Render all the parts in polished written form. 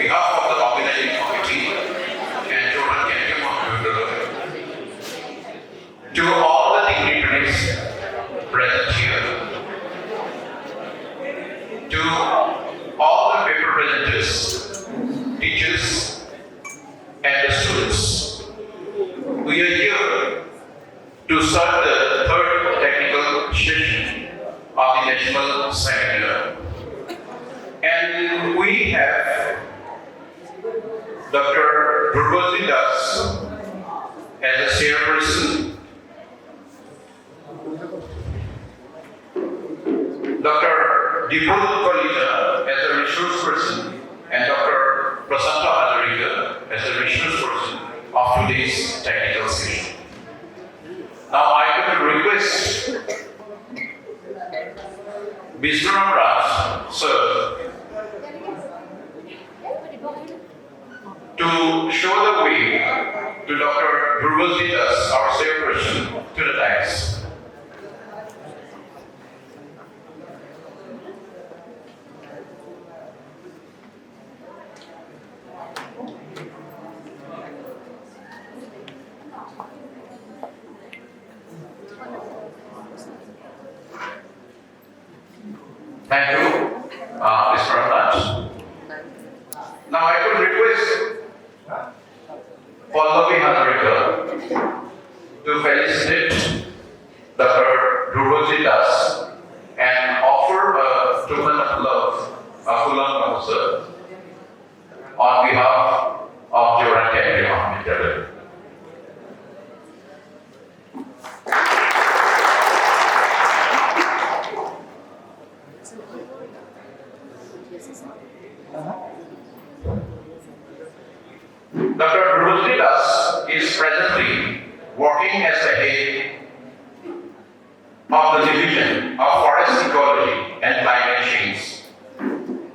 behalf of the organizing committee and Jordan Kenya Computer, to all the dignitaries present here, to all the paper presenters, teachers, and the students. We are here to start the third technical session of the National Seminar. And we have Dr. Dhruvalji Das as a chairperson, Dr. Dipul Kalita as a resource person, and Dr. Prasanta Hazarika as a resource person of today's technical session. Now I would request Vishnu Raj, sir, to show the way to Dr. Dhruvalji Das, our chairperson, to the dais. Thank you, Mr. Raj. Now I could request Pallavi Hazarika to felicitate Dr. Dhruvalji Das and offer a token of love, a Fulan Mahusar, on behalf of Jordan Kenya Computer. Dr. Dhruvalji Das is presently working as the head of the Division of Forest Ecology and Climate Change,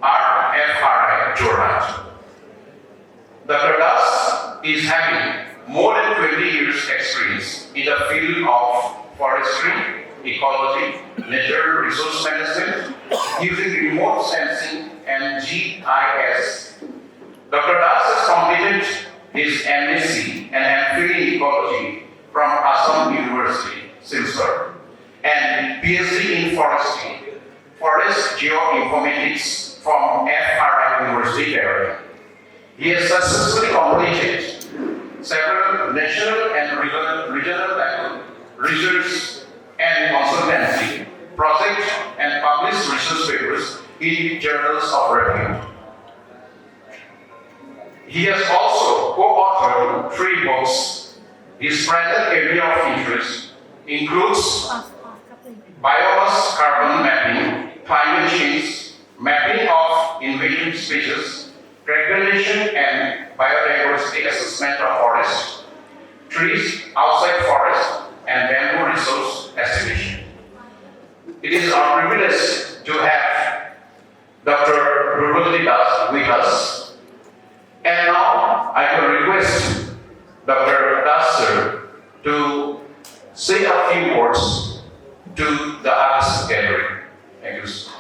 RFRI Jorhat. Dr. Das is having more than 20 years experience in the field of forestry, ecology, natural resource management, using remote sensing and GIS. Dr. Das has completed his MSc and MPhil in ecology from Assam University, Silchar, and PhD in forestry, forest geoinformatics from FRI University, Kerala. He has successfully completed several national and regional level research and consultancy projects and published research papers in journals of repute. He has also co-authored 3 books. His present area of interest includes biomass carbon mapping, climate change, mapping of invasive species, regulation and biodiversity assessment of forests, trees outside forest, and bamboo resource estimation. It is our privilege to have Dr. Dhruvalji Das with us. And now I will request Dr. Das sir to say a few words to the artist gallery. Thank you, sir.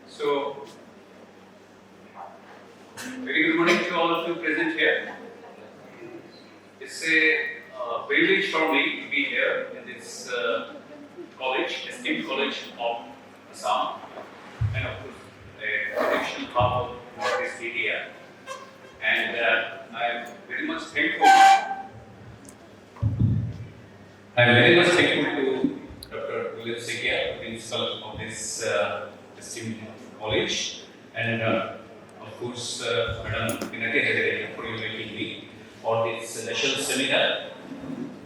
So, very good morning to all of you present here. It's a privilege for me to be here in this college, esteemed college of Assam, and of course, a traditional hub of this area. And I am very much thankful. To Dr. Dilip Sekia, principal of this esteemed college, and of course, Madam Pinaki Hazarika for inviting me for this national seminar,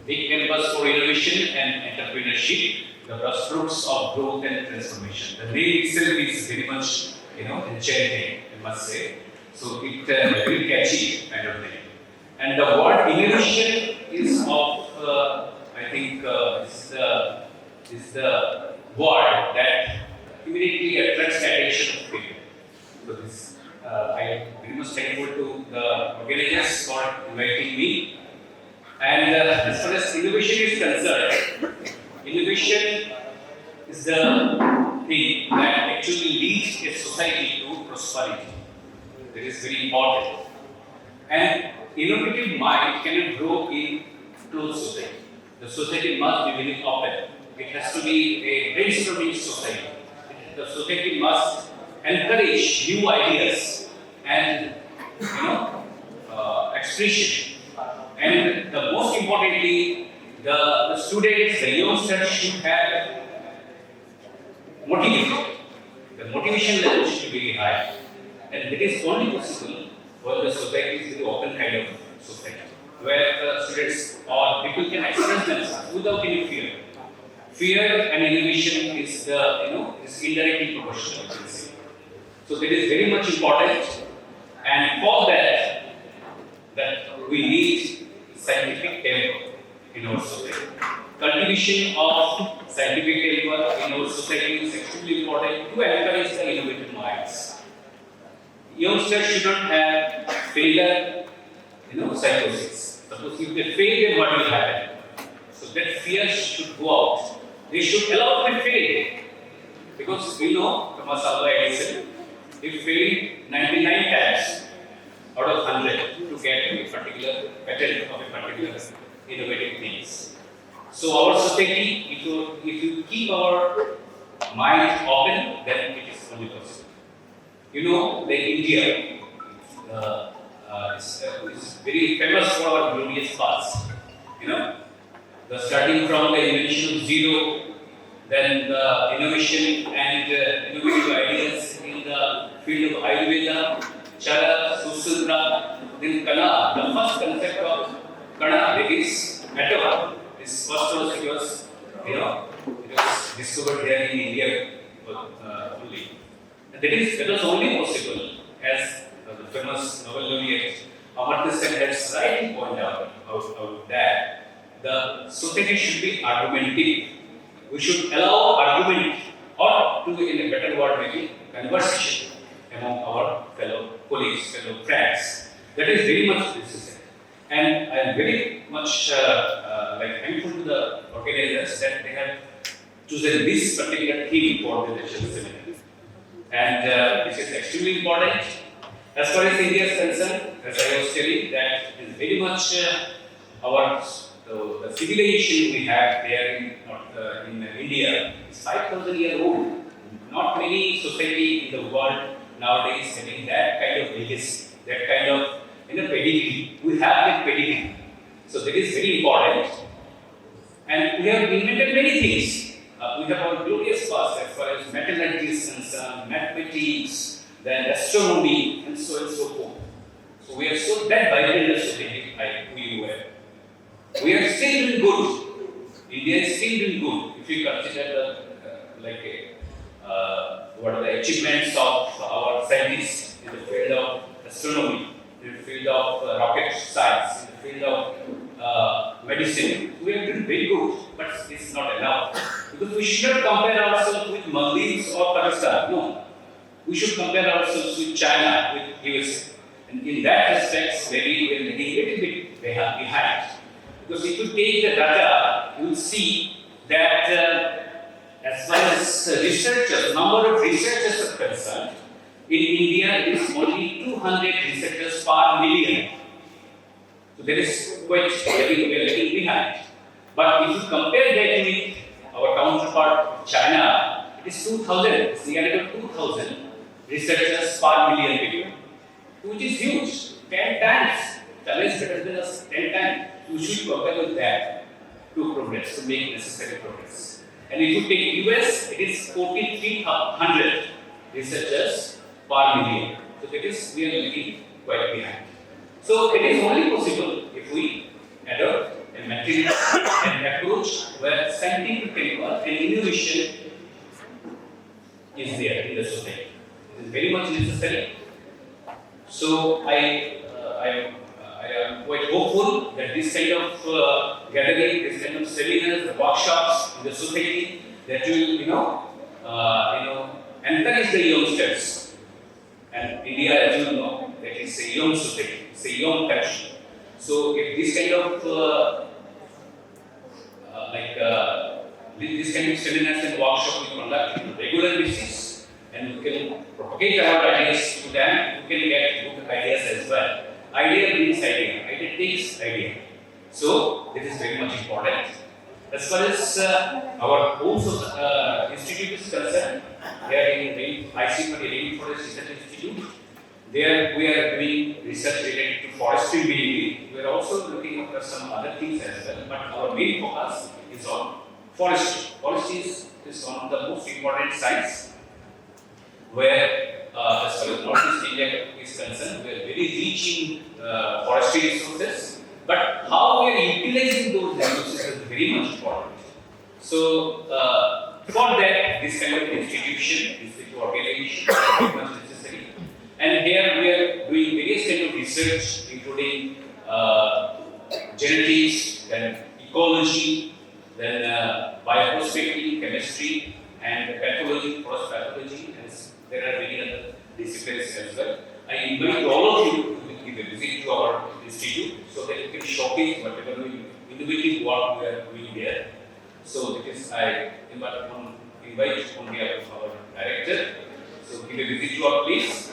Big Canvas for Innovation and Entrepreneurship, the Grassroots of Growth and Transformation. The name itself is very much, enchanting, I must say. So it's a very catchy kind of name. And the word innovation is of, I think, is the is the word that immediately attracts the attention of people. So this, I am very much thankful to the organizers for inviting me. And as far as innovation is concerned, innovation is the thing that actually leads a society to prosperity. That is very important. And innovative mind cannot grow in closed society. The society must be very open. It has to be a brainstorming society. The society must encourage new ideas and expression. And the most importantly, the students, the youngsters should have motivation. The motivation level should be very high. And it is only possible when the society is very open kind of society, where the students or people can express themselves without any fear. Fear and innovation is is indirectly proportional, you can say. So that is very much important, and for that we need scientific temper in our society. Cultivation of scientific temper in our society is extremely important to encourage the innovative minds. Youngsters should not have failure, psychosis. Suppose if they fail, then what will happen? So that fear should go out. They should allow to fail. Because we know Thomas Alva Edison, he failed 99 times out of 100 to get a particular patent of a particular innovative things. So our society, if you keep our mind open, then it is only possible. Like India is very famous for our glorious past. The starting from the invention of zero, then the innovation and innovative ideas in the field of Ayurveda, Chala, Susutra, then Kana, the first concept of Kana, that is atom. This first was, it was discovered there in India only. And that was only possible as the famous Nobel laureate Amartya Sen has rightly pointed out that the society should be argumentative. We should allow argument, or to in a better word, maybe conversation among our fellow colleagues, fellow friends. That is very much necessary. And I am very much thankful to the organizers that they have chosen this particular theme for the lecture seminar. And this is extremely important. As far as India is concerned, as I was telling, that it is very much the civilization we have there in India is 5,000 years old. Not many society in the world nowadays having that kind of legacy, that kind of pedigree. We have that pedigree. So that is very important. And we have invented many things. We have our glorious past as far as metallurgy is concerned, mathematics, then astronomy, and so on and so forth. So we are so that vibrant a society we were. We are still doing good. India is still doing good. If you consider what are the achievements of our scientists in the field of astronomy, in the field of rocket science, in the field of medicine, we are doing very good, but it's not enough. Because we should not compare ourselves with Maldives or Pakistan. No. We should compare ourselves with China, with US. And in that respect, maybe we are lagging a little bit behind. Because if you take the data, you will see that as far as researchers, number of researchers are concerned, in India it is only 200 researchers per million. So there is quite we are lagging behind. But if you compare that with our counterpart China, it is 2,000. It's nearly 2,000 researchers per million people, which is huge. 10 times. China is better than us 10 times. You should compare with that to progress, to make necessary progress. And if you take US, it is 4,300 researchers per million. So that is, we are lagging quite behind. So it is only possible if we adopt a material and approach where scientific temper and innovation is there in the society. It is very much necessary. So I am quite hopeful that this kind of gathering, this kind of seminars, workshops in the society that will, encourage the youngsters. And India, as you know, that is a young society, it's a young country. So if this kind of this kind of seminars and workshops we conduct on a regular basis, and we can propagate our ideas to them, we can get good ideas as well. Idea brings idea, idea takes idea. So this is very much important. As far as our own institute is concerned, here in ICMR, Rainforest Research Institute, there we are doing research related to forestry mainly. We are also looking at some other things as well, but our main focus is on forestry. Forestry is one of the most important science where, as far as Northeast India is concerned, we are very rich in forestry resources, but how we are utilizing those resources is very much important. So, for that, this kind of institute organization is very much necessary. And here we are doing various kind of research, including genetics, then ecology, then bioprospecting, chemistry, and pathology, forest pathology, and there are many other disciplines as well. I invite all of you to give a visit to our institute so that you can showcase whatever innovative work we are doing there. So because I invite on behalf of our director, so give a visit to our place.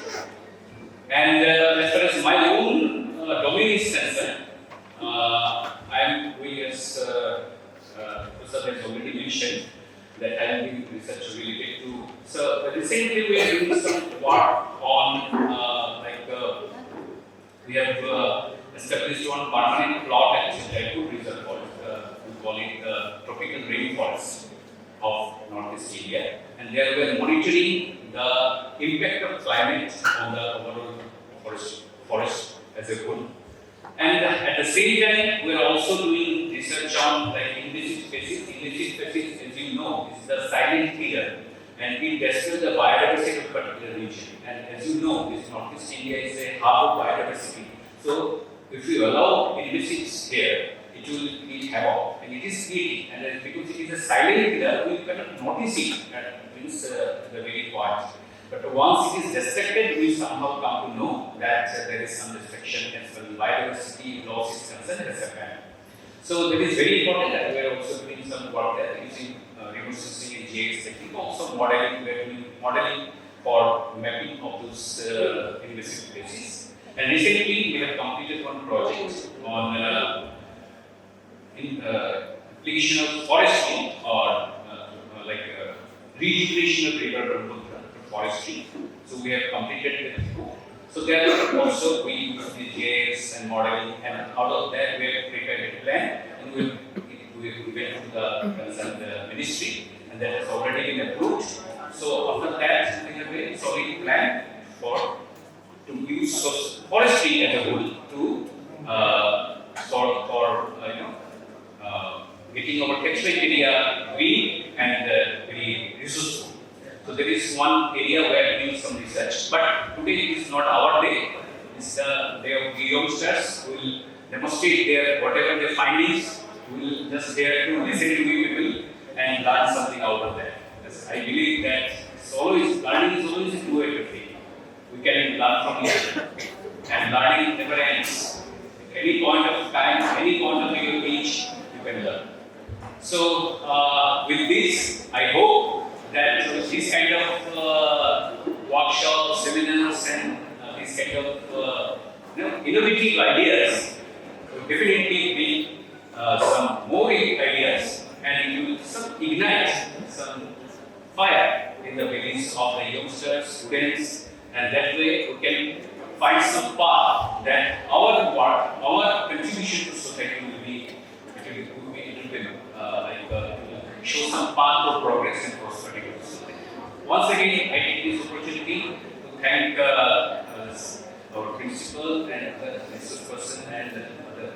And as far as my own domain is concerned, I am doing as Prasad has already mentioned that I am doing research related to. So recently we are doing some work on we have established one permanent plot at Jaipur Reservoir. We call it tropical rainforest of Northeast India, and there we are monitoring the impact of climate on the overall forest as a whole. And at the same time, we are also doing research on invasive species. Invasive species, as you know, is the silent killer, and it destroys the biodiversity of a particular region. And as you know, this Northeast India is a hub of biodiversity. So, if you allow invasives here, it will create havoc, and it is creating. And because it is a silent killer, we cannot notice it. That means the very point. But once it is destructed, we somehow come to know that there is some destruction as well as biodiversity loss is concerned as happened. So that is very important that we are also doing some work there using remote sensing and GIS technique. Also modeling, we are doing modeling for mapping of those invasive species. And recently we have completed one project on application of forestry or rejuvenation of river Brahmaputra forestry. So we have completed it. So there are also we use the GIS and modeling, and out of that we have prepared a plan, and we went to the concerned ministry, and that has already been approved. So after that, we have a solid plan to use forestry as a whole to getting our catchment area green and very resourceful. So there is one area where we do some research, but today is not our day. It's the day of the youngsters who will demonstrate their whatever their findings. We will just dare to listen to people and learn something out of that. Because I believe that learning is always a two-way thing. We can learn from each other, and learning never ends. At any point of time, any point of your age, you can learn. So with this, I hope that this kind of workshops, seminars, and this kind of innovative ideas will definitely bring some more ideas, and it will ignite some fire in the bellies of the youngsters, students, and that way we can find some path that our work, our contribution to society will be, show some path of progress and prosperity. Once again, I take this opportunity to thank our principal and the resource person and other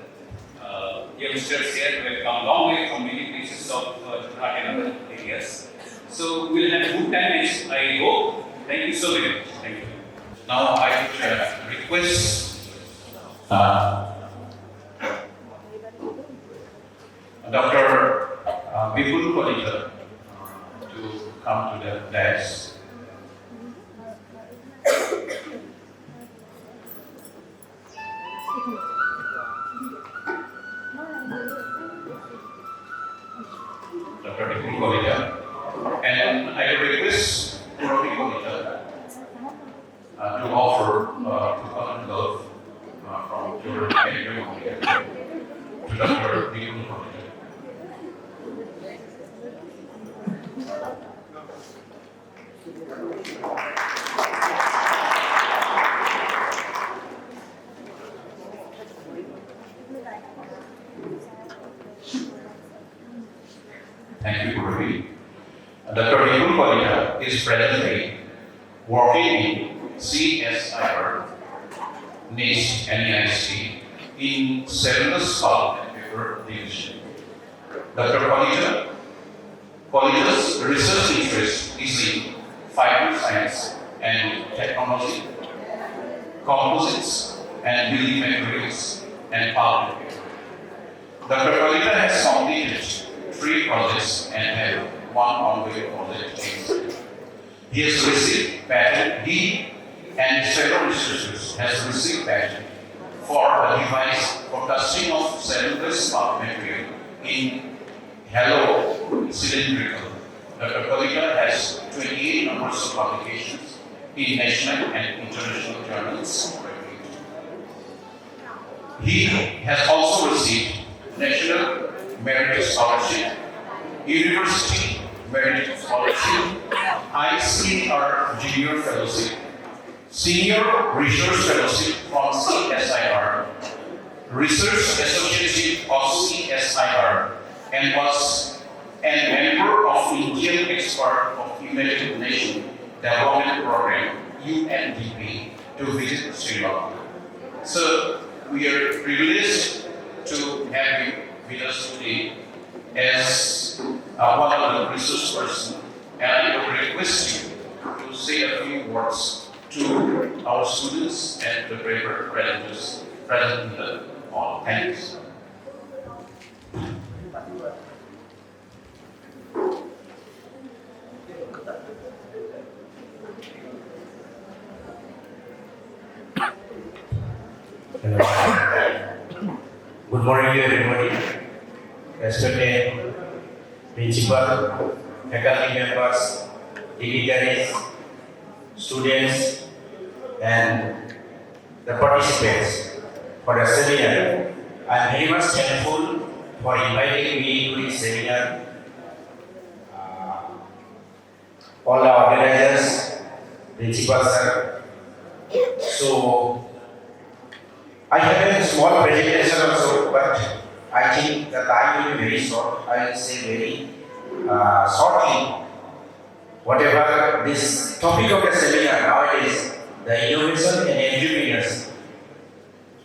youngsters here who have come a long way from many places of Jorhat and other areas. So we'll have a good time, I hope. Thank you so very much. Thank you. Now I would request Dr. Vipul Kolita to come to the dais. Dr. Vipul Kolita. And I request Dr. Kolita to offer to common love from your to Dr. Vipul Kolita. Thank you, Guru. Dr. Vipul Kolita is presently working in CSIR, NIST, NIST in Cellulose Pulp and Paper Division. Dr. Kolita's research interest is in fiber science and technology, composites and building materials, and pulp and paper. Dr. Kolita has completed 3 projects and have 1 ongoing project. He has received patent. He and several researchers has received patent for a device for casting of cellulose pulp material in hollow cylindrical. Dr. Kolita has 28 numbers of publications in national and international journals. He has also received National Merit Scholarship, University Merit Scholarship, ICR Junior Fellowship, Senior Research Fellowship from CSIR, Research Association of CSIR, and was a member of Indian Expert of United Nations Development Program, UNDP, to visit Sri Lanka. So, we are privileged to have you with us today as one of the resource persons, and I would request you to say a few words to our students and the paper presenters present in the hall. Thanks. Good morning to everybody, respected principal, faculty members, dignitaries, students, and the participants for the seminar. I am very much thankful for inviting me to this seminar. All the organizers, principal sir. So, I have a small presentation also, but I think the time will be very short. I will say very shortly whatever this topic of the seminar nowadays, the innovation and entrepreneurs.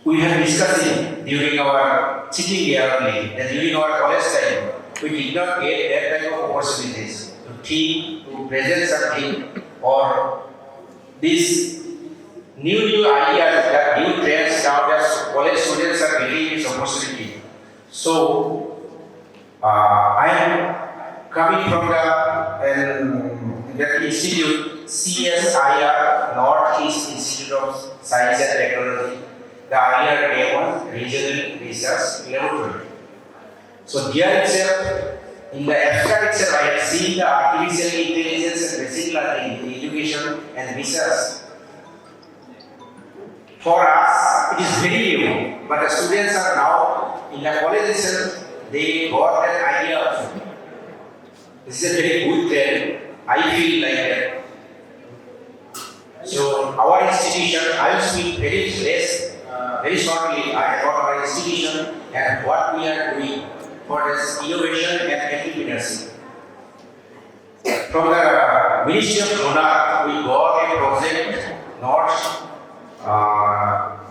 We have discussed it during our sitting here only, that during our college time, we did not get that type of opportunities to think, to present something, or this new ideas, that new trends nowadays, college students are getting this opportunity. So, I am coming from the institute CSIR, Northeast Institute of Science and Technology. The earlier name was Regional Research Laboratory. So, there itself, in the abstract itself, I have seen the artificial intelligence and machine learning in education and research. For us, it is very new, but the students are now in the college itself, they got an idea of it. This is a very good trend. I feel like that. So, our institution, I will speak very shortly about our institution and what we are doing for this innovation and entrepreneurship. From the Ministry of Lunar, we got a project, North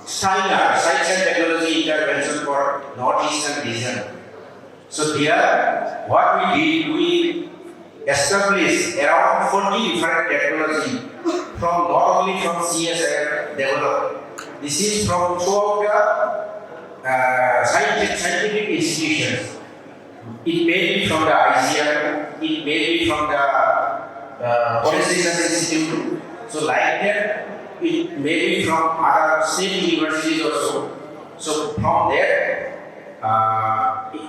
Science and Technology Intervention for Northeastern Region. So there, what we did, we established around 40 different technology from not only from CSIR developed. This is from throughout the scientific institutions. It may be from the ICR, it may be from the Policy Research Institute. So like that, it may be from other state universities also. So from there,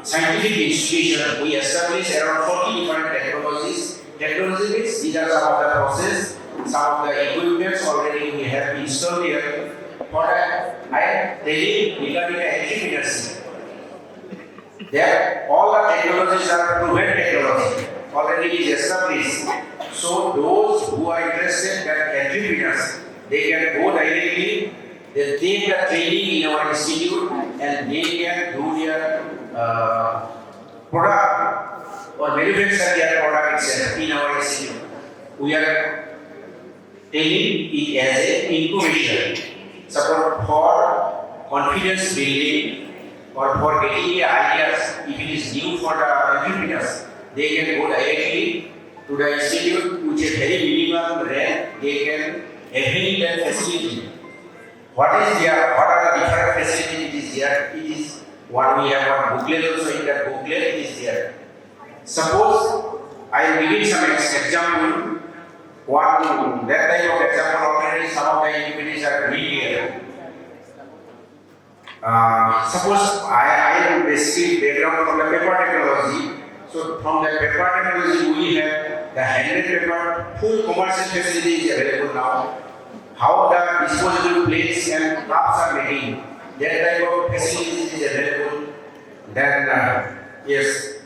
scientific institution, we established around 40 different technologies. Technology means these are some of the process, some of the equipments already we have installed here. But I am telling regarding the entrepreneurship. There, all the technologies are proven technology, already is established. So those who are interested, that entrepreneurs, they can go directly, they take the training in our institute and they can do their product or manufacture their product itself in our institute. We are taking it as an incubation, support for confidence building or for getting the ideas. If it is new for the entrepreneurs, they can go directly to the institute, which is very minimal rent, they can avail that facility. What is there? What are the different facilities there? It is what we have one booklet also. In that booklet it is there. Suppose I am giving some example. One that type of example already some of the activities are doing here. Suppose I am basically background from the paper technology. So from the paper technology we have the handmade paper, full commercial facility is available now. How the disposable plates and cups are making, that type of facilities is available. Then yes,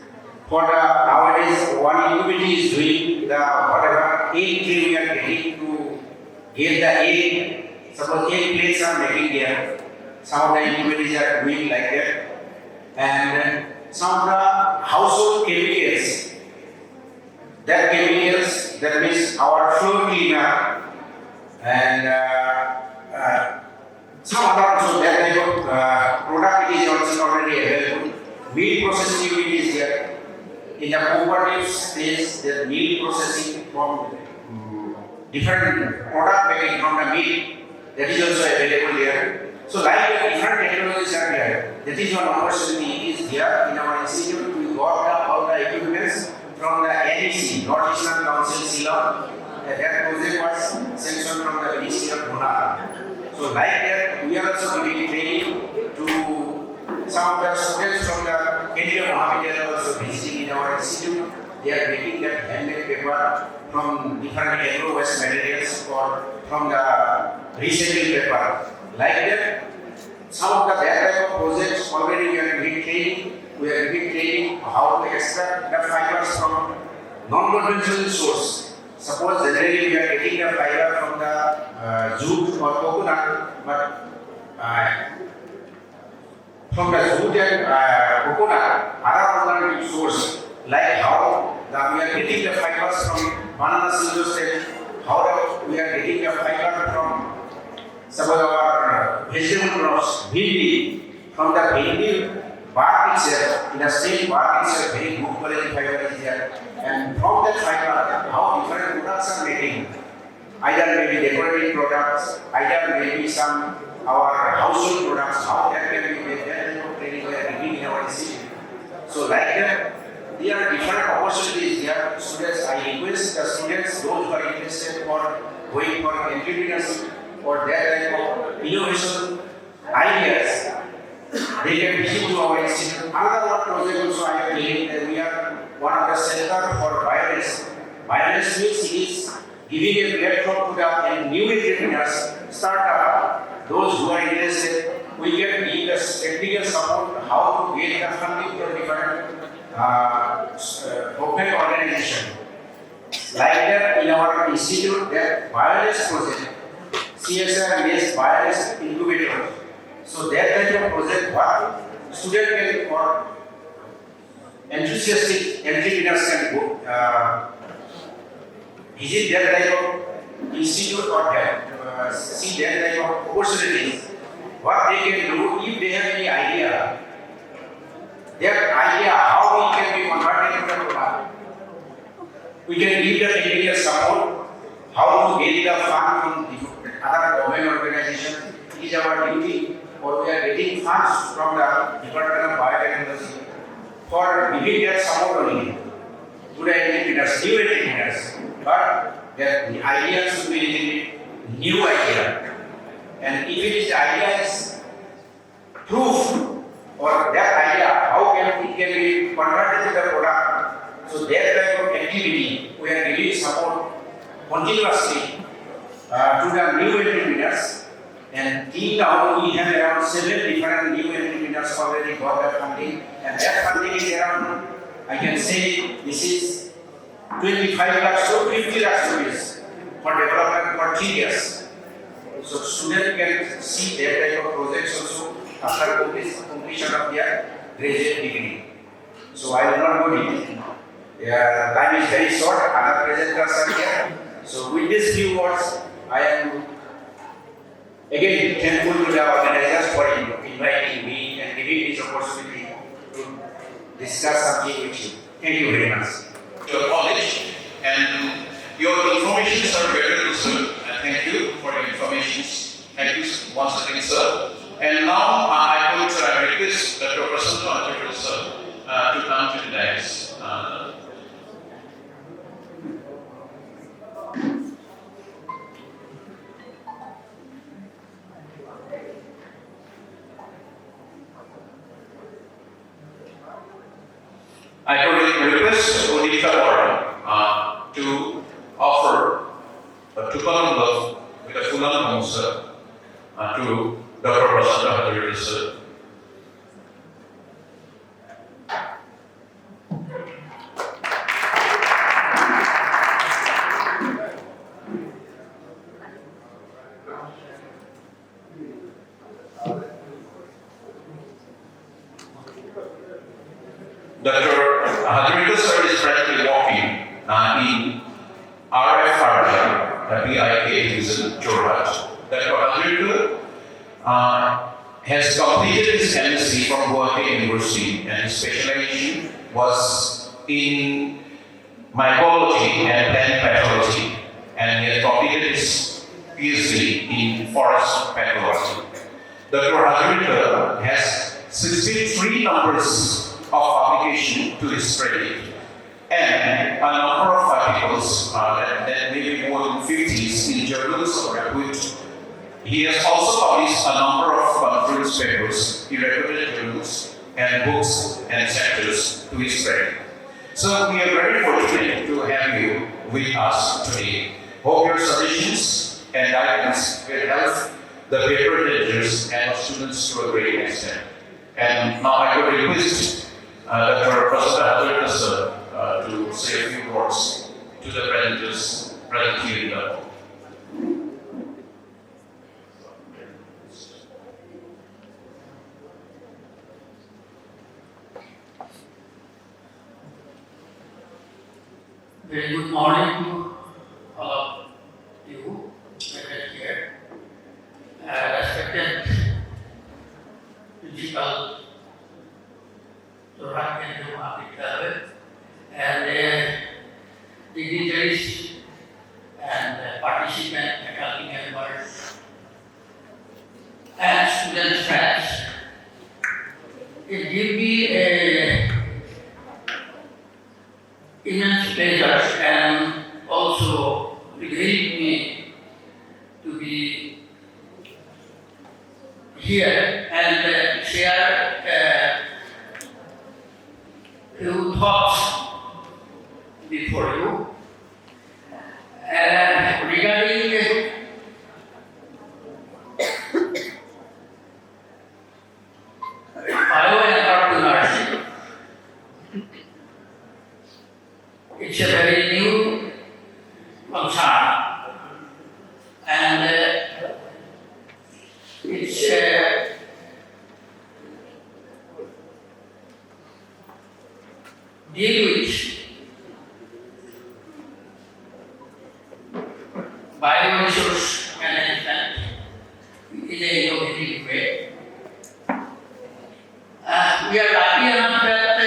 for the nowadays one university is doing the whatever egg tray we are getting to get the egg. Suppose egg plates are making there. Some of the universities are doing like that. And some of the household chemicals. That chemicals, that means our floor cleaner and some other also that type of product is also already available. Meat processing unit is there. In the cooperative stage, the meat processing from different product making from the meat, that is also available there. So like different technologies are there. That is one opportunity is there in our institute. We got all the equipments from the NEC, North Eastern Council, Ceylon. That project was sanctioned from the Ministry of Gujarat. So like that, we are also giving training to some of the students from the Kendriya Mahavidyalaya also visiting in our institute. They are making that handmade paper from different agro-waste materials or from the recycled paper. Like that, some of the that type of projects already we are giving training. We are giving training how to extract the fibers from non-conventional source. Suppose generally we are getting the fiber from the jute or coconut, but from the jute and coconut, other alternative source, like how we are getting the fibers from banana cellulose, how we are getting the fiber from suppose our vegetable crops, bhindi, from the bhindi bark itself, in the same bark itself, very good quality fiber is there. And from that fiber, how different products are making. Either maybe decorative products, either maybe some our household products, how that can be made, that type of training we are giving in our institute. So like that, there are different opportunities there. Students, I request the students, those who are interested for going for entrepreneurship or that type of innovation ideas, they can visit to our institute. Another one project also I am doing that we are one of the center for biogas. Biogas means it is giving a platform to the new entrepreneurs, startup, those who are interested. We can give the technical support how to get the funding from different open organization. Like that in our institute, that biogas project, CSR based biogas incubator. So that type of project, what student can or enthusiastic entrepreneurs can go visit that type of institute or see that type of opportunities. What they can do if they have any idea, their idea how we can be converted into a product. We can give the technical support, how to get the fund from other government organizations. It is our duty, or we are getting funds from the Department of Biotechnology. for giving that support only to the entrepreneurs, new entrepreneurs. But the idea should be a little bit new idea. And if it is the idea is proof or that idea, how can it can be converted to the product? So that type of activity we are giving support continuously to the new entrepreneurs. And till now we have around 7 different new entrepreneurs already got that funding, and that funding is around, I can say this is 25 lakhs to 50 lakhs rupees for development for 3 years. So students can see that type of projects also after completion of their graduate degree. So I will not go deep. Time is very short, other presenters are here. So with these few words, I am again thankful to the organizers for inviting me and giving this opportunity to discuss something with you. Thank you very much. Your college and your information are very useful. Thank you for your information. Thank you once again, sir. And now I would request Dr. Prasanna Acharya sir to come to the dais. I would request Odita Warren to offer a token love with a full answer to Dr. Prasanna Acharya sir. Dr. Hadrika sir is presently walking in RFRI, the BIK division, Jorhat. Dr. Hadrika has completed his MSc from Guwahati University, and his specialization was in mycology and plant pathology, and he has completed his PhD in forest pathology. Dr. Hadrika has 63 numbers of publication to his credit, and a number of articles that may be more than 50s in journals or repute. He has also published a number of conference papers in reputed journals and books and chapters to his credit. So we are very fortunate to have you with us today. Hope your suggestions and guidance will help the paper editors and students to a great extent. And now I would request Dr. Prasanna Acharya sir to say a few words to the presenters present here in the hall. Very good morning to all of you present here. Respected Principal Jorhat Kendriya Mahavidyalaya and dignitaries and participant faculty members and student friends. It gives me a immense pleasure and also relieved me to be here and share few thoughts before you. Regarding bioentrepreneurship, it's a very new concern, and it's deal with bioresource management in a innovative way. We are lucky enough that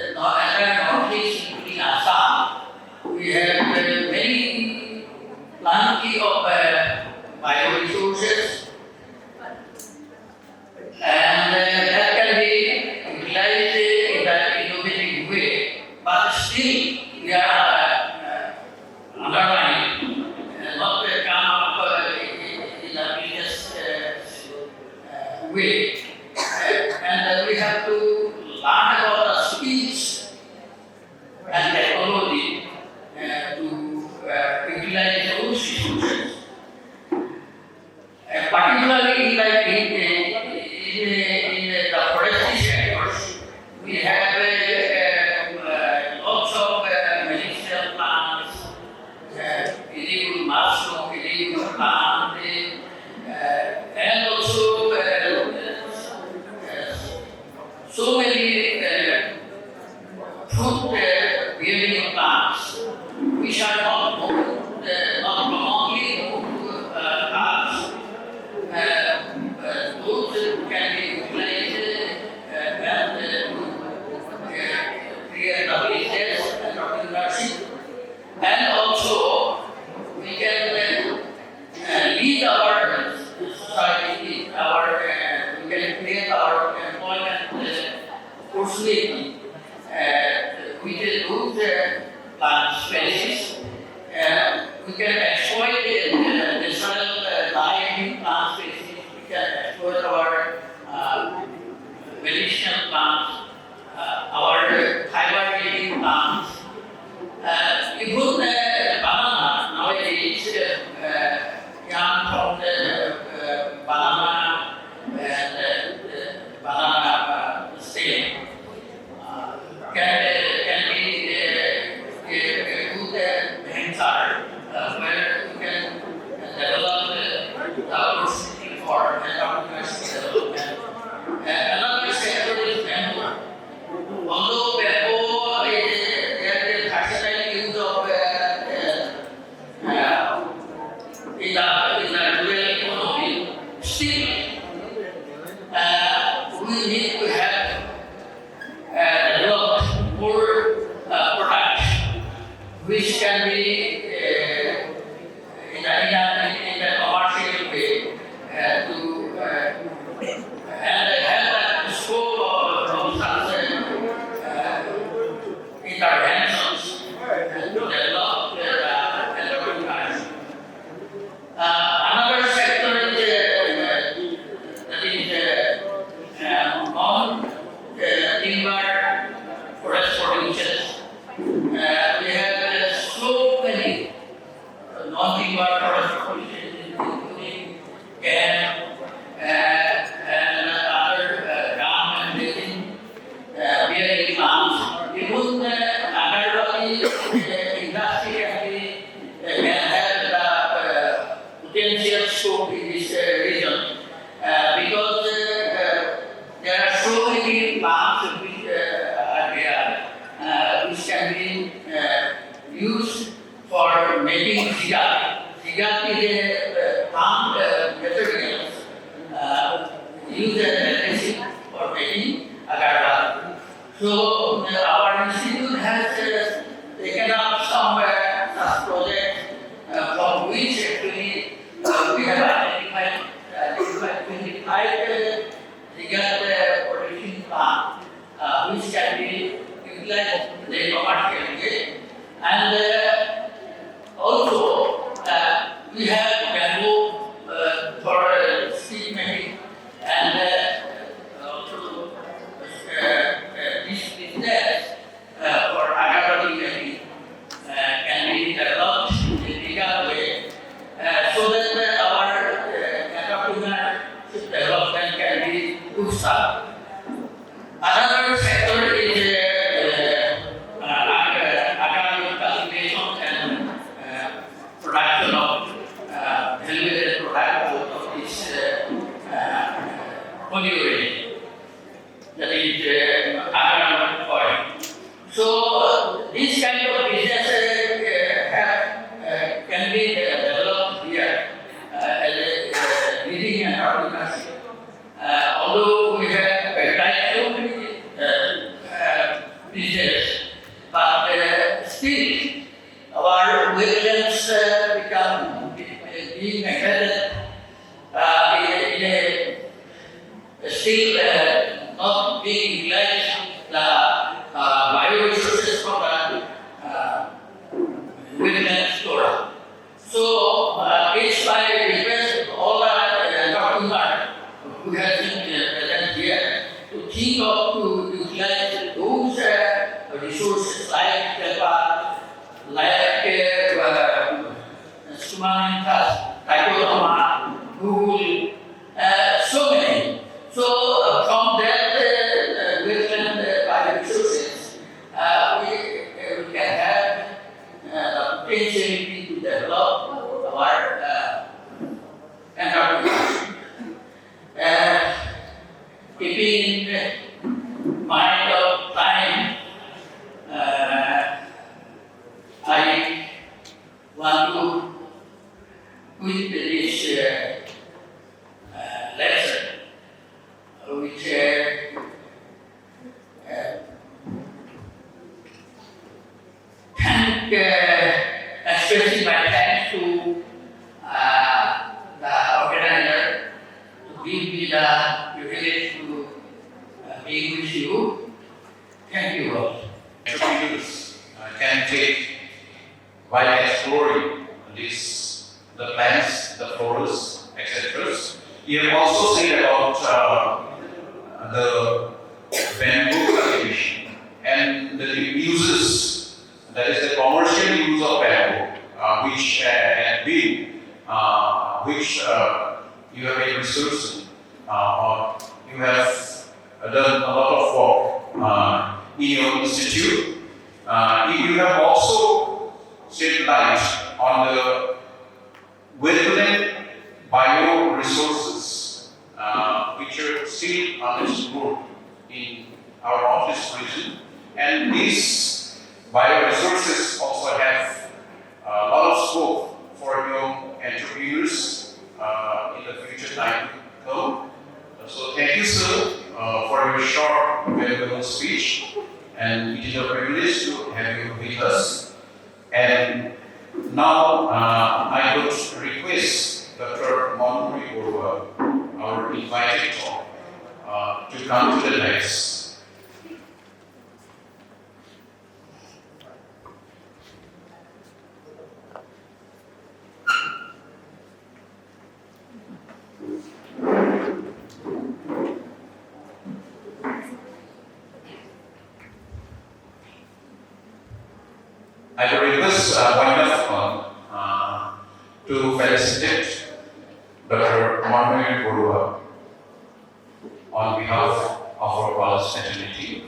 entire Northeast, including Assam, we have many plenty of bioresources, and that can be utilized in we plant, and also so many fruit bearing plants which are not only plants. Those can be utilized and create a business and entrepreneurship. And also, we can lead our society, we can create our employment opportunity with those plant species. We can exploit the natural life in plant species. We can exploit our medicinal plants, our fiber-bearing plants. Even banana nowadays, young from the banana and banana stem can be a good venture where you can develop the opportunity for entrepreneurship development. Another sector is bamboo. Although bamboo is a versatile use of in the rural economy, still we need to have developed more products which can be in a commercial way to and have a scope of such interventions to develop entrepreneurs. Another sector is non-timber forest producers. We have so many non-timber forest producers, including cane and other gum and resin bearing plants. Even agricultural industry can have the potential scope in this region because there are so many plants which are there which can be used for making cigar. Cigar is a plant material used as medicine for making agar. So our institute has taken up some projects from which actually we have identified 25 cigar production plant which can be utilized in the commercial way. And also we have bamboo for steel making and also this business for agricultural making can be developed in a bigger way so that our entrepreneurship development can be pushed up. Another sector is agricultural cultivation and production of value-added product out of this polyurethane, that is agar oil. So this kind of business can be developed here as a leading entrepreneurship. Although we have tried so many business, but still our wetlands become being affected in a still not being utilized the bioresources from the wetlands flora. So it's my request to all the entrepreneurs who has been present here to think of to utilize those resources like Sumanintas, Taikotoma, Google, so many. So from that wetland bioresources, we can have the potentiality to develop our want to quit this lecture, which thank, expressing my thanks to the organizer to give me the privilege to be with you. Thank you all. Entrepreneurs can take while exploring the plants, the flowers, etc. You have also said about the bamboo cultivation and the uses, that is the commercial use of bamboo, which had been, which you have been researching, or you have done a lot of work in your institute. You have also shed light on the wetland bioresources, which are still unexplored in our office region. And these bioresources also have a lot of scope for young entrepreneurs in the future time to come. So thank you, sir, for your short, valuable speech. And it is a privilege to have you with us. And now I would request Dr. Monmuri Borua, our invited talk, to come to the dais. I will request wonderful to felicitate Dr. Monmuri Borua on behalf of our college fraternity.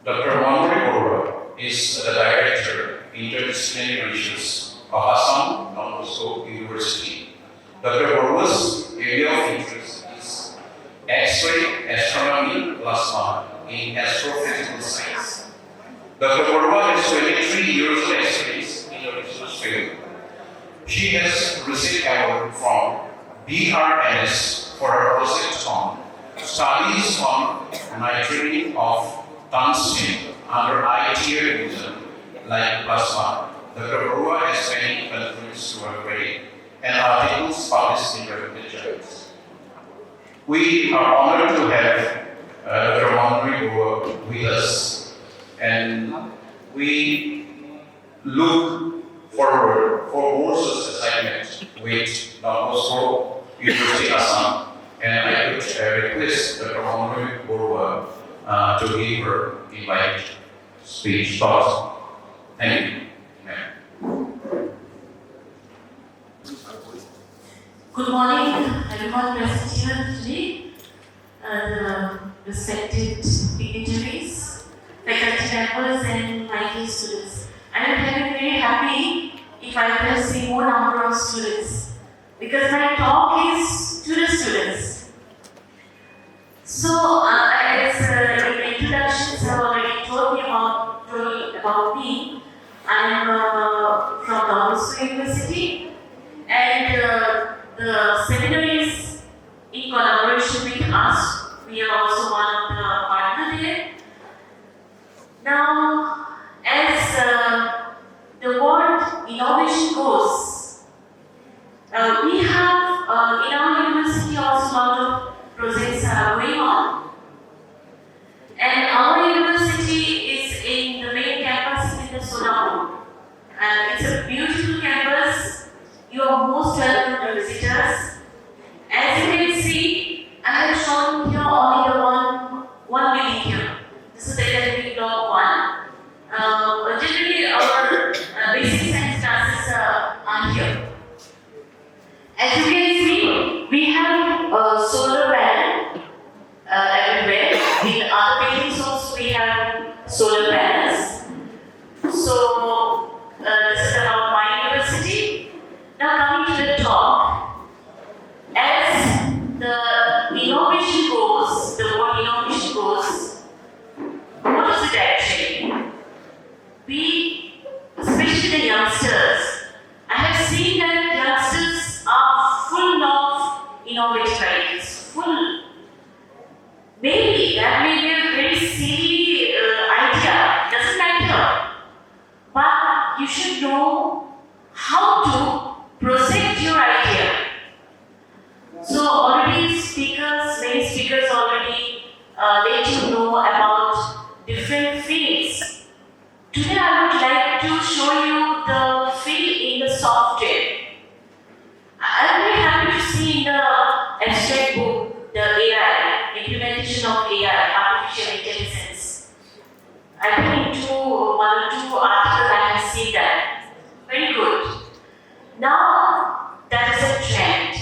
Dr. Monmuri Borua is the Director, Interdisciplinary Relations of Assam Don Bosco University. Dr. Borua's area of interest is X-ray, astronomy, plasma in astrophysical science. Dr. Borua has 23 years of experience in the research field. She has received award from BRNS for her project on studies on nitrating of tungsten under ITR region like plasma. Dr. Borua has many contributions to her credit and articles published in reputable journals. We are honored to have Dr. Monmuri Borua with us, and we look forward for more such assignments with Don Bosco University Assam, and I would request Dr. Monmuri Borua to give her invited speech thoughts. Thank you. Good morning, everyone present here today, respected dignitaries, faculty members, and my dear students. I would have been very happy if I could have seen more number of students, because my talk is to the students. So, as in the introductions have already told about me, I am from Don Bosco University, and the seminar is in collaboration with us. We are also one of the partners there. Now, as the word innovation goes, we have in our university also a lot of projects going on. And our university is in the main campus in the Sonapur. And it's a beautiful campus. You are most welcome to visitors. As you can see, I have shown here only the one building here. This is the LLB block 1. Generally, our basic science classes are here. As you can see, we have solar panel everywhere. In other buildings also we have solar panels. So this is about my university. Now coming to innovative ideas, full. Maybe that may be a very silly idea, doesn't matter. But you should know how to project your idea. So already many speakers already let you know about different fields. Today I would like to show you the field in the software. I'm very happy to see in the abstract book the AI, implementation of AI, artificial intelligence. I think into one or two articles I have seen that. Very good. Now that is a trend.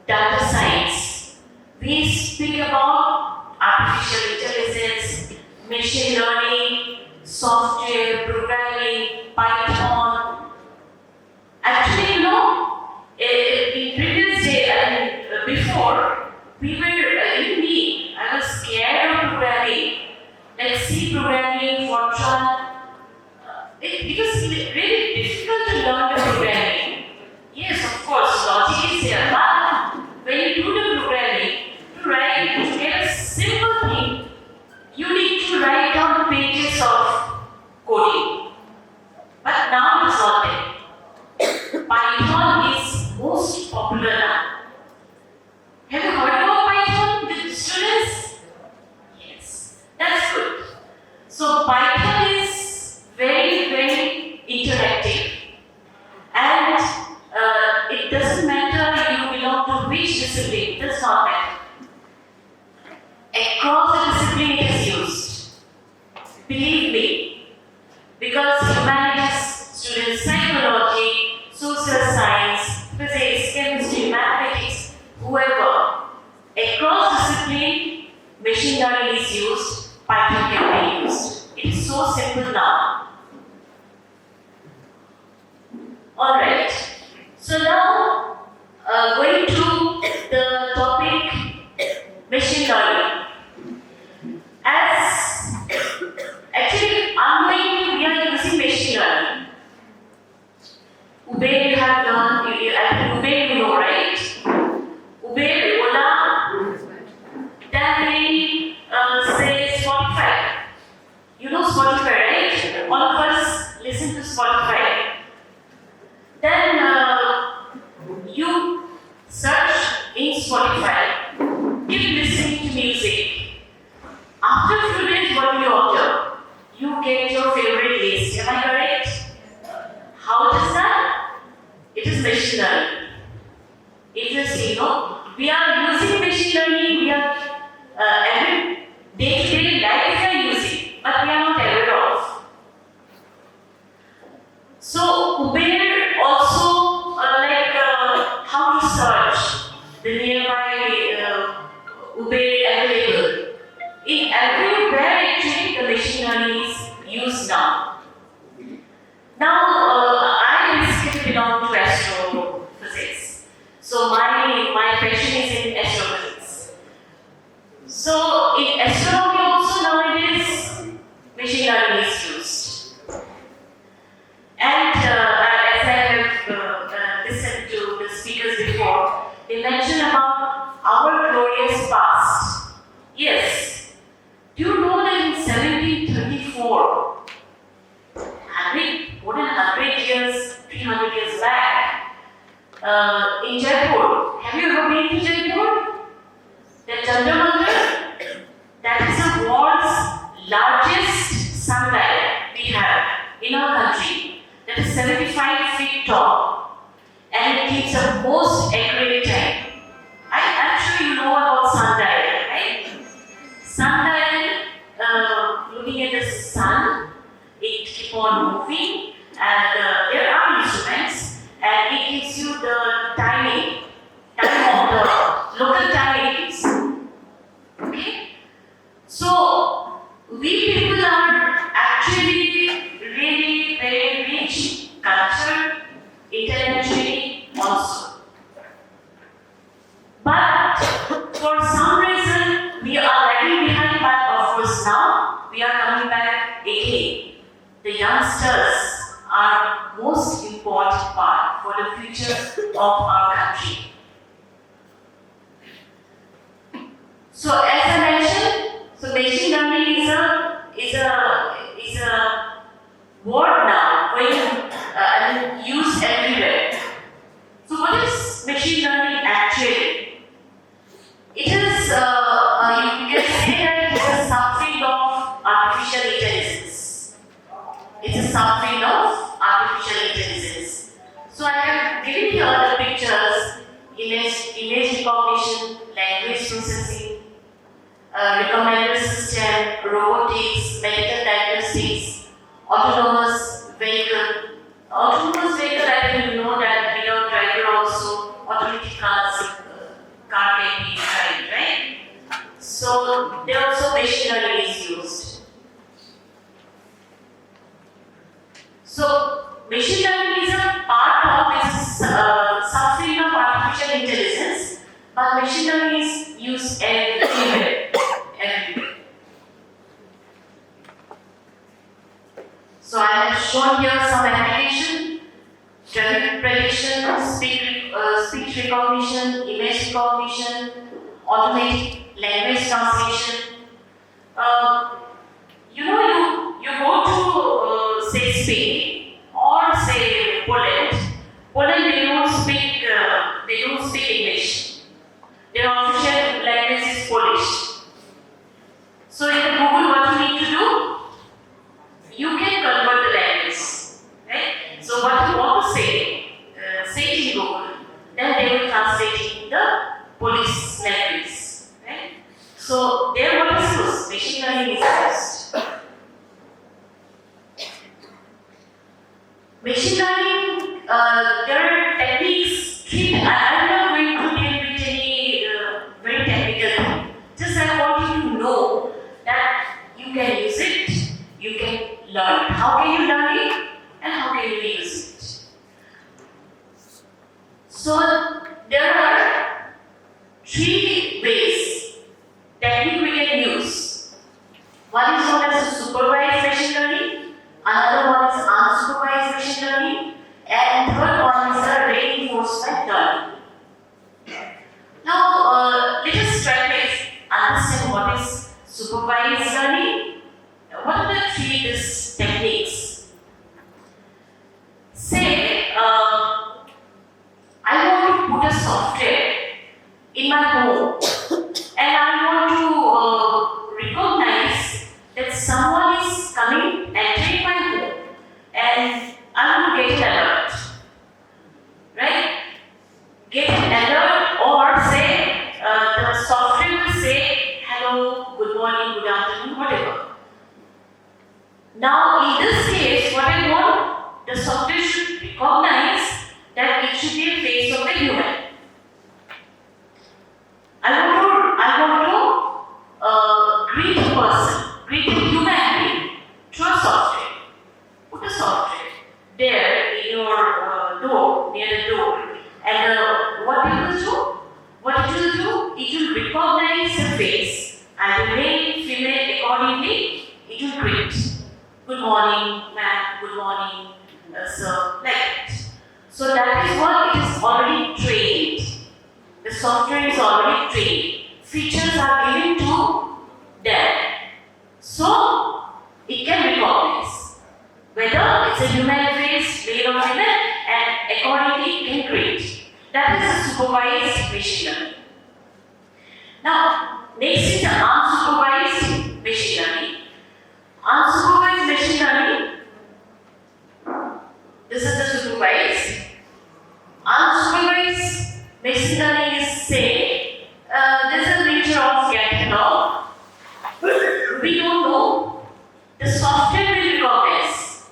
Data science. We speak about artificial intelligence, machine learning, software, programming, Python. Actually, in previous day, before, we were, even me, I was scared of programming. Like C programming, Fortran. It was really difficult to learn the programming. Yes, of course, logic is there, but when you do the programming, to get a simple thing, you need to write down pages of coding. But now it is not there. Python is most popular now. Have you heard about Python with students? Yes, that's good. So Python is very, very interactive, and it doesn't matter you belong to which discipline, it does not matter. Across the discipline it is used. Believe me, because humanities students, psychology, social science, physics, chemistry, mathematics, whoever, across discipline, machine learning is used, Python can be used. It is so simple now. Alright, so now going to the topic machine learning. As actually unknowingly we are using machine learning. Uber you have done, Uber you know, right? Uber, Ola, then they say Spotify. You know Spotify, right? All of us listen to Spotify. Then you search in Spotify, keep listening to music. After a few days, what do you observe? You get your favorite list. Am I correct? How it is done? It is machine learning. Interesting, no? We are using machine learning. We are every day-to-day life we are using, but we are not aware of. So Uber also how to search the nearby Uber available. In everywhere actually the machine learning is used now. Now I basically belong to astrophysics. So my passion is in astrophysics. So in astronomy also nowadays machine learning is used. And as I have listened to the speakers before, they mentioned about our glorious past. Yes. Do you know that in 1734, more than 100 years, 300 years back, in Jaipur, have you ever been to Jaipur? The Chandra Mandir, that is the world's largest sundial we have in our country. That is 75 feet tall, and it keeps the most accurate time. I'm sure you know about sundial, right? Sundial, looking at the sun, it keeps on moving, and there are instruments, and it gives you the time of the local time it is. Okay? So, we people are actually really very rich culture, intellectually also. But for some reason, we are lagging behind, but of course now we are coming back again. The youngsters are most important part for the future of our country. So as I mentioned, so machine learning is a word now going and used everywhere. So what is machine learning actually? It is you can say that it is a subfield of artificial intelligence. It's a subfield of artificial intelligence. So I have given here the pictures: image recognition, language processing, recommender system, robotics, medical diagnostics, autonomous vehicle. Autonomous vehicle, I think you know that without driver also automatic car can be driven, right? So there also machine learning is used. So machine learning is a part of this subfield of artificial intelligence, but machine learning is used everywhere. Everywhere. So I have shown here some application: traffic prediction, speech recognition, image recognition, automatic language translation. You go to say Spain or say Poland. Poland they don't speak English. Their official language is Polish. So in Google, what you need to do? You can convert the language, right? So what you want to say it in Google, then they will translate in the Polish language, right? So there what is used? Machine learning is used. Machine learning, there are techniques. I'm not going to deal with any very technical thing. Just I want you to know that you can use it, you can learn. How can you learn it and how can you use it? So there are three ways technique we can use. One is known as supervised machine learning, another one is unsupervised machine learning, and third one is a reinforcement learning. Now let us try to understand what is supervised learning. What are the three techniques? Say, I want to put a software in my home and I want to recognize that someone is coming, entering my home, and I want to get an alert. Right? Get an alert, or say, the software will say, hello, good morning, good afternoon, whatever. Now, in this case, what I want, the software should recognize that it should be a face of a human. I want to greet a person, greet a human being through a software. Put a software there in your door, near the door, and what it will do? What it will do? It will recognize the face, and the male, female, accordingly, it will greet. Good morning, ma'am, good morning, sir, like that. So that is what it is already trained. The software is already trained. Features are given to them. So it can recognize whether it's a human face, male or female, and accordingly it can create. That is a supervised machine learning. Now, next is the unsupervised machine learning. Unsupervised machine learning, this is the supervised. Unsupervised machine learning is say, this is a picture of cat and dog. We don't know, the software will recognize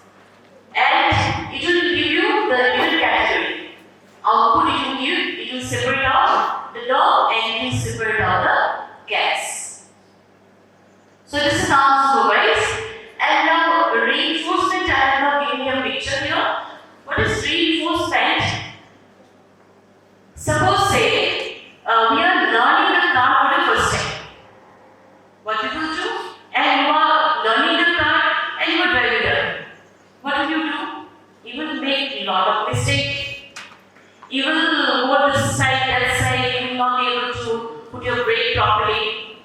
and it will give you the little category. Output it will give, it will separate out the dog and it will separate out the cats. So this is unsupervised. And now reinforcement, I have not given you a picture here. What is reinforcement? Suppose say we are learning the car for the first time. What you will do? And you are learning the car and you are driving it. What will you do? You will make a lot of mistakes. You will go this side, that side, you will not be able to put your brake properly.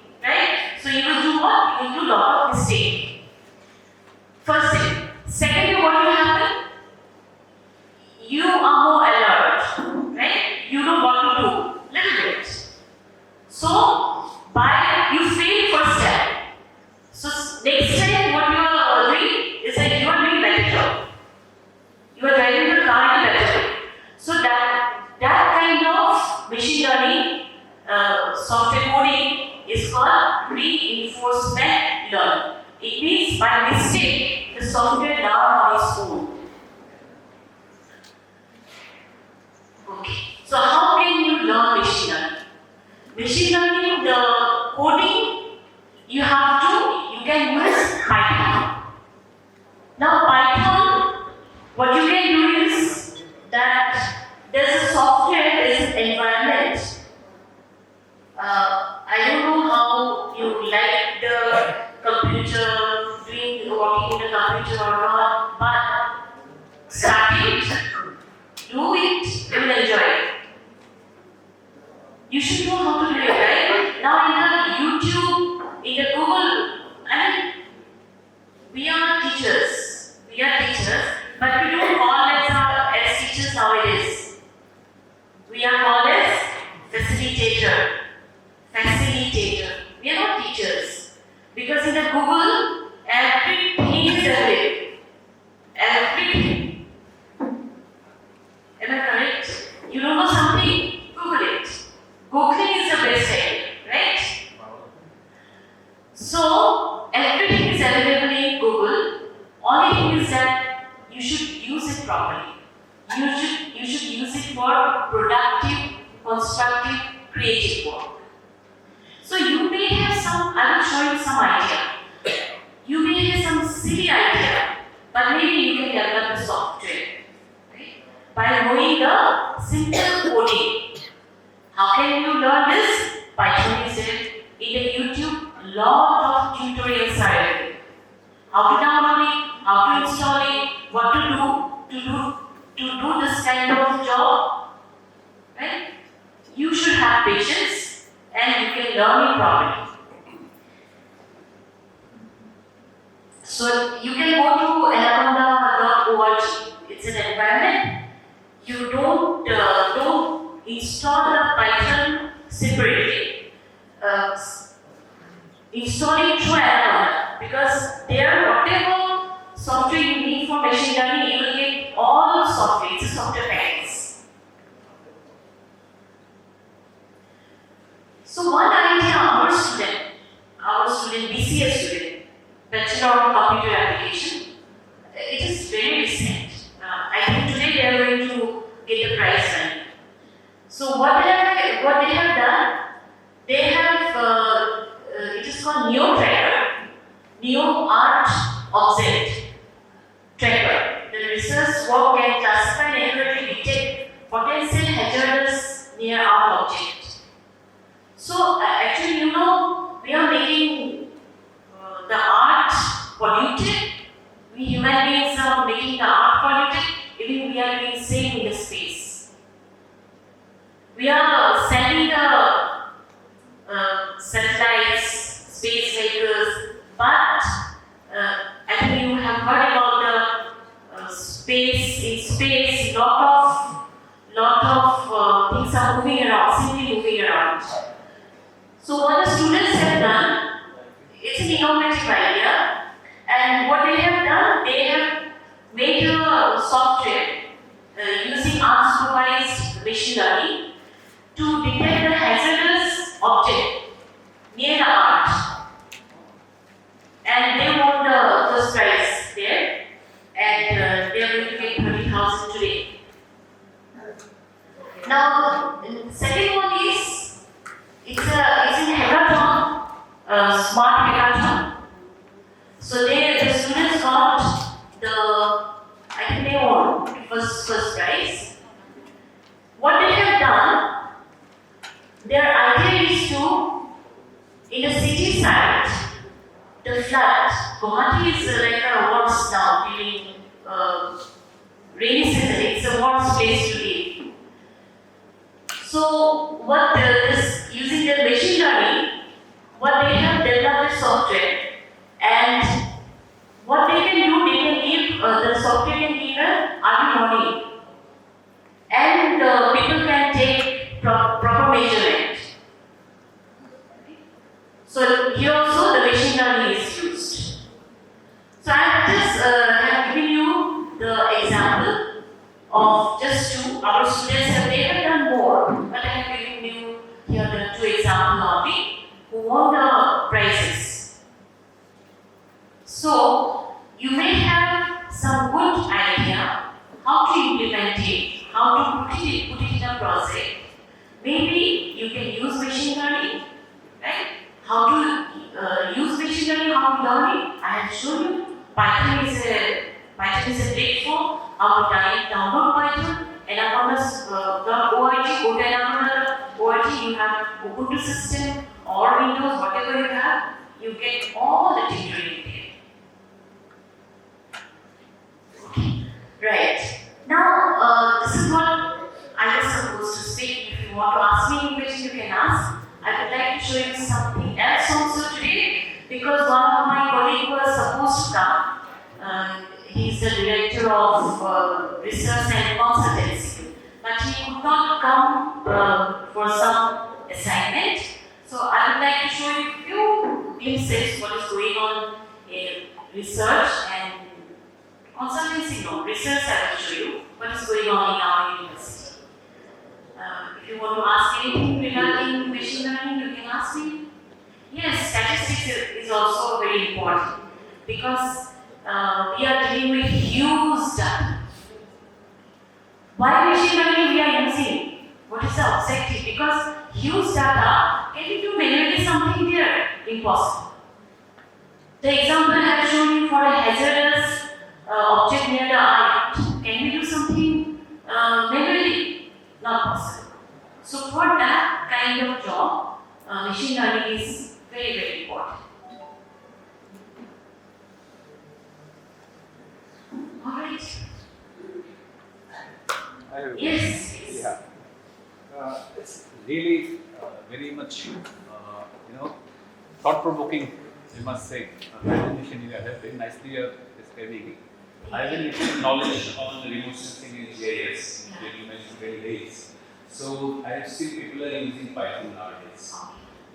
machine learning software coding is called reinforcement learning. It means by mistake the software learns on its own. Okay. So how can you learn machine learning? Machine learning, the coding you can use Python. Now Python, what you can do is that there's a software, there's an environment. I don't know how you like the computer, working in the computer or not, but start it, do it, you will enjoy it. You should know how to do it, right? Now in the YouTube, in the Google, we are teachers, but we don't call as teachers nowadays. We are called as facilitator. We are not teachers. Because in the Google, everything is available. Everything. Am I correct? You don't know something? Google it. Googling is the best idea, right? So, everything is available in Google. Only thing is that you should use it properly. You should use it for productive, constructive, creative work. So you may have I will show you some idea. You may have some silly idea, but maybe you can develop the software, right? By knowing the simple coding. How can you learn this? Python is there. In the YouTube, lot of tutorials are available. How to download it, how to install it, what to do this kind of job, right? You should have patience and you can learn it properly. So you can go to anaconda.org. It's an environment. You don't install the Python separately. Install it through Anaconda because there, whatever software you need for machine learning, you will get all the software. It's a software package. So one idea our student, BCS student, Bachelor of Computer Application, it is very recent. I think today they are going to get the prize money. So what they have done, they have it is called Neo Tracker, Neo Art Object Tracker. The research work can classify and accurately detect potential hazards near our object. So actually, we are making the art polluted. We human beings are making the art polluted. Even we are doing same in the space. We are sending the satellites, space vehicles, but I think you have heard about the space. In space, lot of things are moving around, simply moving around. So what the students have done, it's an innovative idea, and what they have done, they have made a software using unsupervised machine learning to detect the hazardous object near the art. And they won the first prize there, and they are going to get 30,000 today. Now, the second one is, it's in hackathon, smart hackathon. So the students got I think they won first prize. What they have done, their idea is to, in the city side, the flood, Guwahati is like a worst now during rainy season, it's a worst place to live. So what using their machine learning, what they have developed a software, and what they can do, they can give, the software can give an early warning, and people can take proper measurement. So here also the machine learning is used. So I have given you the example of just two. Our students have done more, but I have given project, maybe you can use machine learning, right? How to use machine learning, how to learn it. I have shown you. Python is a platform. How to download Python. Anaconda.org, go to anaconda.org. You have Ubuntu system or Windows, whatever you have. You get all the tutorial there. Okay. Right. Now, this is what I was supposed to speak. If you want to ask me any question, you can ask. I would like to show you something else also today because one of my colleagues was supposed to come. He's the director of research and consultancy, but he could not come for some assignment. So I would like to show you a few glimpses what is going on in research and consultancy. No, research I will show you what is going on in our university. If you want to ask anything regarding machine learning, you can ask me. Yes, statistics is also very important because we are dealing with huge data. Why machine learning we are using? What is the objective? Because huge data, can you do manually something there? Impossible. The example I have shown you for a hazardous object near the eye, can we do something manually? Not possible. So for that kind of job, machine learning is very, very important. All right. Yes. Yeah. It's really very much, thought-provoking, I must say. Presentation you have very nicely describing. I have a little knowledge on remote sensing in GIS, you mentioned very days. So I have seen people are using Python nowadays.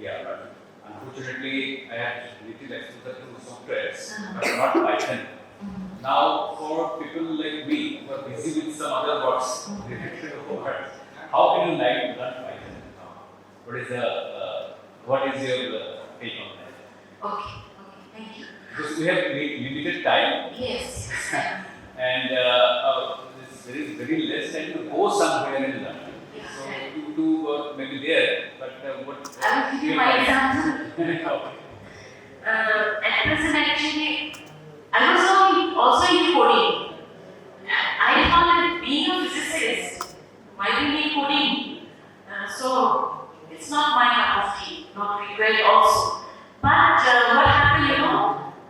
Yeah, but unfortunately, I have little exposure to softwares, but not Python. Now, for people like me who are busy with some other works related to words, how can you learn Python? What is your take on that? Okay, thank you. Because we have limited time Yes. and there is very less time to go somewhere and learn. So you do maybe there, but what? I will give you my example. At present, actually, I was also in coding. I thought that being a physicist, why we need coding? So it's not my cup of tea, not required also. But what happened,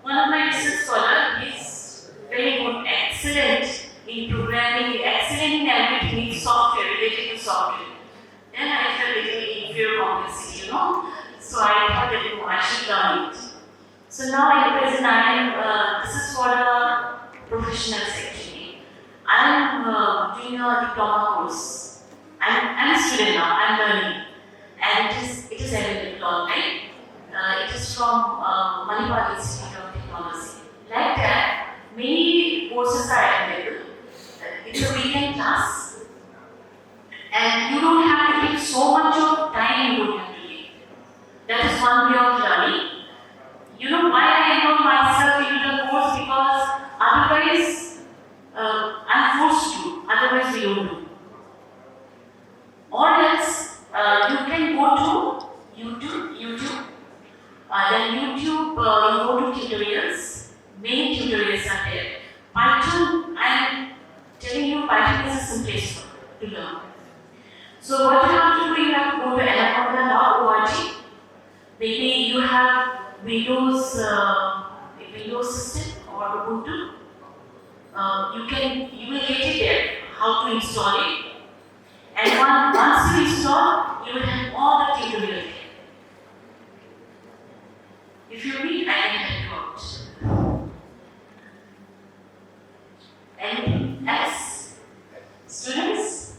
one of my research scholars is very good, excellent in programming, excellent in everything in software, related to software. Then I felt a little inferior complexity, So I thought that I should learn it. So now at present this is for the professionals actually. I am doing a diploma course. I'm a student now, I'm learning. And it is available online. It is from Manipal Institute of Technology. Like that, many courses are available. It's a weekend class. And you don't have to take so much of time you don't have to take. That is one way of learning. You know why I enroll myself into the course? Because otherwise, I'm forced to. Otherwise, we don't do. Or else, you can go to YouTube. Then YouTube, you go to tutorials. Many tutorials are there. Python, I'm telling you, Python is the simplest one to learn. So what you have to do, you have to go to anaconda.org. Maybe you have Windows system or Ubuntu. You will get it there, how to install it. And once you install, you will have all the tutorials there. If you need, I can help you out. Anything else? Students?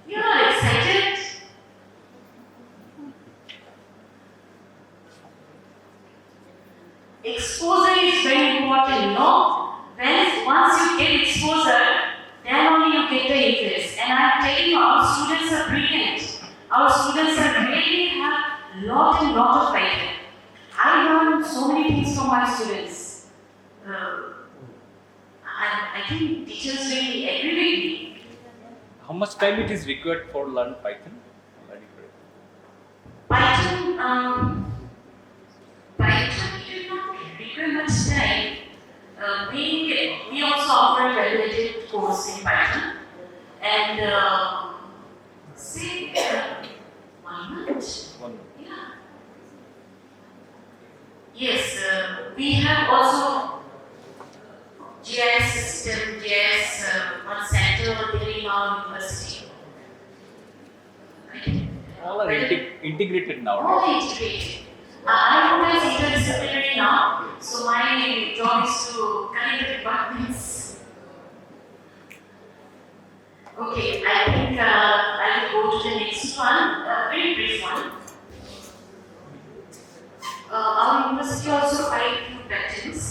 You are excited? Exposure is very important, Once you get exposure, then only you get the interest. And I'm telling you, our students are brilliant. Our students really have lot of Python. I learned so many things from my students. I think teachers really agree with me. how much time it is required for learn Python? Python did not require much time. We also offer a graduated course in Python, and say 1 month. 1 month. Yeah. Yes, we have also GIS system, GIS one center there in our university. All are integrated now. Right? All integrated. I work as interdisciplinary now, so my job is to connect the departments. Okay, I think I will go to the next one, a very brief one. Our university also filed few patents.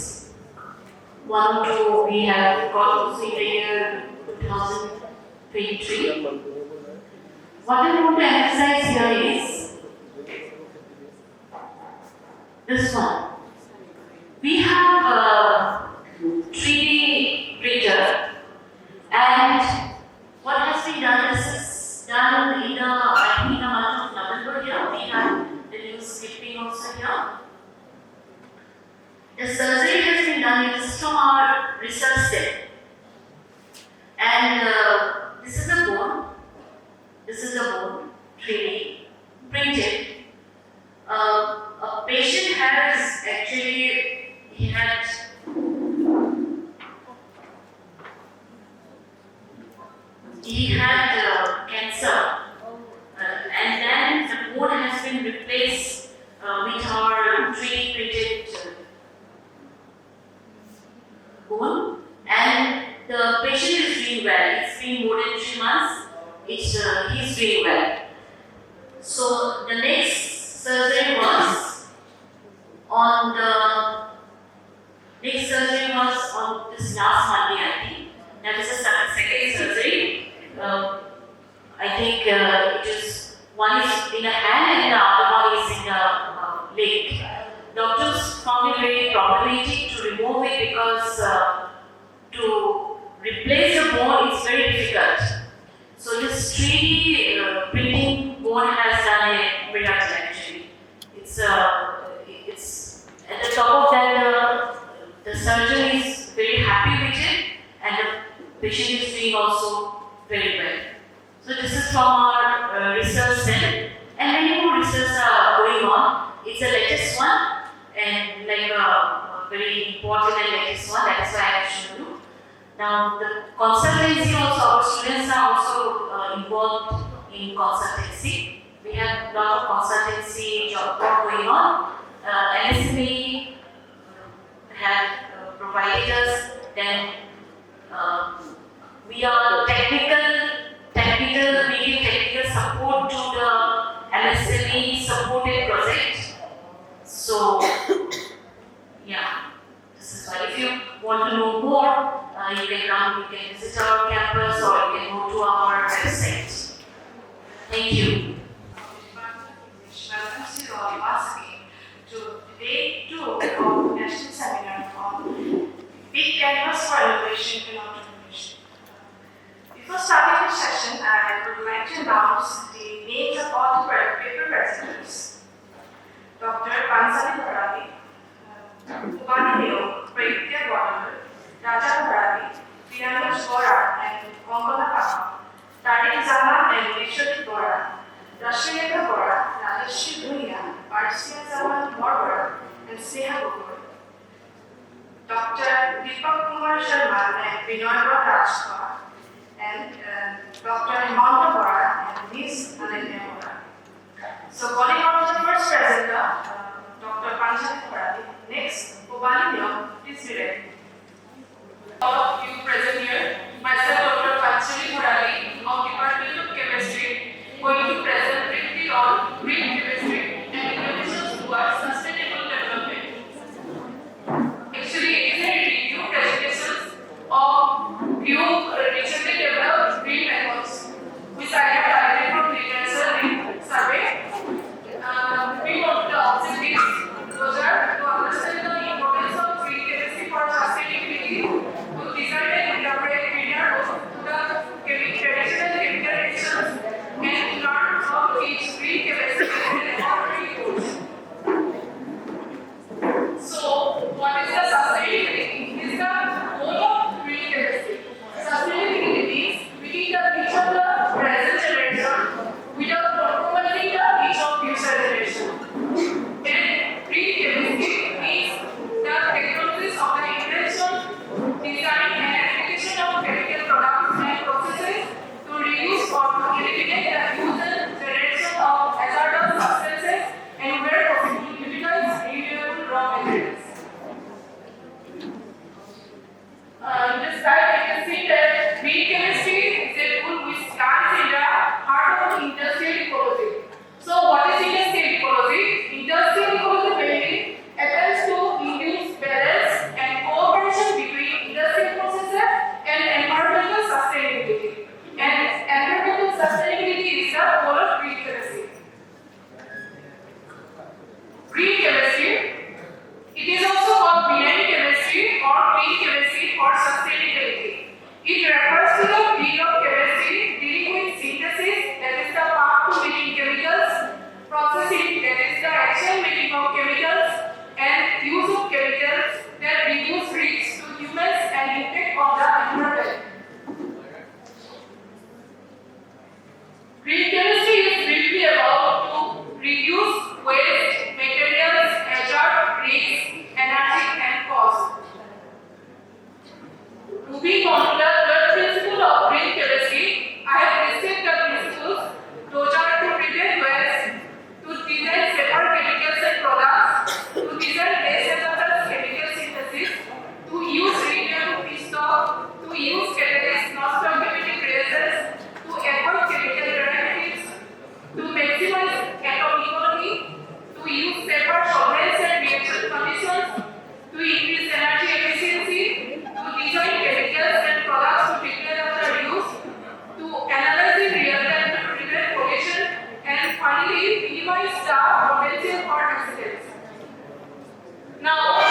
One, two, we have got also in the year 2023. What I want to emphasize here is this one. We have a 3D printer, and what has been done, this is done in the month of November here. We have the new skipping also here. The surgery has been done in this from our research cell. And this is a bone. This is a bone, 3D, printed. A patient has actually, he had cancer, and then the bone has been replaced with our 3D printed bone, and the patient is doing well. It's been more than 3 months. He's doing well. So the next surgery was on this last Monday, I think. That is the second surgery. I think it is one is in the hand and the other one is in the leg. Doctors found it very problematic to remove it because to replace the bone is very difficult. So this 3D printing bone has done a miracle actually. It's at the top of that the surgeon is very happy with it and the patient is doing also very well. So this is from our research cell, and many more research are going on. It's the latest one and like a very important and latest one. That is why I have shown you. Now the consultancy also, our students are also involved in consultancy. We have a lot of consultancy job going on. LSME have provided us. Then we are giving technical support to the LSME supported project. So yeah, this is why. If you want to know more, you can come, you can visit our campus or you can go to our website. Thank you. Welcome to you all once again to day 2 of the national seminar on Big Canvas for Innovation in Automation. Before starting the session, I would like to announce the names of all the paper presenters. Dr. Pansali Bharati, Ubani Deo, Praitya Water, Raja Bharati, Priyanka Gora, and Mongala Kama, Tariq Zama and Neshwari Gora, Rashmika Gora, Rajeshri Dhunia, Arsia Zaman Morgora, and Sneha Gogoi. Dr. Deepak Kumar Sharma and Binoy Rajkumar, and Dr. Himanta Bora and Ms. Ananya Bora. So calling on the first presenter, Dr. Pansali Bharati. Next, Ubani Deo, please be ready. All of you present here, myself Dr. Pansali Bharati of Department of Chemistry, going to present briefly on green chemistry and innovations towards sustainable development. Actually, it is a review presentations of few recently developed green methods, which I have industrial ecology. So what is industrial ecology? Industrial ecology mainly attempts to induce balance and cooperation between industrial processes and environmental sustainability. And environmental sustainability is the goal of green chemistry. Green chemistry, it is also called green chemistry or green chemistry for sustainability. It refers to the field of chemistry dealing with synthesis, that is the path to making chemicals, processing, that is the actual making of chemicals, and use of chemicals that reduce risks to humans and impact on the environment. Green chemistry is briefly about to reduce waste, materials, hazard, risk, energy, and cost. Moving on to the third principle of green chemistry, I have listed the principles. Those are to prevent waste, to design safer chemicals and products, to design less hazardous chemical synthesis, to use renewable feedstock, to use catalysts not contaminating reactions, to avoid chemical derivatives, to maximize atom economy, to use safer solvents and reaction conditions, to increase energy efficiency, to design chemicals and products to declare after use, to analyze in real time to prevent pollution, and finally minimize the potential for accidents. Now,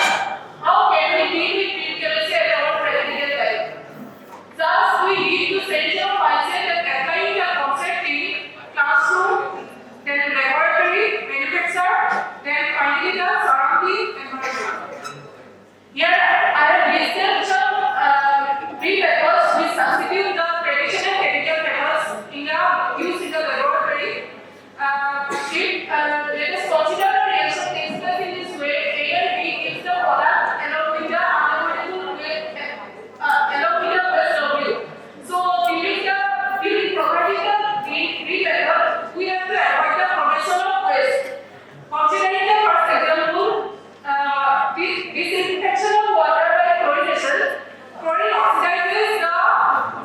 how can we deal with green chemistry at our practical life? Thus, we need to change our mindset that applying the concept in classroom, then laboratory, manufacture, then finally the surrounding environment. Here, I have listed some three methods which substitute the traditional chemical methods in the use in the laboratory. Let us consider the reaction takes place in this way. A and B gives the product along with the unavoidable waste W. So, during providing the green method, we have to avoid the formation of waste. Considering the first example, disinfection of water by chlorination, chlorine oxidizes the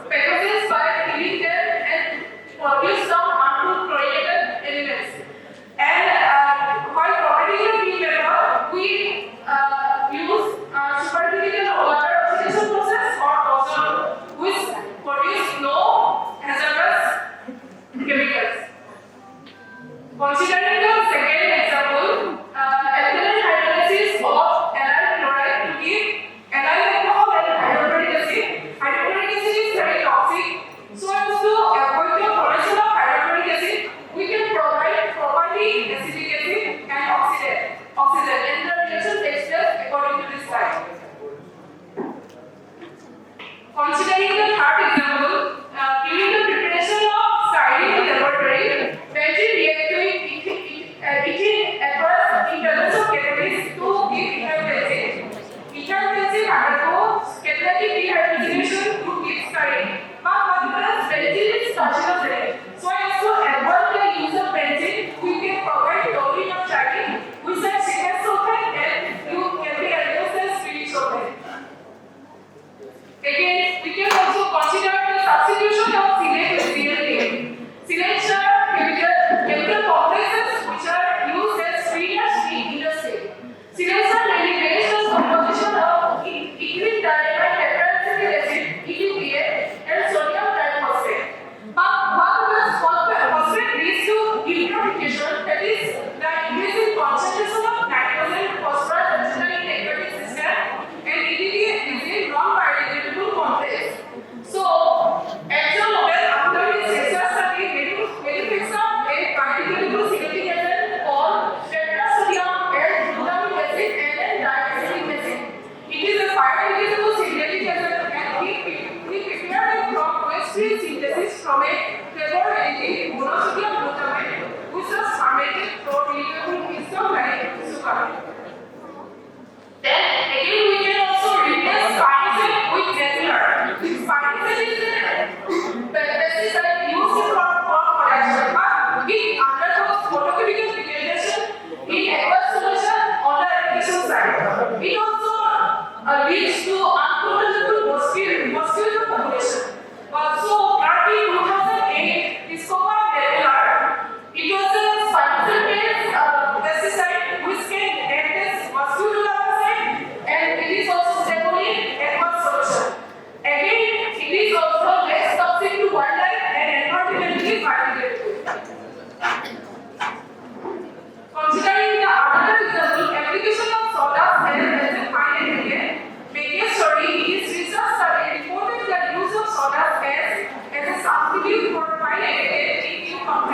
pathogens by killing them and produce some harmful chlorinated elements. And while providing the green method, we use supercritical water oxidation process or ozone, which produce no hazardous chemicals. Considering the second example, alkaline hydrolysis of allyl chloride to give allyl alcohol and hydrochloric acid. Hydrochloric acid is very toxic, so as to avoid the formation of hydrochloric acid, we can provide properly acetic acid and oxygen, and the reaction takes place according to this slide. Considering the third example, during the preparation of styrene in laboratory, benzene reacts with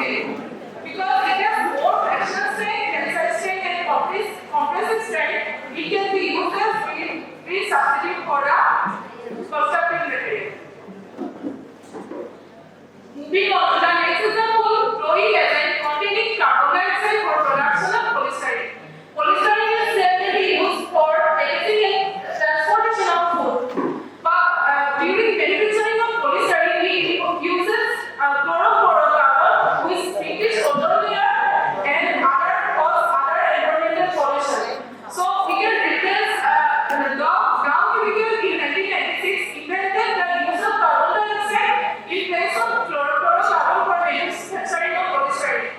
tea because it has more fractional strength, tensile strength, and compressive strength. It can be used as free substitute for a constructive material. Moving on to the next example, chlorohexane containing carbon dioxide for production of polystyrene. Polystyrene is generally used for packaging and transportation of food. But during manufacturing of polystyrene, we uses chlorofluorocarbon, which species ozone layer and cause other environmental pollution. So we can replace the Dow Chemical in 1996 invented the use of carbon dioxide in place of chlorofluorocarbon for manufacturing of polystyrene.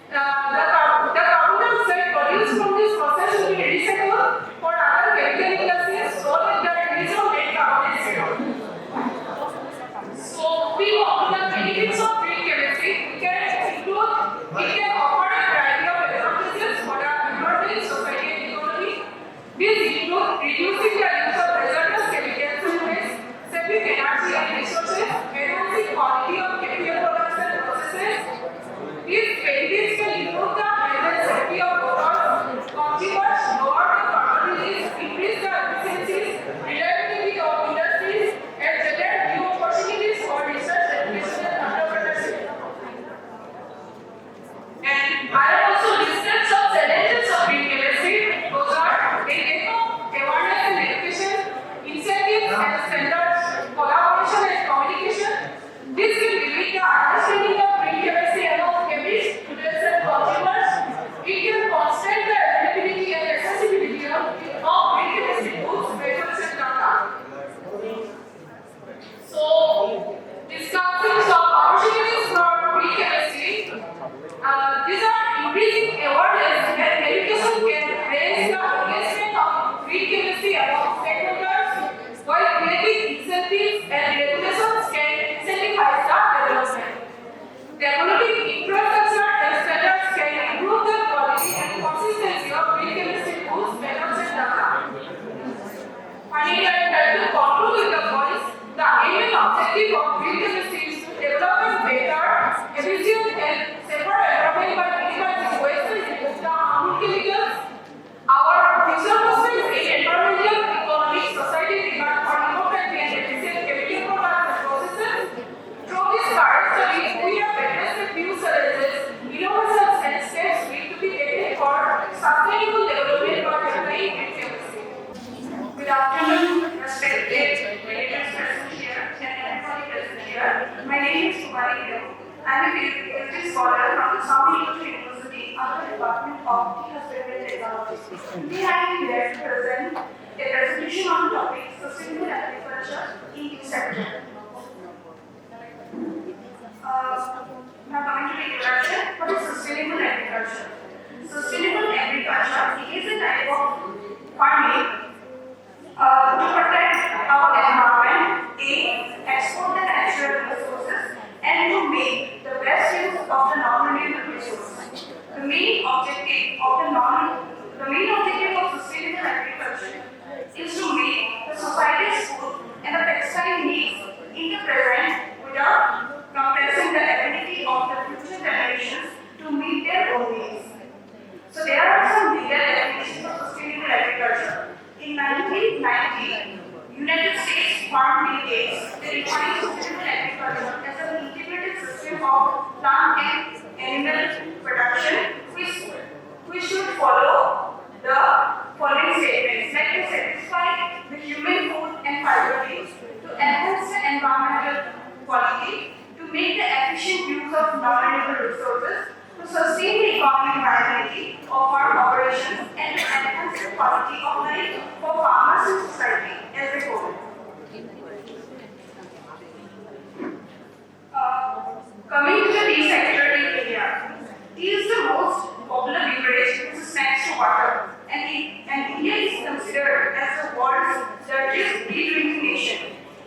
The carbon dioxide produced from this process will be recycled for other chemical industries so that the release of net carbon is zero. So we want the benefits of green chemistry. It can offer a variety of advantages for the environment, society, and economy. These include reducing the use of hazardous chemicals and waste, saving energy and resources, enhancing quality of chemical products and processes. These benefits can improve the health and safety of workers, consumers, lower the carbon release, increase the efficiencies, reliability of industries, and generate new opportunities for research, education, and entrepreneurship. And I have also listed some challenges of green chemistry. Those are awareness and education, incentives and standards, collaboration and communication. This will limit the understanding of green chemistry among chemists, students, and consumers. It can constrain the availability and accessibility of green chemistry tools, methods, and data. So, discussing some opportunities for green chemistry. These are increasing awareness and education can raise the engagement of green chemistry among stakeholders, while creating incentives and regulations can incentivize the development. Developing infrastructure and standards can improve the quality and consistency of green chemistry tools, methods, and data. Finally, I would like to conclude with the points. The aim and objective of green chemistry is to develop a better, efficient, and safer environment by minimizing waste and remove the harmful chemicals. Our future prospects in environmental, economic, society demand for innovative and efficient chemical products and processes. Through this current study, we have addressed a few challenges, innovations, and steps need to be taken for sustainable development by applying green chemistry. Good afternoon, respected ladies present here and everybody present here. My name is Kumari Dev. I am a PhD scholar from the South University under the Department of Tea Hospital Technology. Behind me there to present a presentation on the topic sustainable agriculture in tea sector. Now coming to the introduction, what is sustainable agriculture? Sustainable agriculture is a type of farming to protect our environment, export the natural resources, and to make the best use of the non-renewable resources. The main objective of sustainable agriculture is to make the society's food and the textile needs in the present without compressing the ability of the future generations to meet their own needs. So there are some legal definitions of sustainable agriculture. In 1990, United States Farm Bill Gates, they defined sustainable agriculture as an integrated system of plant and animal production which should follow the following statements, like to satisfy the human food and fiber needs, to enhance the environmental quality, to make the efficient use of non-renewable resources, to sustain the economic viability of farm operations, and to enhance the quality of life for farmers and society as a whole. Coming to the tea sector in India, tea is the most popular beverage which is next to water, and India is considered as the world's largest tea drinking nation.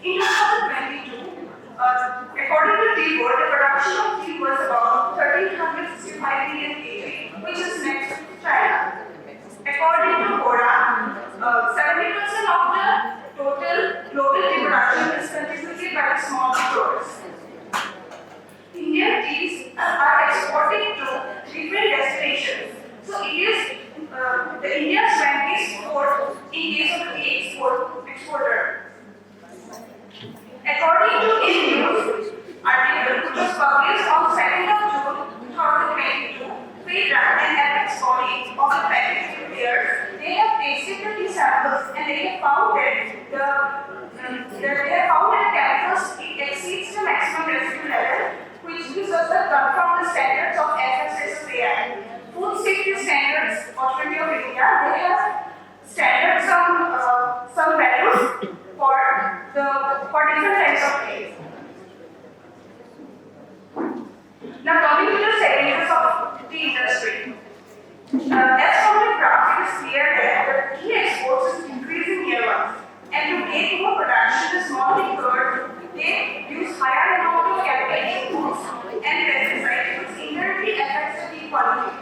In 2022, according to Tea Board, the production of tea was about 1,365 million kg, which is next to China. According to BORA, 70% of the total global tea production is contributed by the small growers. Indian teas are found that campus exceeds the maximum residue level, which gives us the confirmed standards of FSSAI. Food safety standards authority of India, they have standards some values for different types of tea. Now coming to the segments of tea industry. As from the graph, it is clear that the tea exports is increasing year one. And to make more production, the small tea bird, they use higher amount of chemical inputs and pesticides, which indirectly affects the tea quality.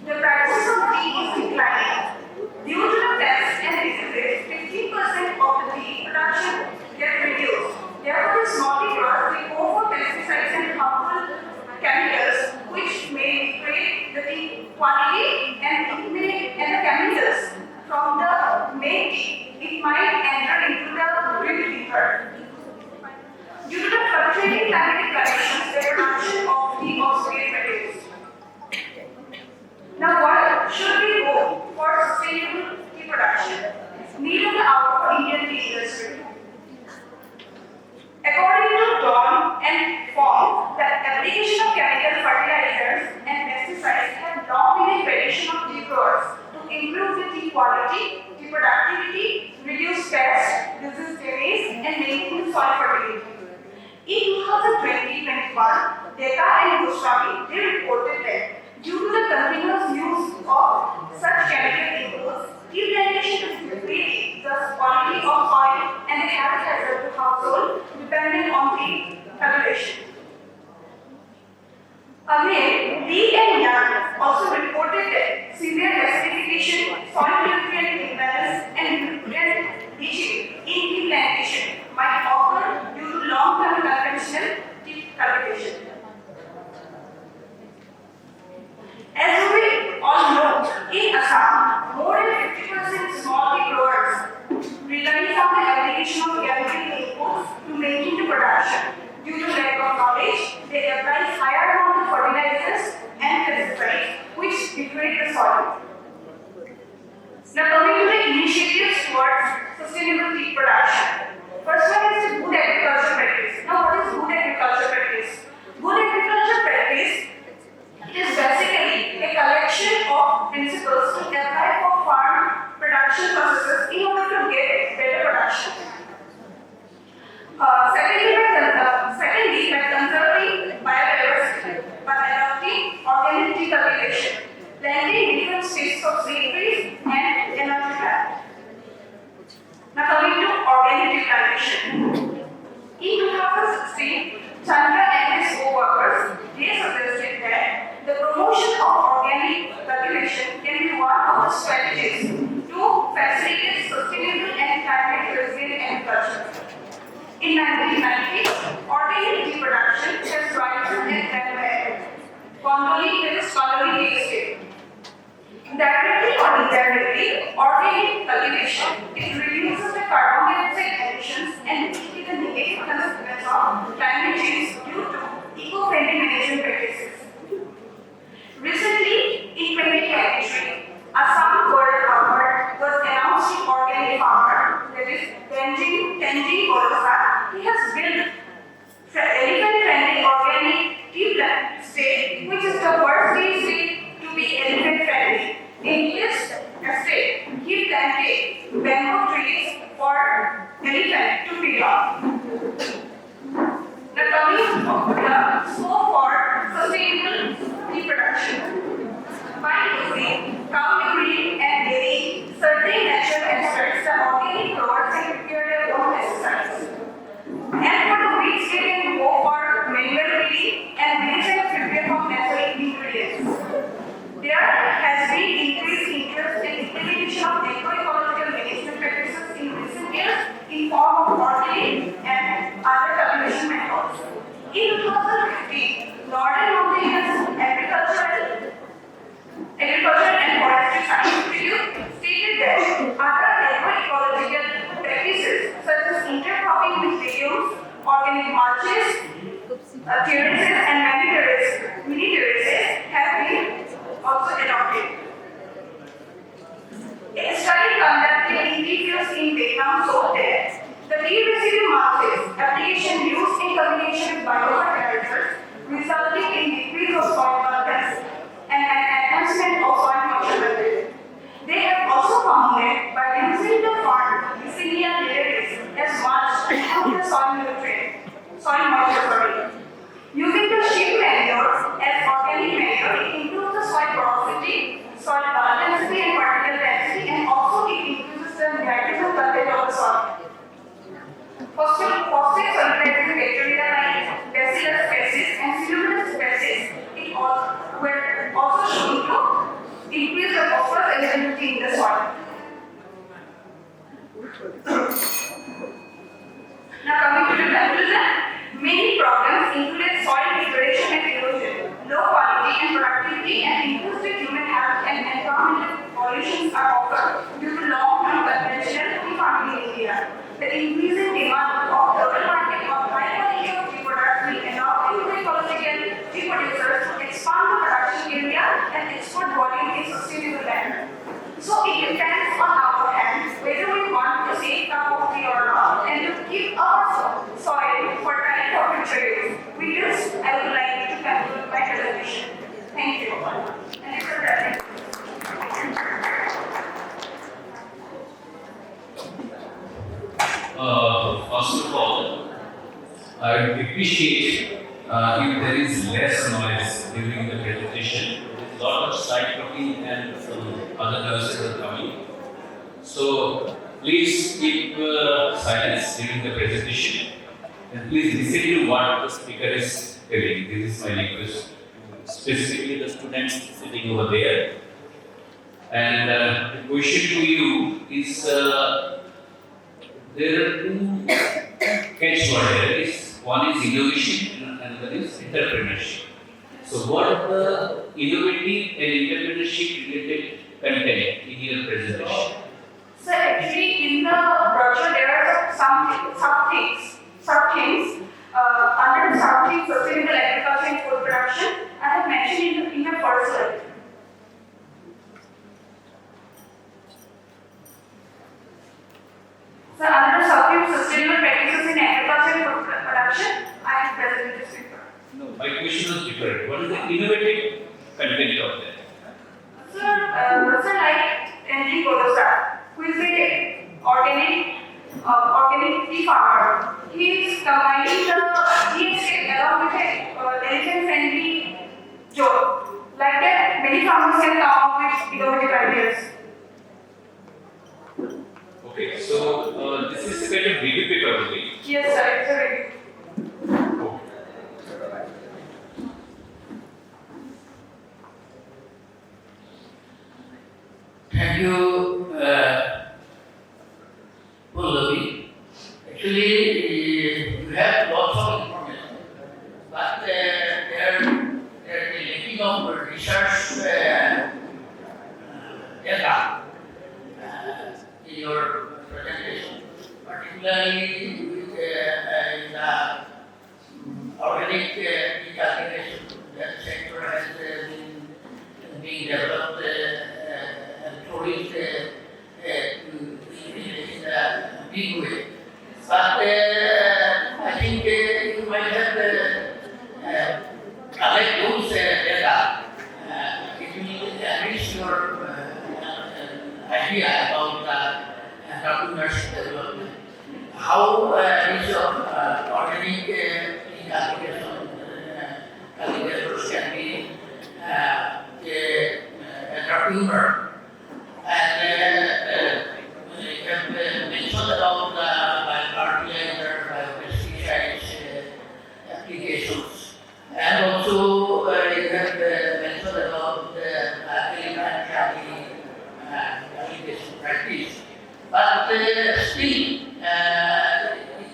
The prices of tea is declining. Due to the pests and diseases, 15% of the tea production gets reduced. Therefore, the small tea birds, they go for pesticides and harmful chemicals, which may degrade the tea quality and the chemicals from the main tea, it might enter into the green tea bird. Due to the fluctuating climatic conditions, the production of tea also gets reduced. Now, what should we go for sustainable tea production? Need of the hour for Indian tea industry. According to Dawn and Fong, the application of chemical fertilizers and pesticides have long been a tradition of tea growers to improve the tea quality, tea productivity, reduce pests, disease damage, and maintain soil fertility. In 2020-21, Deka and Goswami they reported that due to the continuous use of such chemical inputs, tea plantation is depleting the quality of soil and the health hazard to household depending on tea cultivation. Again, Lee and Young also reported that severe acidification, soil nutrient imbalance, and nutrient leaching in tea plantation might occur due to long-term conventional tea cultivation. As we all know, in Assam, more than 50% small tea growers rely on the application of chemical inputs to maintain the production. Due to lack of knowledge, they apply higher amount of fertilizers and pesticides, which degrade the soil. Now coming to the initiatives towards sustainable tea production. First one is the good agriculture practice. Now what is good agriculture practice? Good agriculture practice is basically a collection of principles to apply for farm production processes in order to get better production. Secondly, by conserving biodiversity, by adopting organic tea cultivation, planting different species of seed trees and energy plant. Now coming to organic tea plantation. In 2016, Chandra and his co-workers, they suggested that the promotion of organic cultivation can be one of the strategies to facilitate sustainable and climate resilient agriculture. In 1990, organic tea production has risen and Bangalore. Gondoli is Gondoli tea estate. Directly or indirectly, organic cultivation it reduces the carbon dioxide emissions and mitigates the negative consequences of climate change due to eco-friendly management practices. Recently, in 2023, Assam Gold Award was announced to organic farmer, that is Tenji Bolosa. He has built elephant-friendly organic tea plant state, which is the first tea state to be elephant-friendly. In his estate, he planted bamboo trees for elephant to feed on. The coming the scope for sustainable tea production. By using cow breed and dairy, certain natural extracts, the organic growers can prepare their own pesticides. And for the also shown to increase the phosphorus availability in the soil. Now coming to the conclusion, many problems included soil degradation and erosion, low quality and productivity, and increased human health and environmental pollutions are occurred due to long-term conventional tea farming in India. The increasing demand of global market of high quality of tea products will allow ecological tea producers to expand the production area and export volume in sustainable manner. So it depends on our hands whether we want to save cup of tea or not and to keep our soil fertile for future use. With this, I would like to conclude my presentation. Thank you. And it's a wrap. First of all, I would appreciate if there is less noise during the presentation. There is a lot of side talking and some other noises are coming. So please keep silence during the presentation and please listen to what the speaker is telling. This is my request, specifically the students sitting over there. And the question to you is. There are two catchwords. One is innovation and another is entrepreneurship. So what are the innovative and entrepreneurship related content in your presentation? So actually in the brochure there are some sub-things. Under the sub-thing sustainable agriculture and food production, I have mentioned in the first slide. So under the subject sustainable practices in agriculture and food production, I have presented this paper. No, my question was different. What is the innovative content of that? Sir, like NG Golosa, who is a organic tea farmer. He is combining the GSK along with a elephant-friendly job. Like that, many farmers can come up with innovative ideas. Okay, so this is a kind of review paper only. Yes, sir. It's a very Thank you, Pallavi. Actually, you have lots of information, but there is lacking of research data in your presentation, particularly with the organic tea cultivation. That sector has been being developed and flourished in a big way. But I think you might have collect those data. It will enrich your idea about entrepreneurship development. How is your organic cultivators can be entrepreneur? And you have mentioned about biofertilizer, biopesticides applications, and also you have mentioned about elephant tracking application practice. But still,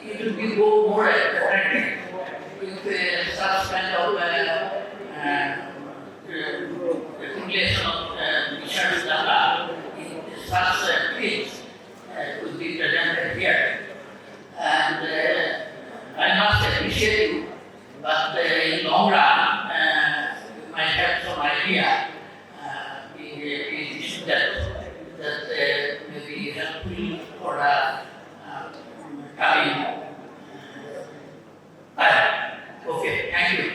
it will be more effective with such kind of accumulation of research data in such fields could be presented here. And I must appreciate you, but in long run, you might have some idea, being a PhD student, that may be helpful for the coming time. Okay, thank you.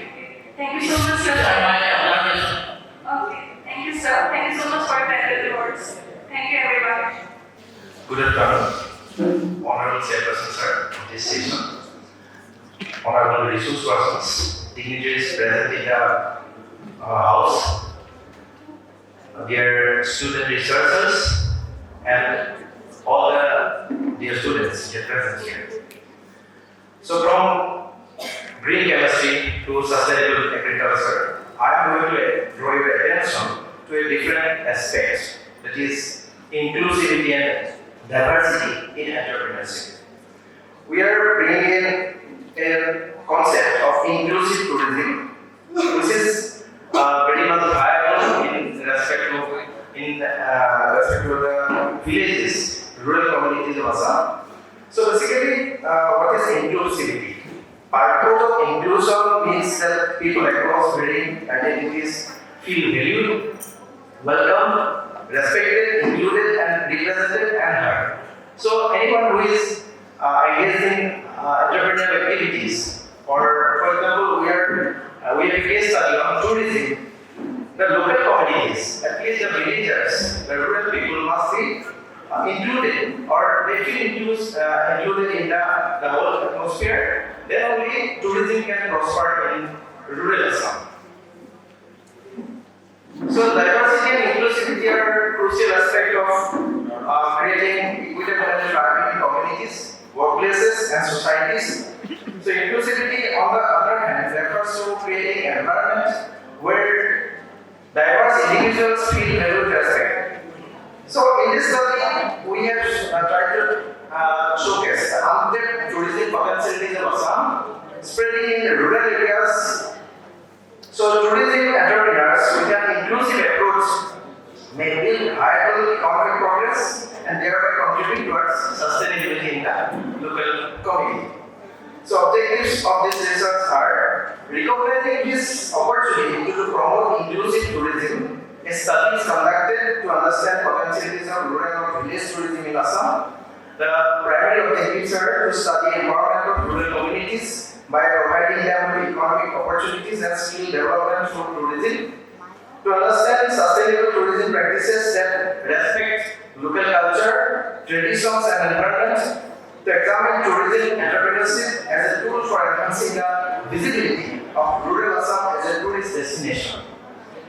Thank you so much, These are sir. my observations. Okay, thank you, sir. Thank you so much for your valuable words. Thank you, everyone. Good afternoon, Honorable Chairperson, sir, of this session. Honorable resource persons, dignitaries present in the house, dear student researchers, and all the dear students present here. So from green chemistry to sustainable agriculture, I am going to draw your attention aspect, that is inclusivity and diversity in entrepreneurship. We are bringing in a concept of inclusive tourism, which is very much viable in respect to the villages, rural communities of Assam. So basically, what is inclusivity? Purpose of inclusion means that people across varying identities feel valued, welcomed, respected, included, and represented and heard. So anyone who is engaged in entrepreneurial activities, or for example, we have a case study on tourism. The local communities, at least the villagers, the rural people must be included, or they feel included in the whole atmosphere. Then only tourism can prosper in rural Assam. So diversity and inclusivity are crucial aspect of creating equitable and thriving communities, workplaces, and societies. So inclusivity, on the other hand, refers to creating an environment where diverse individuals feel valued, respect. So in this study, we have tried to showcase the untapped tourism potentialities of Assam, spreading in rural areas. So tourism entrepreneurs with an inclusive approach may build viable economic progress and thereby contribute towards sustainability in the local community. So objectives of this research are recognizing this opportunity to promote inclusive tourism. A study is conducted to understand potentialities of rural or village tourism in Assam. The primary objectives are to study empowerment of rural communities by providing them with economic opportunities and skill development through tourism. To understand sustainable tourism practices that respect local culture, traditions, and environment. To examine tourism entrepreneurship as a tool for enhancing the visibility of rural Assam as a tourist destination.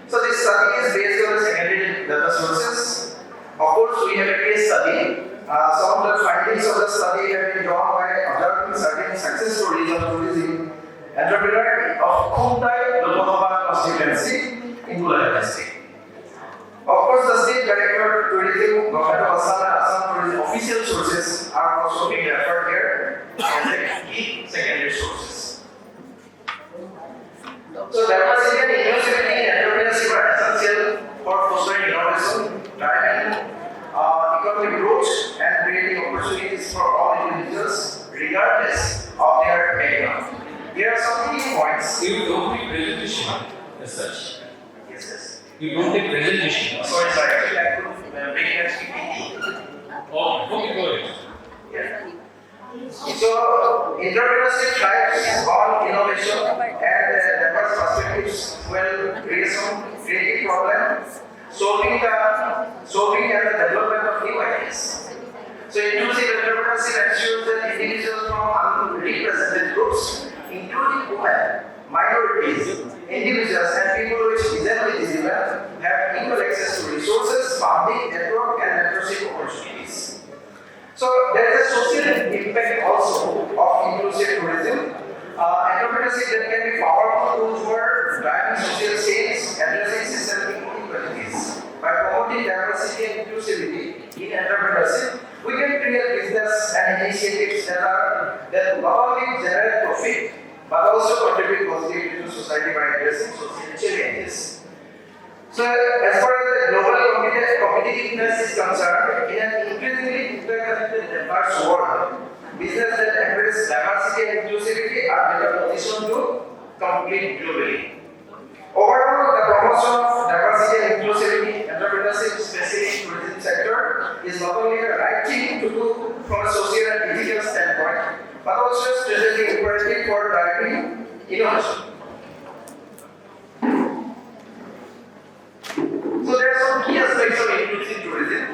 So this study is based on the secondary data sources. Of course, we have a case study. Some of the findings of the study have been drawn by observing certain success stories of tourism entrepreneur of Khuntai Lokasabha constituency in Golaghat district. Of course, the State Director of Tourism, Government of Assam and Assam Tourism official sources are also being referred here as the key secondary sources. So diversity and inclusivity in entrepreneurship are essential for fostering innovation, driving economic growth, and creating opportunities for all individuals, regardless of their background. Here are some key points. You don't take presentation as such. Yes. You don't take presentation. Sorry, actually I could bring a PPT. Oh, okay, go ahead. Yeah. So, entrepreneurship thrives on innovation and diverse perspectives, well, creative problem, solving and the development of new ideas. So, inclusive entrepreneurship ensures that individuals from underrepresented groups, including women, minorities, individuals, and people with disabilities have equal access to resources, funding, network, and mentorship opportunities. So there is a social impact also of inclusive tourism. Entrepreneurship that can be powerful tools for driving social change, addressing systemic inequalities. By promoting diversity and inclusivity in entrepreneurship, we can create business and initiatives that not only generate profit but also contribute positively to society by addressing social challenges. So, as far as the global competitiveness is concerned, in an increasingly interconnected diverse world, business that embrace diversity and inclusivity are better positioned to compete globally. Overall, the promotion of diversity and inclusivity, entrepreneurship, especially in tourism sector, is not only the right thing to do from a social and ethical standpoint, but also a strategic imperative for driving innovation. So there are some key aspects of inclusive tourism.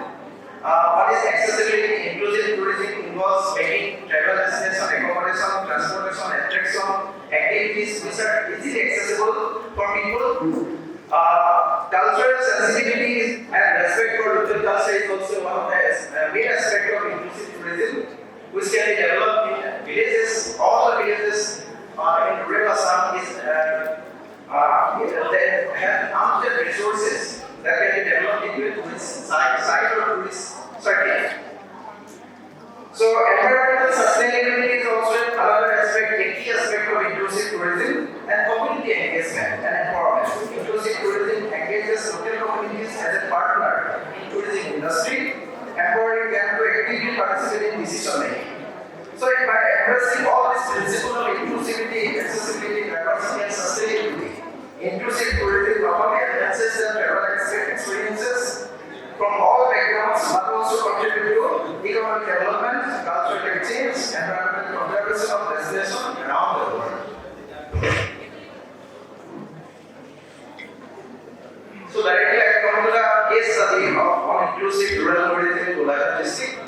One is accessibility. Inclusive tourism involves making travel destination, accommodation, transportation, attraction, activities which are easily accessible for people. Cultural sensitivity and respect for local culture is also one of the main aspects of inclusive tourism, which can be developed in villages. All the villages in rural Assam they have untapped resources that can be developed in engages local communities as a partner in tourism industry, empowering them to actively participate in decision making. So by addressing all these principles of inclusivity, accessibility, diversity and sustainability, inclusive tourism not only enhances their travel experiences from all backgrounds but also contribute to economic development, cultural exchange, environmental conservation of destination around the world. So directly I come to the case study of inclusive rural tourism in Golaghat district.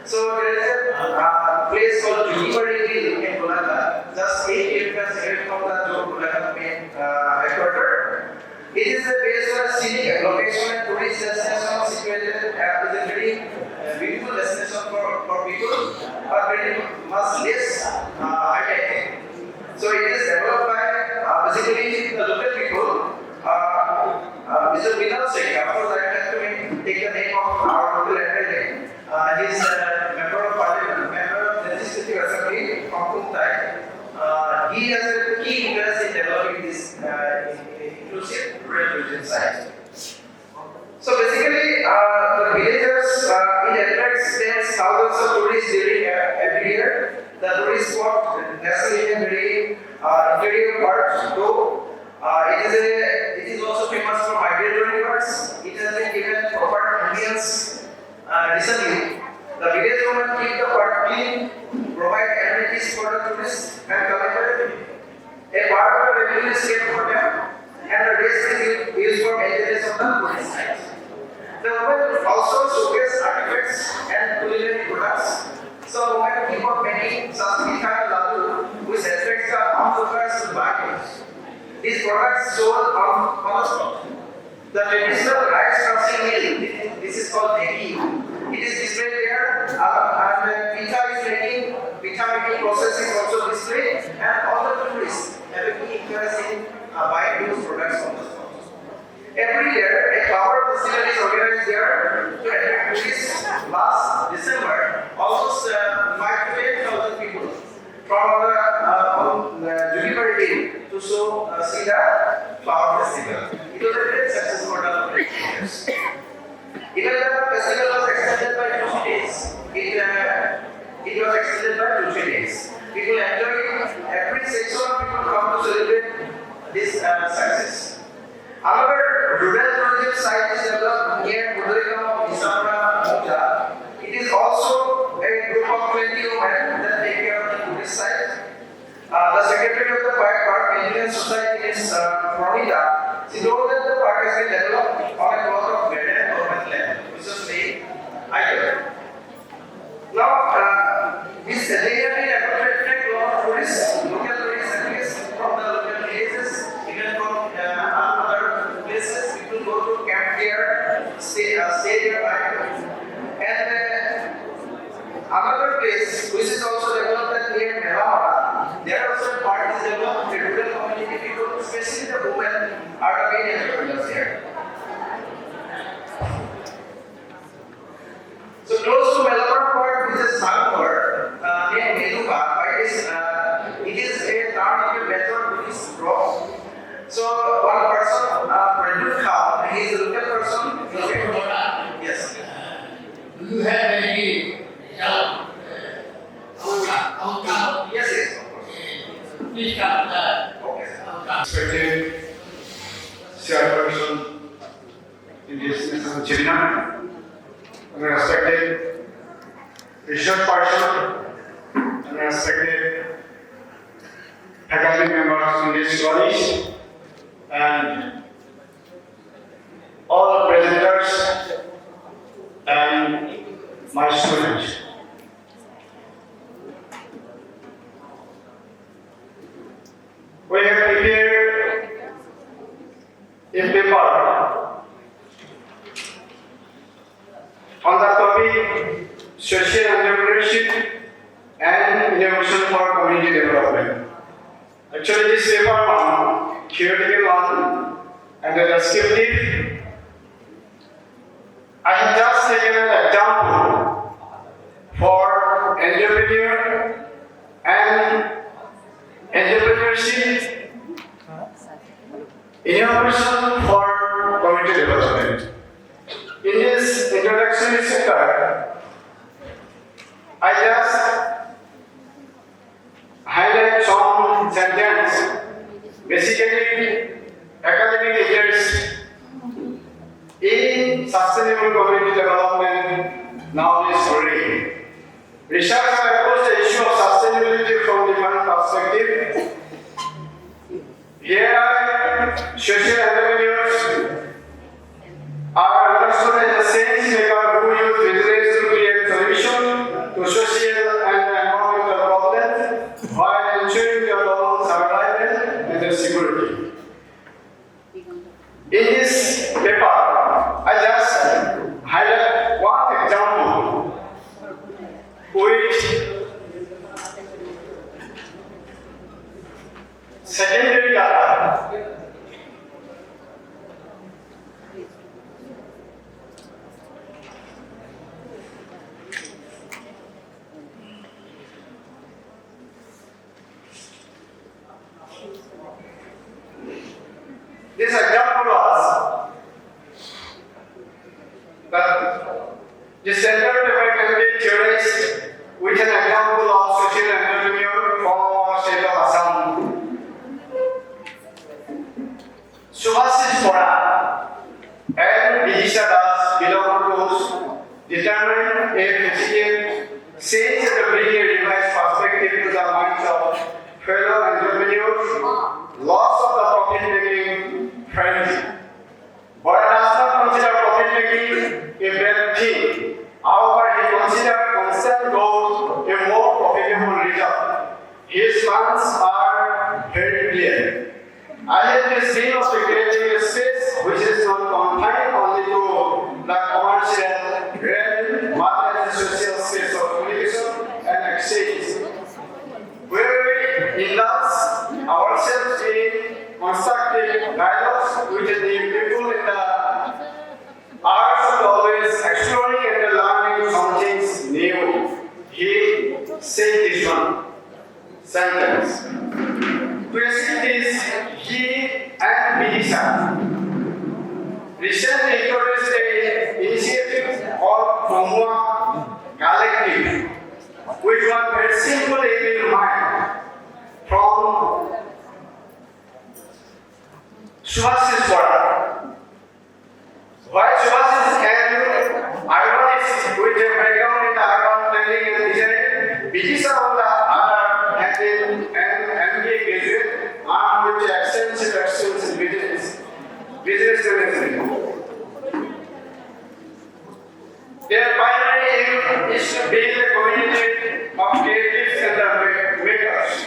So there is a place called Junipari Hill in Golaghat, just 8 kilometers away from the Golaghat main headquarters. It is based on a scenic location and tourist destination situated is a very beautiful destination for people, but very much less high-tech. So it is developed by basically the local people. Mr. Vinod Singh, of course I have to take the name of our local MLA. He is a member of parliament, member of legislative assembly from Kumtai. He has a key interest in developing this inclusive rural tourism site. So basically, the villagers, it attracts tens, thousands of tourists during every year. The tourist spot naturally in very interior parts, though it is also famous for migratory birds. It has been given proper ambience recently. The village women keep the park clean, provide amenities for the tourists, and collect a part of the revenue is kept for them, and the rest is used for maintenance of the tourist sites. The women also showcase artifacts and culinary products. So women keep on making some pitha and laddu, which attracts the onlookers to buy. These products sold on the spot. The traditional rice crushing mill, this is called Deki. It is displayed there, and pitha making process is also displayed, and all the tourists have a key interest in buying those products from the spot. Every year, a flower festival is organized there to attract tourists. Last December, almost 5 to 10,000 people from the Junipari Hill to see the flower festival. It was a great success for the years. Even the festival was extended by 2 days. It was extended by 2 days. People enjoy it. Every section of people come to celebrate this success. Another rural tourism site is developed near Mudurikam of Isambra, Mumta. It is also a group of 20 women that take care of the tourist site. The secretary of the Park Maintenance Society is Pranita. She told that the park has been developed on a plot of Vedan government land, which was named Idol. Now, this area has been attract a lot of tourists, local tourists, at least from the local villages, even from other places. People go to camp here, stay there, and another place which is also developed near Melamara. There also a part is developed. The rural community people, especially the women, are the main entrepreneurs here. So close to Melamara part, which is Nagpur, near Meduka, it is a town of a method which is rock. So one person, Pradut Khan, he is a local person. Yes. Do you have any help? Yes, of course. Please come. Respected chairperson in this national China, and respected research person, and respected faculty members in this college, and all presenters and my students. We have prepared a paper on the topic social entrepreneurship and innovation for community development. Actually, this paper one, theoretical one, and the descriptive. I have just taken an example for entrepreneur and entrepreneurship, innovation for community sustainable community development nowadays today. Researchers have approached the issue of sustainability from different perspectives. Here, social entrepreneurs are understood as a sense maker who use business to create solutions to social and environmental problems while ensuring their own survival and their security. In this paper, I just highlight one example which secondary data. This example was that the central paper can be theorized with an example of social entrepreneur from our state of Assam. Subhasis Bora and Vidisha Das belong to those determined a recipient sense to bring a revised perspective to the minds of fellow entrepreneurs, loss of the profit-making frenzy. Bora does not consider profit-making a bad thing. However, he considers constant growth a more profitable result. His plans are very clear. I have this dream of creating a space which is not confined only to the commercial realm, but as a social space of communication and exchange, where we indulge ourselves in constructive dialogues with the people in the arts of always exploring and learning something new. He said this one sentence. To achieve this, he and Vidisha recently introduced an initiative called Komua Collective, which was very simple in mind from Subhasis Bora. Why Subhasis and Ironis with a background in the urban planning and design, Vidisha on the other had an MBA graduate armed with extensive experience in business management. Their primary aim is to build a community of creatives and makers,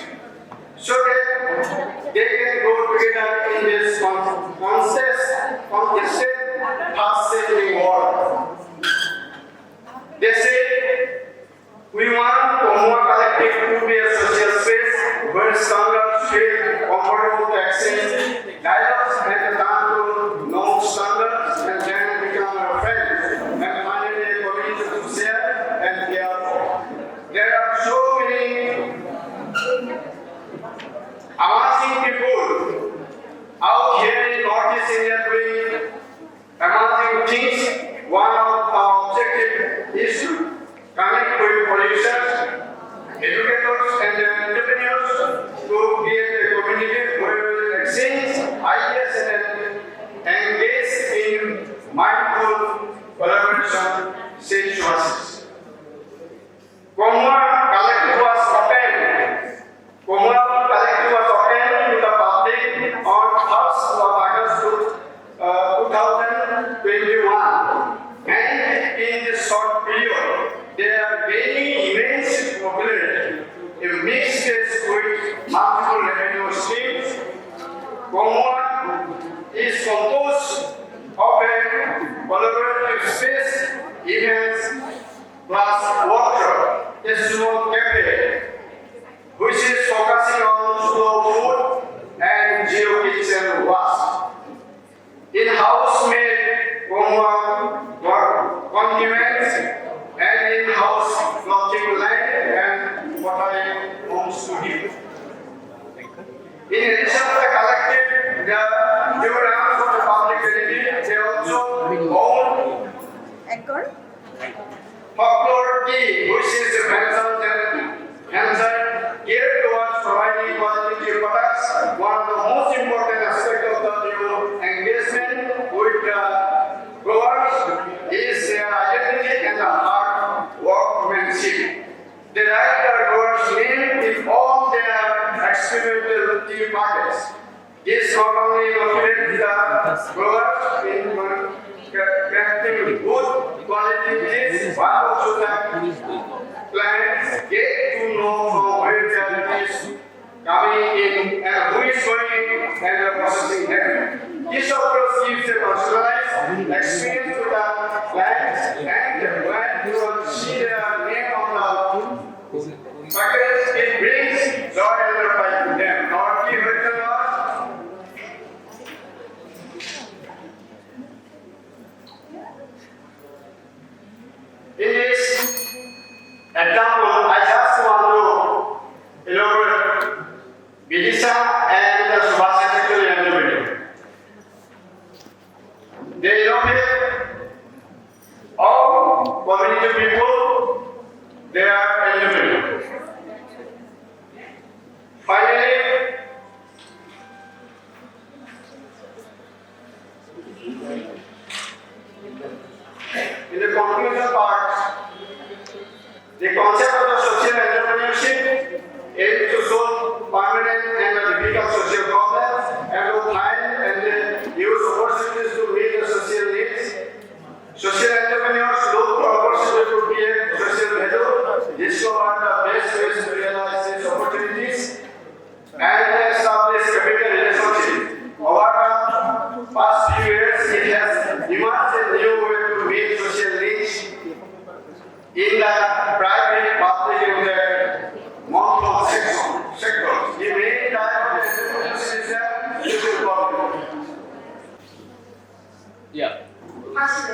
so that they can go together in this contested, fast-changing world. They say, we want Komua Collective to be a social space where standards feel comfortable to exchange dialogues and learn to know standards and then become our friends and finally a community to share and care for. There are so many amazing people out here in Northeast India doing amazing things. One of our objectives is to connect with producers, educators, and entrepreneurs to create a community where we will exchange ideas and engage in mindful collaboration, said Subhasis. Komua Collective was opened. Komua Collective was opened to the public on 1st of August 2021. And in this short period, they are gaining immense popularity. A mixed case with multiple revenue streams. Komua is composed of a collaborative space, events, plus workshop, a small cafe, which is focusing on slow food and geo-kitchen wash. In-house made Komua condiments and in-house clothing line and watering home studio. In addition to the collective, the programs of the public benefit, they also own folklore tea, which is hands-on geared towards providing quality products. One of the most important aspects of the new engagement with the growers experience with the clients, and when you will see the name of the package, it brings joy and joy to them. Our key written was in this example, I just want to elaborate Vidisha and the Subhasa Sector individual. They innovate all community people, they are individual. Finally, in the conclusion part, the concept of the social entrepreneurship aims to solve permanent and difficult social problems and to find and use opportunities to meet the social needs. Social entrepreneurs look for opportunities to create social value, discover the best ways to realize these opportunities, and establish capital relationships. Over the past few years, it has emerged a new way to meet social needs in the private, public, and the multiple sectors. The main driver of entrepreneurship is the social problem. Yeah. First,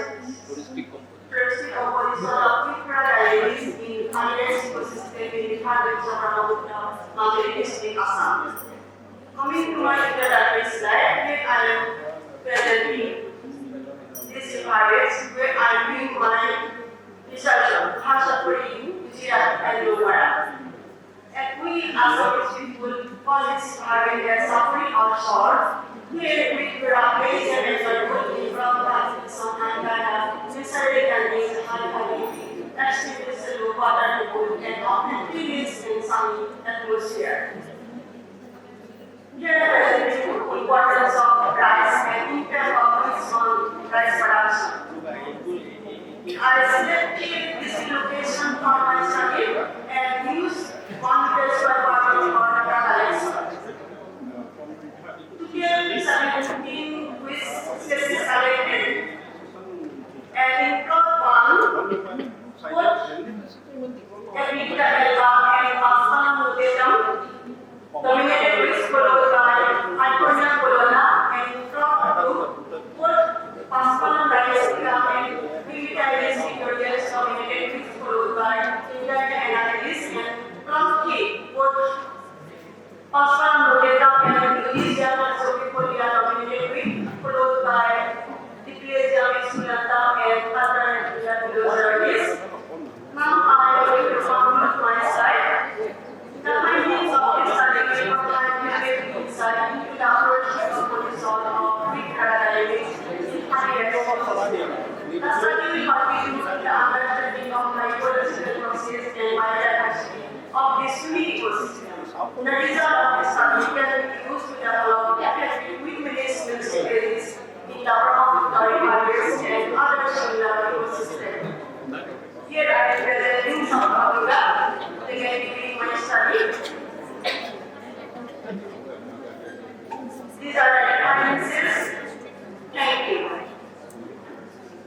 Touristic component. touristic composition of different varieties in finance ecosystem in different regions of Mandalay district, Assam. Coming to my introductory slide, here I am presenting these varieties where I am doing my research on Hashapuri, Gujarat, and Lowara. And we as people call this variety as suffering or short. Here we praise and example from some and necessary and high quality that stimulates the low water level and often creates in sunny atmosphere. Here is the importance of rice and impact of its on rice production. I selected this location for my study and used 1 meter per quarter for data collection. Here is a team with spaces selected, and in plot 1, put every diagram and Aspan notation dominated with followed by Iconium Colonna, and in plot 2, put Aspan diagram and Primitive Tutorials dominated with followed by Internet Analysis, and plot 3, put Aspan notation and Indonesia dominated with followed by Diplesia Exulata and other varieties. Now I will conclude my slide. The findings of this study will provide you insight into the approach to cortisol of big dynamics in higher ecosystem. The study will continue with the understanding of microbiological process and biodiversity of this unique ecosystem. The result of the study can be used to develop effective weed management strategies in the aromatic fibers and other similar ecosystems. Here I am presenting some formula related to my study. These are the references. Thank you.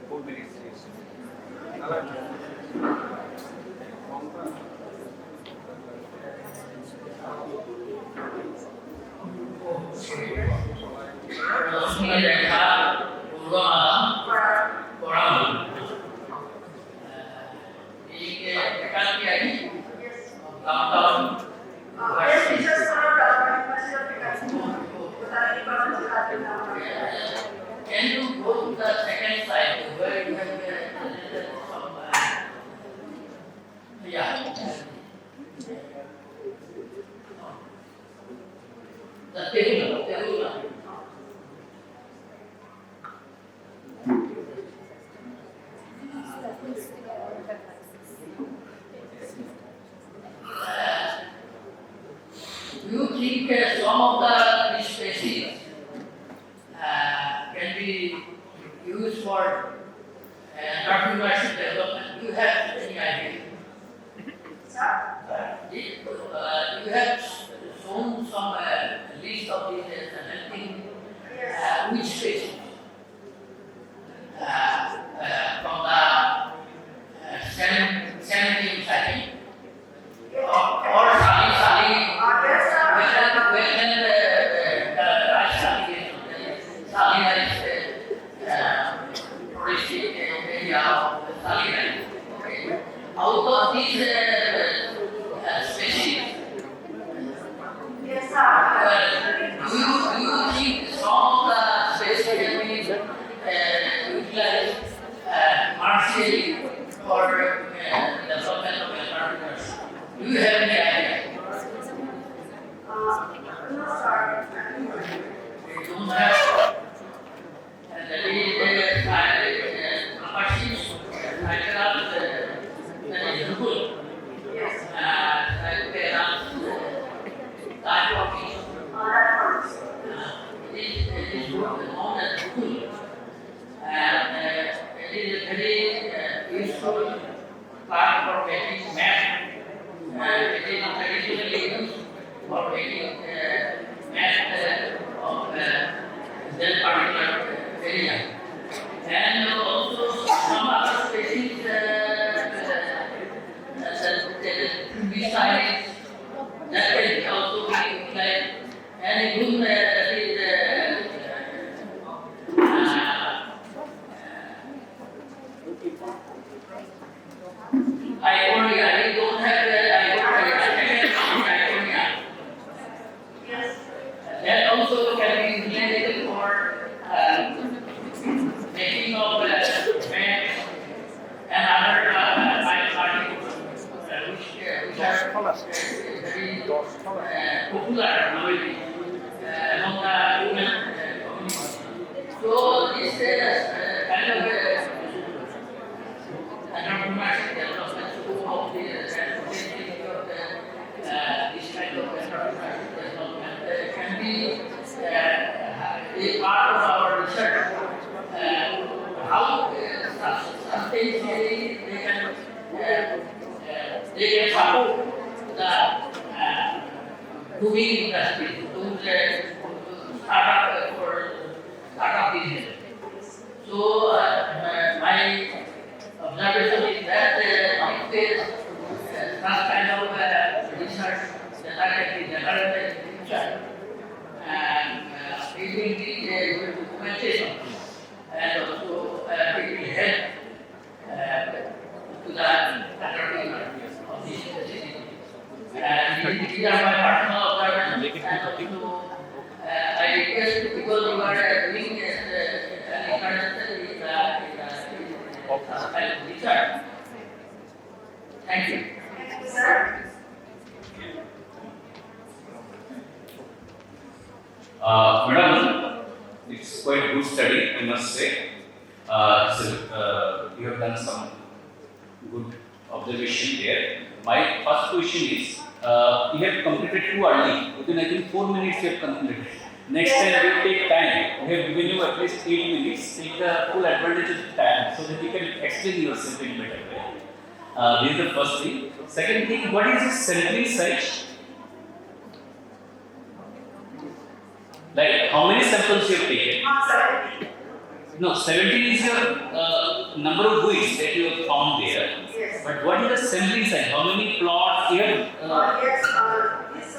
4 minutes. Can you go to the second slide where you have some yeah. The table. Do you think some of the species can be used for commercial development? Do you have any idea? You have shown some list of these and anything which species commercially for development of entrepreneurs? Do you have any idea? No, sir. They don't have. And that is machines, that is good. Yes. Like that working. That works. It is known as good. And it is a very useful part for making math. It is traditionally used for making math of that particular area. And also some other species besides that can also be like any good that is Iconia. I don't have Iconia. Yes. That also can be related for making of maps and other particles which are very popular nowadays among the human community. So this kind of entrepreneurship development of the transportation of this kind of entrepreneurship development can be a part of our research. How sustainably they can support the moving industry, those startup business. So my observation is that if there is such kind of research that can be generated in the future, and it will be a good documentation, and also it will help to the entrepreneur of this facility. And these are my personal observations, and also I request, because you are doing this international research. Thank you. Thank you, sir. Madam, it's quite a good study, I must say. You have done some good observation there. My first question is, you have completed too early. Within I think 4 minutes you have completed. Next time you take time. We have given you at least 8 minutes. Take the full advantage of the time so that you can explain yourself in a better way. This is the first thing. Second thing, what is this sampling size? Like how many samples you have taken? 70. No, 70 is your number of weeks that you have found there. Yes. But what is the sampling size? How many plots you have? Yes, this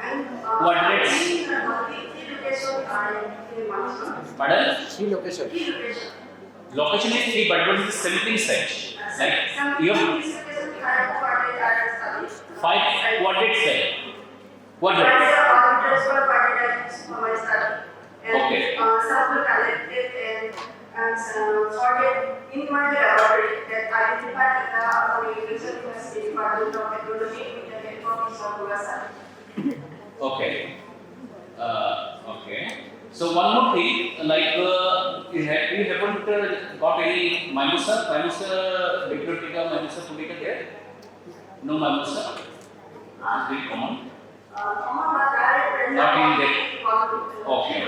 and What dates? three locations are in Manchester. Pardon? Three locations. Location is 3, but what is the sampling size? Like you have These locations have quadrate are studied. 5 quadrant cell. One is Quadrant. a quadrate for my study. And Okay. sample collected and sorted in my laboratory that identified the University Department of Technology with the network of USA. Okay. Okay. So one more thing, like you haven't got any mimosa biblioteca, mimosa pudica there? No mimosa? It's very common. Not in there. Okay.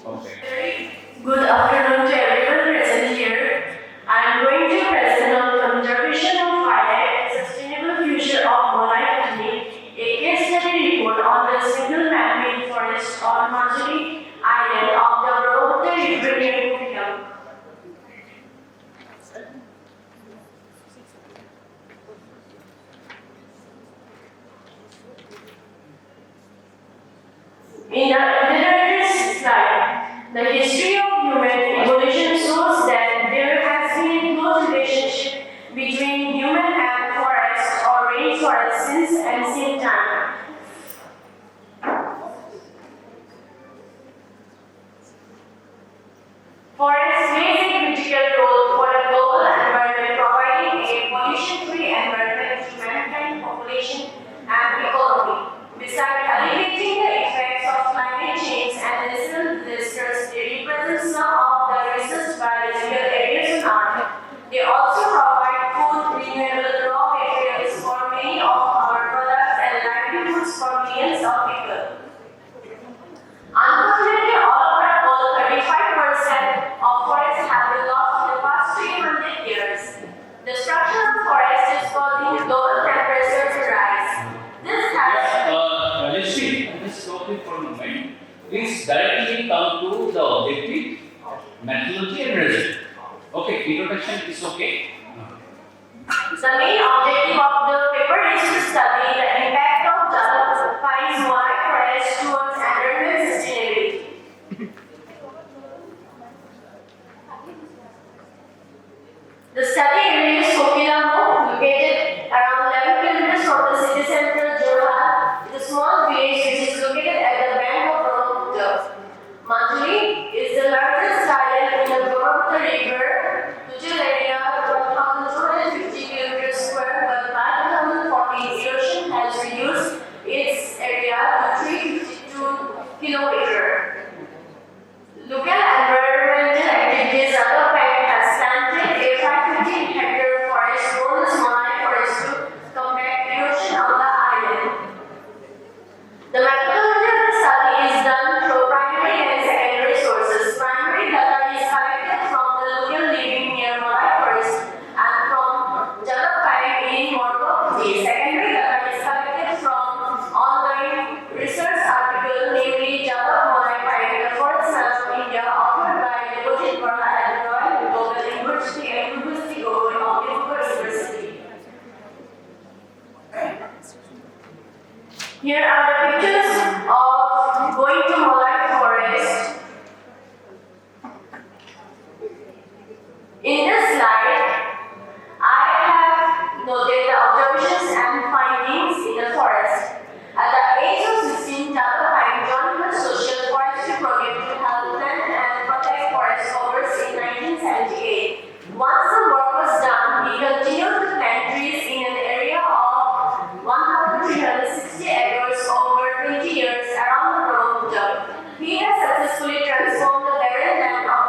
Okay. Good afternoon to everyone present here. I am going to present on conservation of wildlife and sustainable future of Malay Country, a case study report on the single man-made forest on Majuli Island of the Brahmaputra Riparian Kingdom. In the narrative slide, the history of human evolution metallurgy and resin. Okay, introduction is okay. The main objective of the paper is to study the impact of Jadav's Pine's wide forest towards environmental sustainability. The study area is Kokilamo, located around 11 kilometers from the city center Jorhat, is a small village which is located at the bank of Brahmaputra. Majuli is the largest island in the Brahmaputra River. Total area 1,250 kilometers square, but by 2014, erosion has reduced its area to 352 kilometers. Local environmental activities other bank has planted a 550-hectare forest known as Monai Forest to combat erosion on the island. The methodology of the study is done through primary and secondary sources. Primary data is collected from the local living near Monai Forest and from Jadapai in Morocco. Secondary data is collected from online research article, namely Jada Monai the Forest Maps of India, authored by Devojit Varma at Royal Global University and University of University. Here are the pictures of going to Monai Forest. In this slide, I have noted the observations and findings in the forest. At the age of 16, Jadapai joined the social forestry program to help plant and protect forest covers in 1978. Once the work was done, he continued to plant trees in an area of 1,360 acres over 20 years around the Brahmaputra. He has successfully transformed the barren land of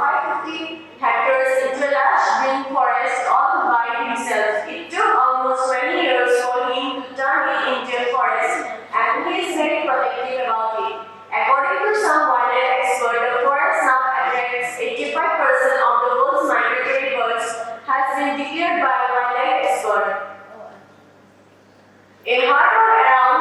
550 hectares into a large green forest all by himself. It took almost 20 years for him to turn it into a forest, and he is very protective about it. According to some wildlife experts, the forest now attracts 85% of the world's migratory birds, has been declared by wildlife experts. A herd of around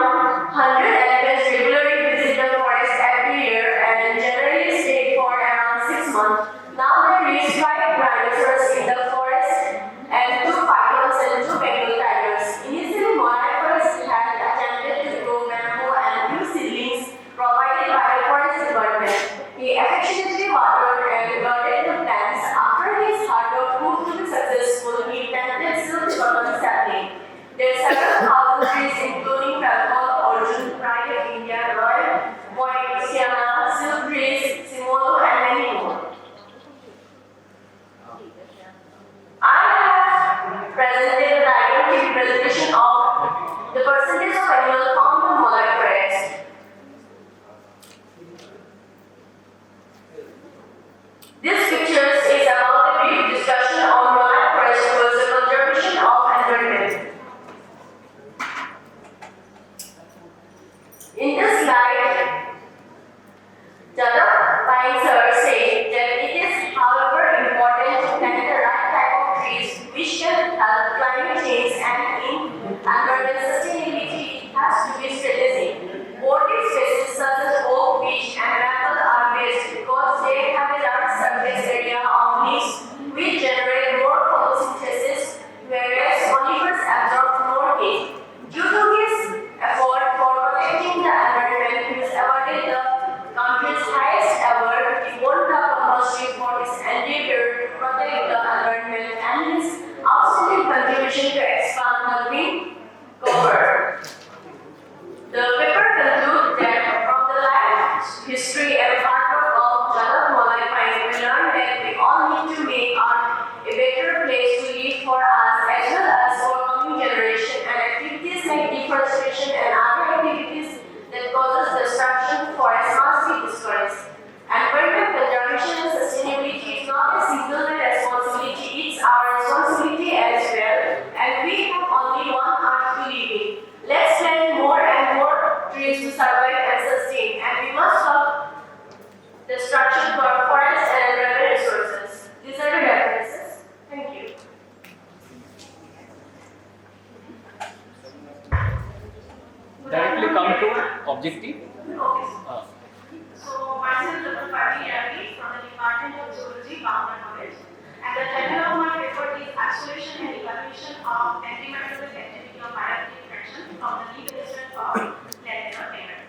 100 elephants regularly visit the forest every year and generally stay for around 6 months. Now there is 5 rhinoceros in the forest and 2 pythons and 2 Bengal tigers. Initially, Monai Forest had attempted to grow bamboo and new seedlings provided by the forest department. He affectionately watered and guarded the plants. After his hard work proved to be successful, he planted silk cotton sapling. There are several thousand trees including Prabhal, Arjun, Pride of India, Royal, White, Sienna, Silk Trees, Simolo, and many more. I have presented the diagnostic presentation of the percentage of animals found in Monai Forest. This picture is about a brief discussion on Monai Forest towards the conservation of environment. In this slide, Jada Pines say that it is, however, important to plant the right type of trees which can help climate change, and in environmental sustainability it has to be strategic. Wooded species such as oak, beech, and maple are best because they have a large surface area of leaves which generate more photosynthesis, whereas conifers absorb more heat. Due to his effort for protecting the environment, he has awarded the country's highest ever World Cup Honorship for his endeavor to protect the environment and his outstanding contribution to expand the green cover. The paper concludes that from the life, history, and hard work of Jada Monai Pine, we learned that we all need to make Earth a better place to live for us as well as for coming generation, and activities like deforestation and other activities that causes destruction forest must be discouraged. Environment conservation and sustainability is not a single responsibility, it's our responsibility as well, and we have only one Earth to live in. Let's plant more and more trees to survive and sustain, and we must stop destruction for forests and environmental resources. These are the references. Thank you. Directly come to objective. Okay. So, myself, Dr. Fati Ravi from the Department of Zoology, counter knowledge. And the title of my paper is Isolation and Evaluation of Antimicrobial Activity of Bioactive Fraction from the Leaf Extract of Lantana payment.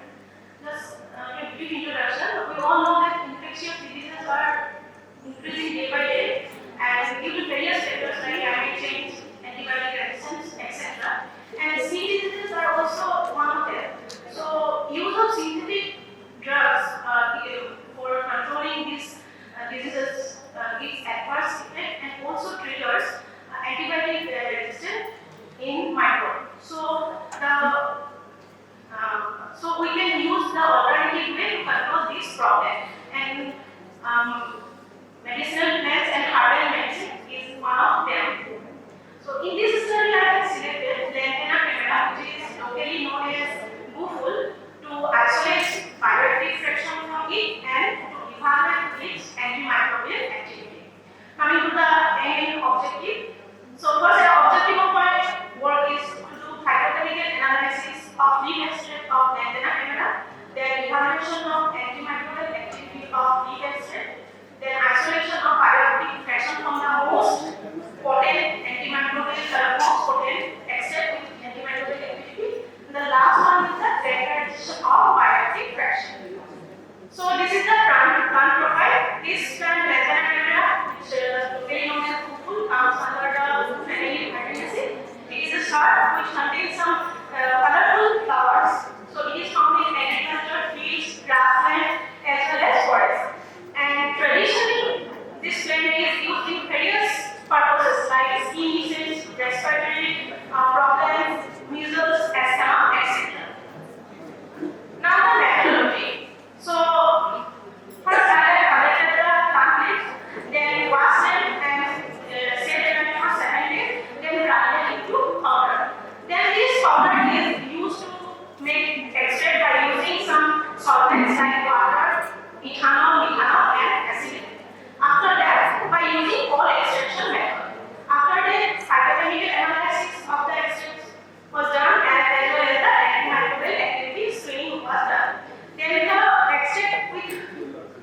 Just a brief introduction. We all know that infectious diseases are increasing day by day, and due to various factors like climate change, antibiotic resistance, etc. And skin diseases are also one of them. So, use of synthetic drugs for controlling these diseases gives adverse effect and also triggers antibiotic resistance in microbe. So, so we can use the alternative way to control this problem. And medicinal plants and herbal medicine is one of them. So in this study, I have selected Lantana camera, which is locally known as Buful, to isolate bioactive fraction from it and to evaluate its antimicrobial activity. Coming to the main objective. So first, the objective of my work is to do phytochemical analysis of leaf extract of Lantana camera, then evaluation of antimicrobial activity of leaf extract, then isolation of bioactive fraction from the most potent antimicrobial, most potent extract with antimicrobial activity. And the last one is the degradation of bioactive fraction. So this is the plant profile. This plant Lantana camera, which very known as Buful, comes under the family Hydraceae. It is a shrub which contains some colorful flowers. So it is found in agriculture, fields, grassland, as well as forests. And traditionally, this plant is used in various purposes like skin disease, respiratory problems, measles, asthma, etc. Now the methodology. So first I have collected the plant leaves, then washed them and set them for 7 days, then grind them into powder. Then this powder is used to make extract by using some solvents like water, ethanol, methanol, and acid. After that, by using all extraction method. After that, phytochemical analysis of the extract was done, and as well as the antimicrobial activity screening was done. Then the extract with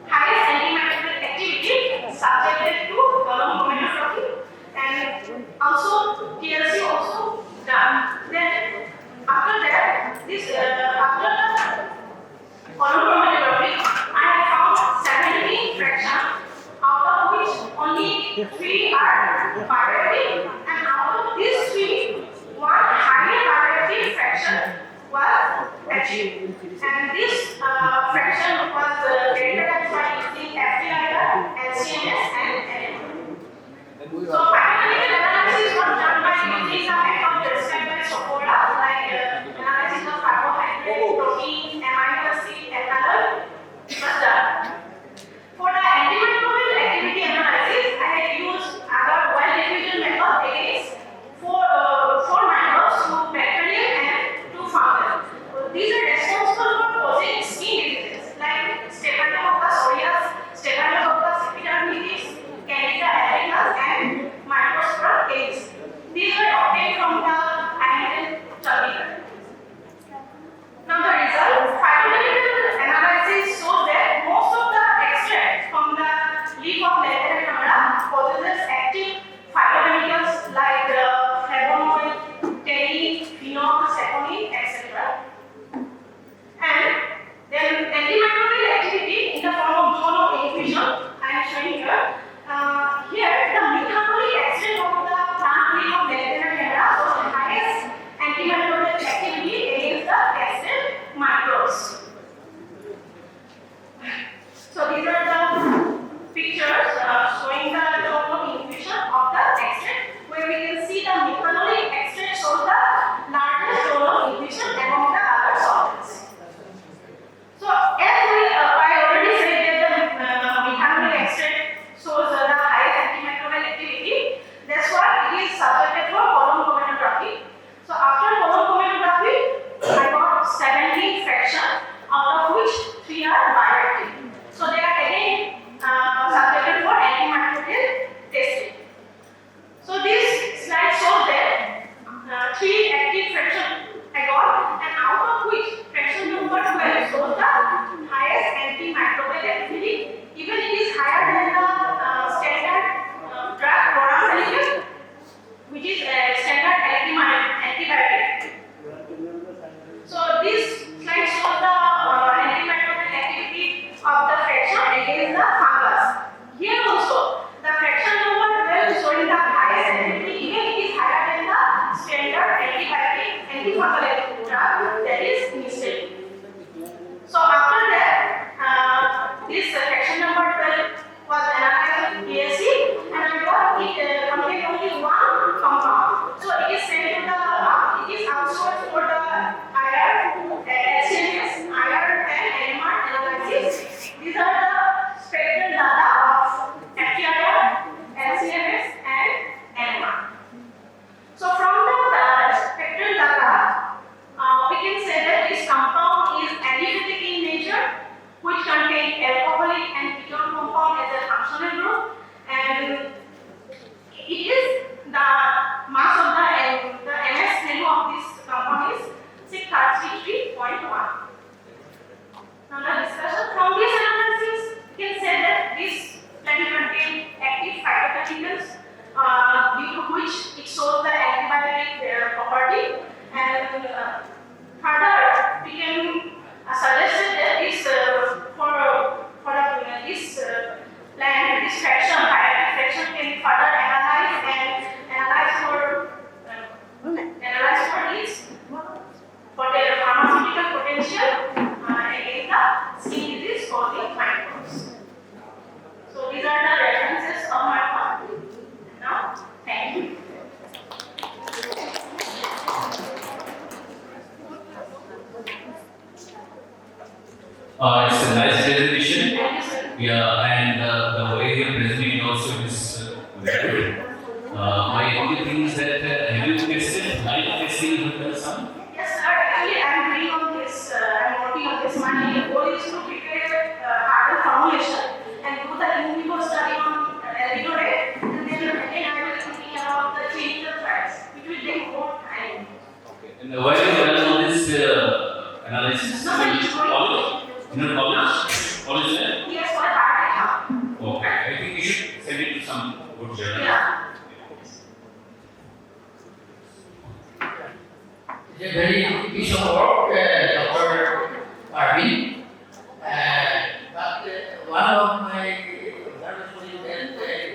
highest antimicrobial activity subjected to column chromatography, and also TLC also done. Then after that, this after the column chromatography, I have found 17 fractions, out of which only 3 are bioactive, and out of these 3, one highly bioactive fraction was achieved. And this fraction was characterized by using FTIR, LCMS, and NMR. So phytochemical analysis was done by using the method described by Sopora, like analysis of carbohydrates, protein, amino acid, ethanol was done. For the antimicrobial activity analysis, I had used other well diffusion method against four microbes, 2 bacterial and 2 fungal. These are responsible for causing skin diseases like Staphylococcus aureus, Staphylococcus epidermidis, Candida albicans, and Microspora canes. These were obtained from the IML Chandigarh. Now the result, phytochemical analysis shows that most of the extract from the leaf of Lantana camera possesses active phytochemicals like flavonoid, tannin, phenol, saponin, etc. And then antimicrobial activity in the form of zone of infusion I am showing here. Here the metabolic extract of the plant leaf of Lantana camera shows the highest antimicrobial activity against the acid microbes. So these are the pictures showing the zone of infusion of It's a nice presentation. Thank you, sir. Yeah, and the way you're presenting it also is very good. My only thing is that have you tested live testing with the sun? Yes, sir. Actually, I'm doing on this. I'm working on this. My goal is to prepare harder formulation and do the in vivo study on albedo rate, and then again I will be thinking about the clinical trials, which will take more time. Okay. And why you run all this analysis? No, sir, it's going College? In your college? College there? yes, for part Okay. I think you should send it to some good journal. yeah. It's a very good piece of work, Dr. Arvind. But one of my observations is that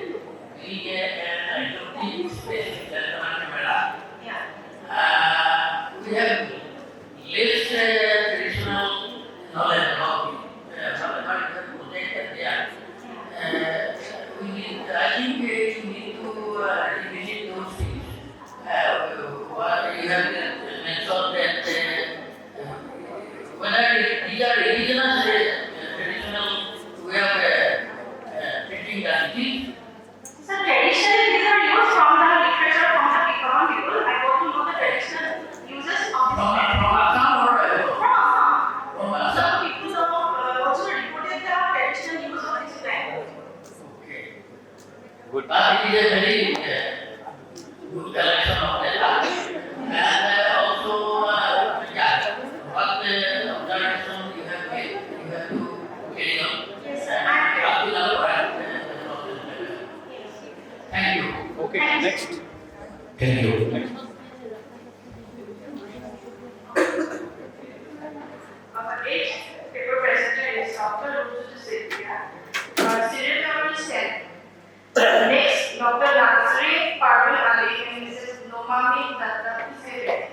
we and I don't think space is camera. Yeah. We have less traditional knowledge about the project that they are. I think we need to revisit those things. You have mentioned that whether these are indigenous traditional way of treating the disease. So traditionally these are used from the literature from the common people. I got to know the traditional uses of From Assam or from Assam. some people also reported the traditional use of this plant. Okay. Good. But it is a very good collection of data. And also, yeah, what observation you have made, you have to carry on. Yes, sir. Up to now, thank you. Okay, next. Thank you. Next. Our eighth paper presenter is Dr. Rujutu Setia. Serial number is 10. Next, Dr. Nazreen Parvin Ali and Mrs. Nomami Datta Setia.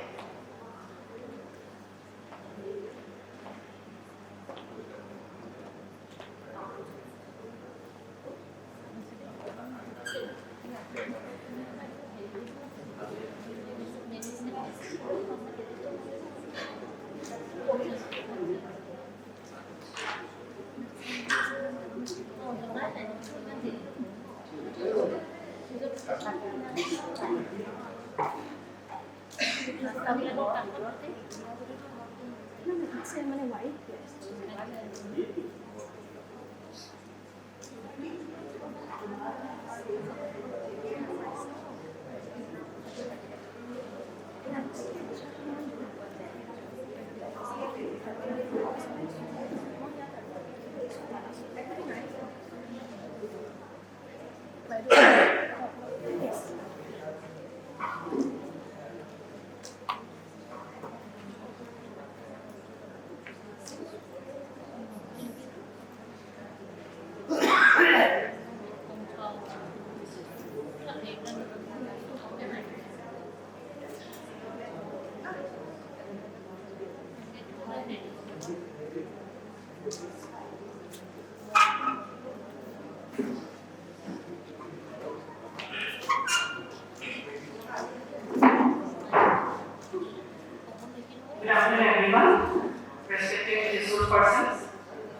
Good afternoon, everyone. Respected resource persons,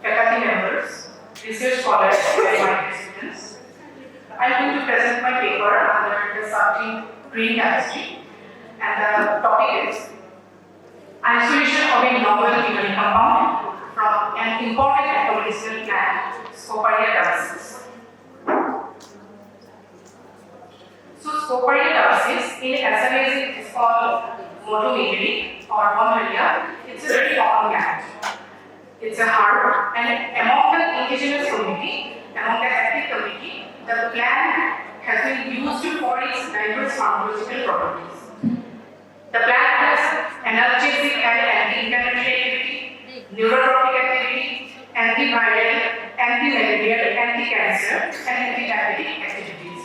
faculty members, research scholars, and my students. I'm going to present my paper under the subject green chemistry, and the topic is isolation of a novel organic compound from an important ecological plant, Scoparia tarsis. So Scoparia tarsis in SNAs is called Motomegary or Bonhelia. It's a very common plant. It's a herb, and among the indigenous community, among the ethnic community, the plant has been used for its diverse pharmacological properties. The plant has analgesic and anti-inflammatory activity, neurotropic activity, antiviral, anti-malarial, anti-cancer, and anti-diabetic activities.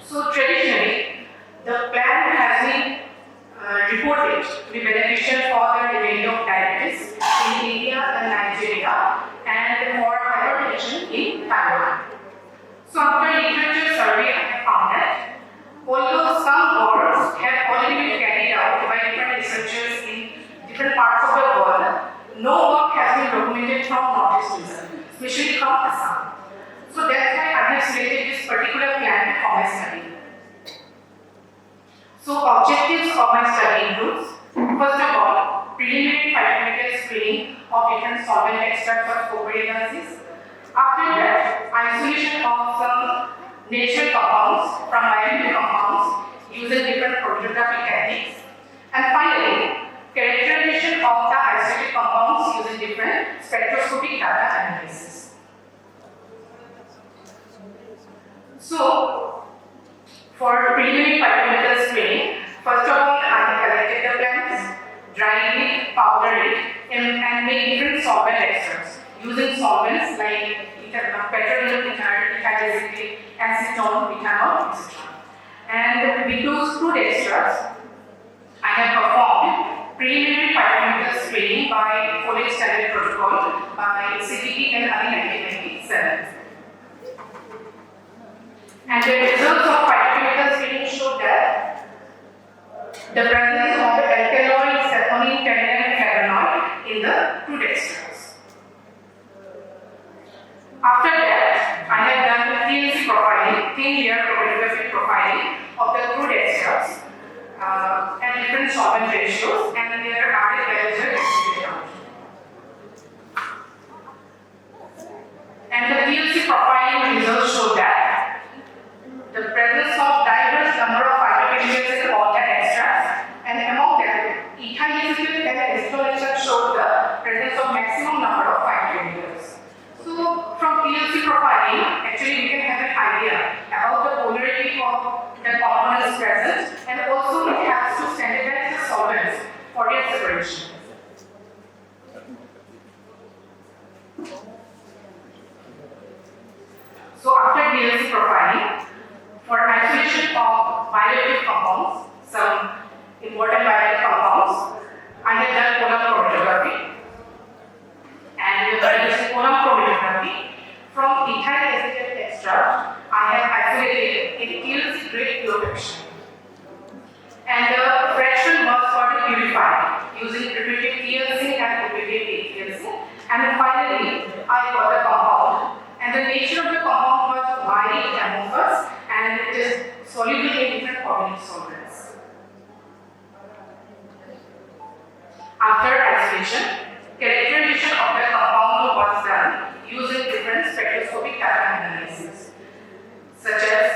So traditionally, the plant has been reported to be beneficial for the prevention of diabetes in India and Nigeria, and for hypertension in Taiwan. So after literature survey, I have found that although some works have already been carried out by different researchers in different parts of the world, no work has been documented documented from Northeast region, especially from Assam. So that's why I have selected this particular plan for my study. So objectives of my study includes, first of all, preliminary phytochemical screening of different solvent extracts of corporate gases. After that, isolation of some natural compounds from biological compounds using different chromatographic techniques. And finally, characterization of the isolated compounds using different spectroscopic data analysis. So, for preliminary phytochemical screening, first of all, I have collected the plants, dried it, powdered it, and made different solvent extracts using solvents like petroleum ethanol, ethyl acetone, ethanol, etc. And with those crude extracts, I have performed preliminary phytochemical screening by Folate Standard Protocol by CPT in early 1997. And the results of phytochemical screening show that the presence of the alkaloid, saponin, tannin, and flavonoid in the crude extracts. After that, I have done the TLC profiling, thin layer chromatographic profiling of the crude extracts and different solvent ratios and their added values are estimated out. And the TLC profiling results show that the presence of diverse number of phytochemicals in all the extracts, and among them, ethyl acetyl and acetone extract showed the presence of maximum number of phytochemicals. So, from TLC profiling, actually we can have an idea about the polarity of the components present, and also it helps to standardize the solvents for their separation. So, after TLC profiling, for isolation of biological compounds, some important biological compounds, I have done polar chromatography. And using polar chromatography, from ethyl acetate extract, I have isolated a TLC grade purification. And the fraction was further purified using repeated TLC and repeated TLC. And finally, I got the compound. And the nature of the compound was very amorphous and it is soluble in different organic solvents. After isolation, characterization of the compound was done using different spectroscopic data analysis, such as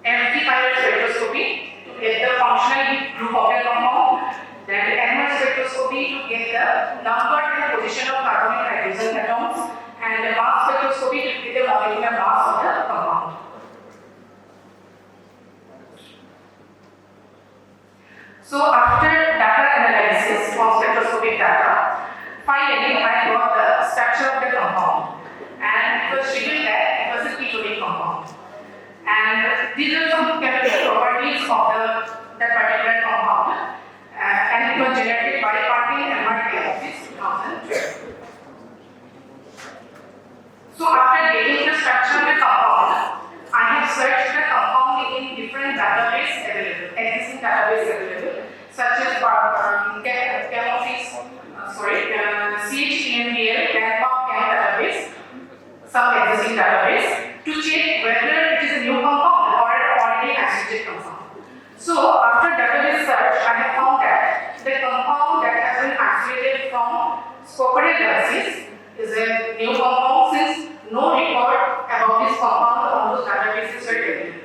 empty-pilot spectroscopy to get the functional group of the compound, then NMR spectroscopy to get the number and position of carbonic hydrogen atoms, and the mass spectroscopy to get the molecular mass of the compound. So after data analysis of spectroscopic data, finally I got the structure of the compound, and it was revealed that it was a ketonic compound. And these are some chemical properties of that particular compound, and it was generated by Parkin and Markey in 2012. So after getting the structure of the compound, I have searched the compound in different databases available, existing databases available, such as CHEMBL, CANPOP database, some existing database, to check whether it is a new compound or an already isolated compound. So after database search, I have found that the compound that has been isolated from Scoparia gases is a new compound since no record about this compound on those databases were available.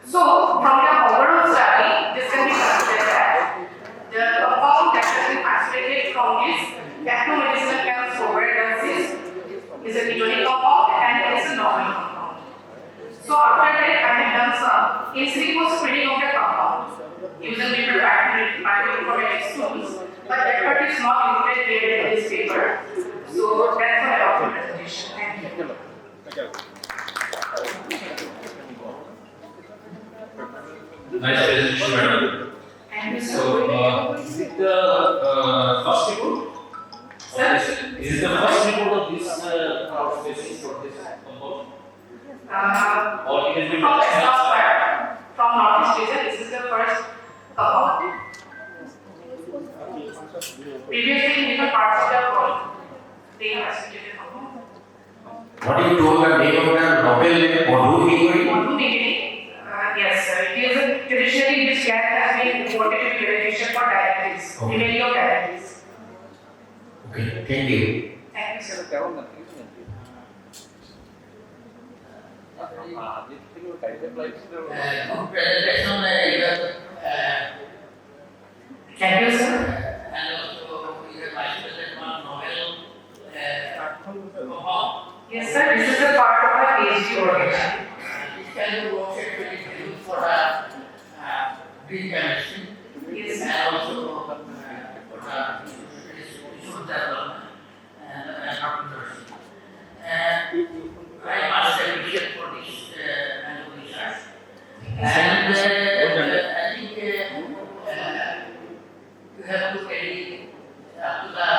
So, from the overall study, this can be considered that the compound that has been isolated from this technomedicinal and Scoparia gases is a ketonic compound and it is a normal compound. So, after that, I have done some in silico screening of the compound using different bioinformatics tools, but that part is not included here in this paper. So that's my document presentation. Thank you. Nice presentation, madam. Thank you, So, is it the first report? Sir? Is it the first report of this species for this compound? Or it can be From the from Northeast region, this is the first compound. Previously in different parts of the world, they have accepted the program. What you told the name of the Nobel module degree? Module degree, yes, sir. It is traditionally this cat has been imported to beneficial for diabetes, Okay. mainly of diabetes. Okay, thank you. Thank you, sir. Good presentation, thank you, sir. And also, you have Vice President on Nobel perform. Yes, sir. This is a part of our PhD program. This kind of work actually is used for green chemistry. Yes, And sir. also for the resource development and entrepreneurship. And I must appreciate for this kind of research. And I think you have to carry up to the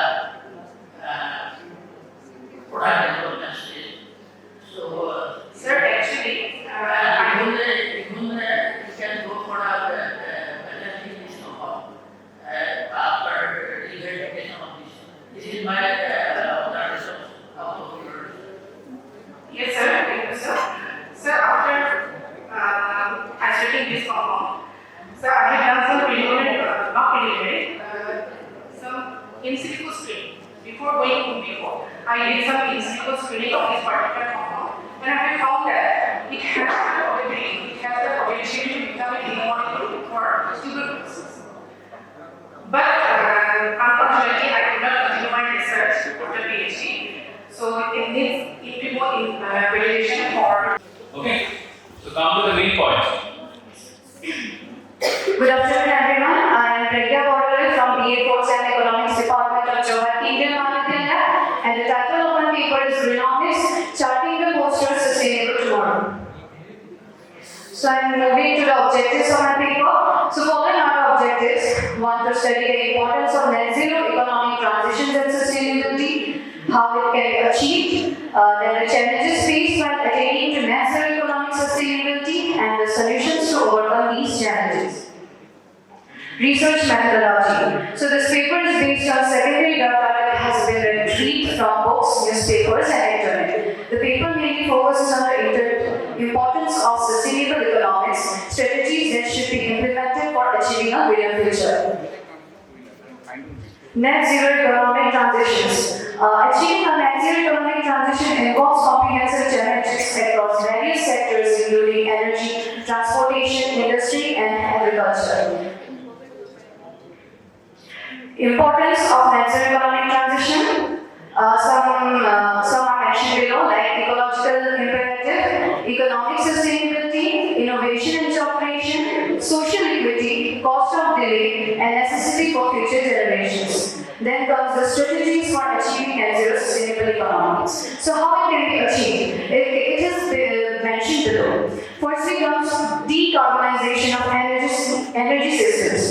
product development stage. So, Sir, actually, I even you can go for a patenting this know-how after the verification of this. This is my observation of your. yes, sir. Thank you, sir. Sir, after isolating this compound, sir, I have done some preliminary, not preliminary, some in silico screening. Before going to before, I did some in silico screening of this particular compound, and I have found that it has the probability, it has the potential to become a new molecule for tuberculosis. But unfortunately, I could not continue my research after PhD. So it needs it to go in validation for. Okay, so come to the main point. Good afternoon, everyone. I am Pragya Border from BA Course and Economics Department of Jawahar Indian Mahavidyalaya, and the title of my paper is Greenhouse: Charting the Course for Sustainable Tomorrow. So I am moving to the objectives of my paper. So following are the objectives: one, to study the importance of net zero economic transitions and sustainability, how it can be achieved, then the challenges faced while attaining to net zero economic sustainability, and the solutions to overcome these challenges. Research methodology. So this paper is based on secondary data that has been retrieved from books, newspapers, and internet. The paper mainly focuses on the importance of sustainable economics, strategies that should be implemented for achieving a greener future. Net zero economic transitions. Achieving a net zero economic transition involves comprehensive challenges across various sectors, including energy, transportation, industry, and agriculture. Importance of net zero economic transition. Some are mentioned below, like ecological imperative, economic sustainability, innovation and job creation, social equity, cost of delay, and necessity for future generations. Then comes the strategies for achieving net zero sustainable economics. So how it can be achieved? It is mentioned below. Firstly comes decarbonization of energy systems.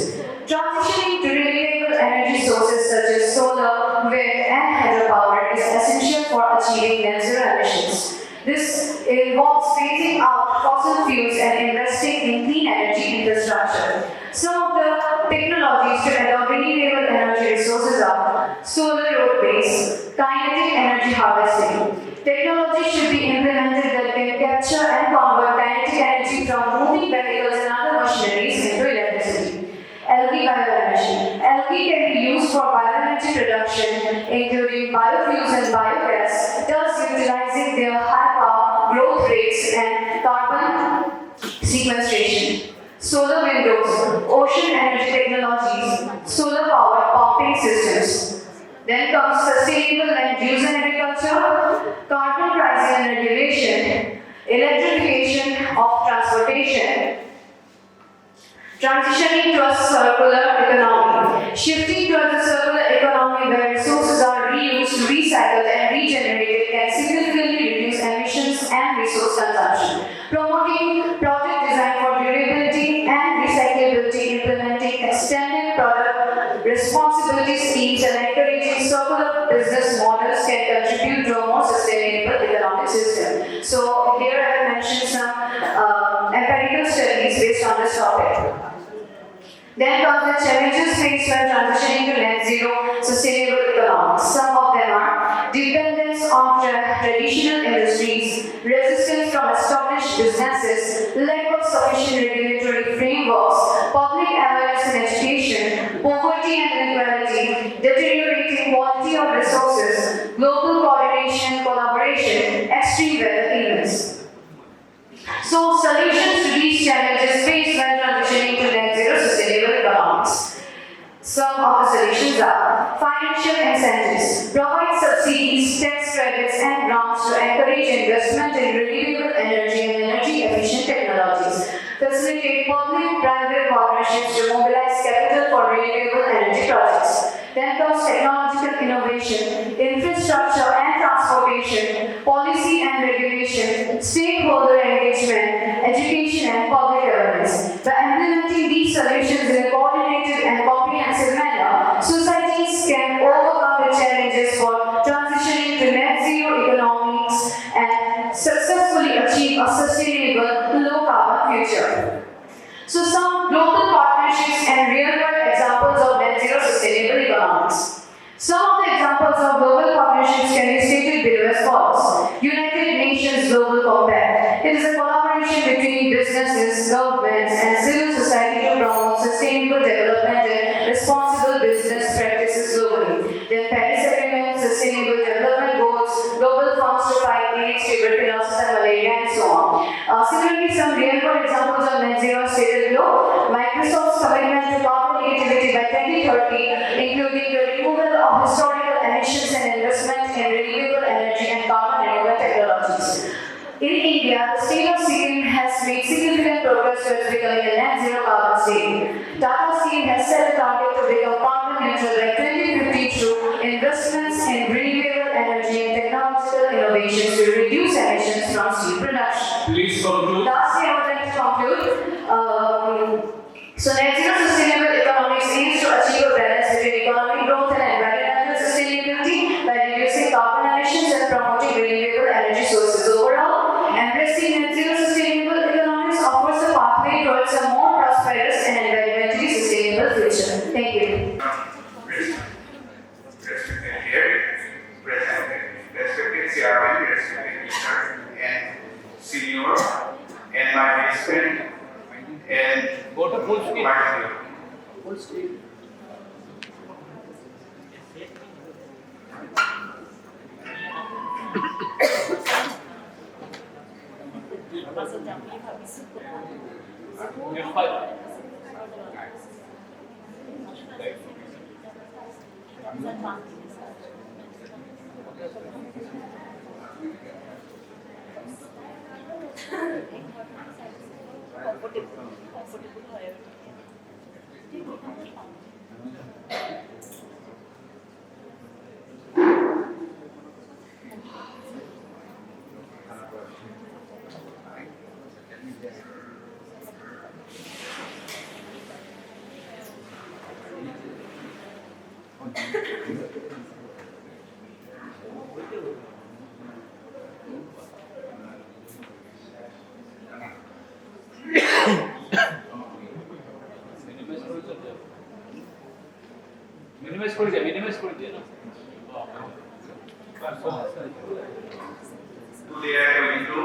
Transitioning to renewable energy sources such as solar, wind, and hydropower is essential for achieving net zero emissions. This involves phasing out fossil fuels and investing in clean energy infrastructure. Some of the technologies to adopt renewable energy resources are solar roadways, kinetic energy harvesting. Technology should be implemented that can capture and convert kinetic energy from moving vehicles and other machineries into electricity. Algae bioenergy. Algae can be used for bioenergy production, including biofuels and biogas, thus utilizing their high power, growth rates, and carbon sequestration. Solar windows, ocean energy technologies, solar power pumping systems. Then comes sustainable land use and agriculture, carbon pricing and regulation, electrification of transportation, transitioning to a circular economy. Shifting towards a circular economy where resources are reused, recycled, and regenerated can significantly reduce emissions and resource consumption. Promoting project design for durability and recyclability, implementing extended product responsibility schemes, and encouraging circular business models can contribute to a more sustainable economic system. So here I have mentioned some empirical studies based on this topic. Then comes the challenges faced when transitioning to net zero sustainable economics. Some of them are dependence on traditional industries, resistance from established businesses, lack of sufficient regulatory frameworks, public awareness and education, poverty and inequality, deteriorating quality of resources, global coordination and collaboration, extreme weather events. So, solutions to these challenges faced when transitioning to net zero sustainable economics. Some of the solutions are financial incentives, provide subsidies, tax credits, and grants to encourage investment in renewable energy and energy efficient technologies, facilitate public-private partnerships to mobilize capital for renewable energy projects. Then comes technological innovation, infrastructure and transportation, policy and regulation, stakeholder engagement, education and public awareness. By implementing these solutions in a coordinated and comprehensive manner, societies can overcome the challenges for transitioning to net zero economics and successfully achieve a sustainable low carbon future. So some global partnerships and real-world examples of net zero sustainable economics. Some of the examples of global partnerships can be stated below as follows. United Nations Global Compact. It is a collaboration between businesses, governments, and civil society to promote sustainable development and responsible business practices globally. Then Paris Agreement, Sustainable Development Goals, Global Funds to fight AIDS, tuberculosis, and malaria, and so on. Similarly, some real-world examples of net zero are stated below. Microsoft's commitment to carbon negativity by 2030, including the removal of historical emissions and investment in renewable energy and carbon removal technologies. In India, the state of Sikkim has made significant progress towards becoming a net zero carbon state. Tata Steel has set a target to become carbon neutral by 2050 through investments in renewable energy and technological innovations to reduce emissions from steel production. Please conclude. Lastly, I would like to conclude. So net zero sustainable economics aims to achieve a balance between economic growth and environmental sustainability by reducing carbon emissions and promoting renewable energy sources. Overall, embracing net zero sustainable economics offers a pathway towards a more prosperous and environmentally sustainable future. Thank you. Respected here, respected chairman, respected listeners, and senior, and my best friend, and Go to full screen. my Full screen. You're fine. Minimize করে দিয়ে না Today I am going to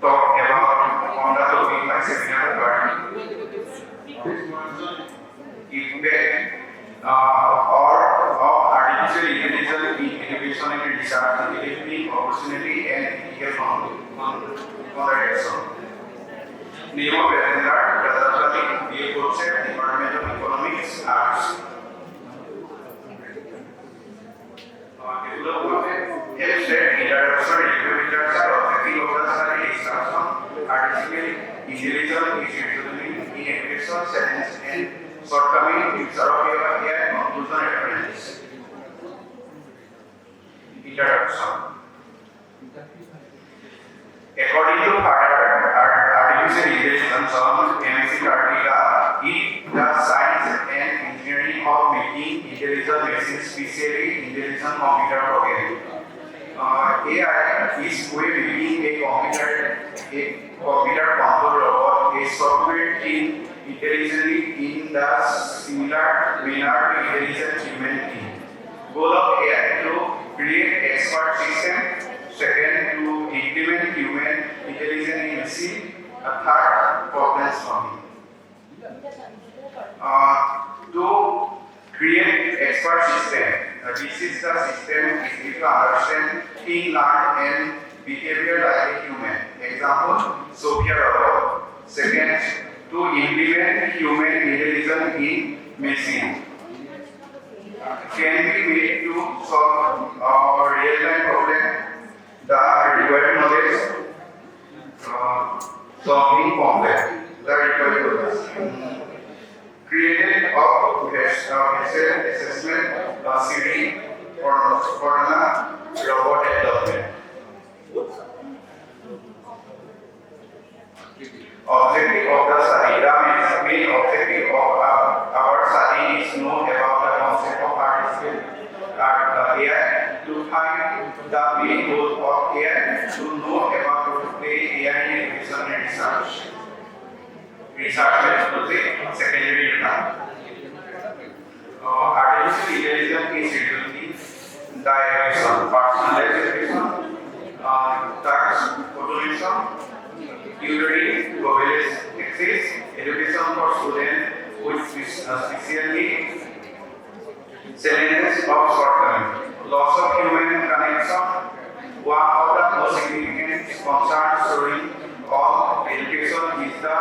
talk about on the topic my seminar regarding effect or of artificial intelligence in education and research, developing opportunity and ethical consideration. Name of webinar, Radhakali BA Concept, Department of Economics, Arts. Introduction, objective of the study discussion, artificial intelligence is usually in education, science, and shortcoming, future of AI, conclusion, reference. Introduction. According to artificial intelligence on MSc Kartika, it does science and engineering of making intelligent machines, especially intelligent computer programming. AI is way making a computer control robot, a software team intelligently in the similar manner to intelligent human team. Goal of AI to create expert system. Second, to implement human intelligence in machine. Third, problem solving. To create expert system, this is the system is to understand, think, learn, and behavior like a human. Example, Sophia robot. Second, to implement human intelligence in machine. Can be made to solve a real-time problem. The required knowledge, solving complex. The required knowledge. Created of assessment series for the robot development. Objective of the study. The main objective of our study is to know about the concept of artificial AI, to find the main goal of AI, to know about the AI in education and research. Research is secondary data. Artificial intelligence is reducing the education, personalized education, task automation, tutoring, global access, education for students with special needs, challenges of shortcomings, loss of human connection. One of the most significant concerns during all education is the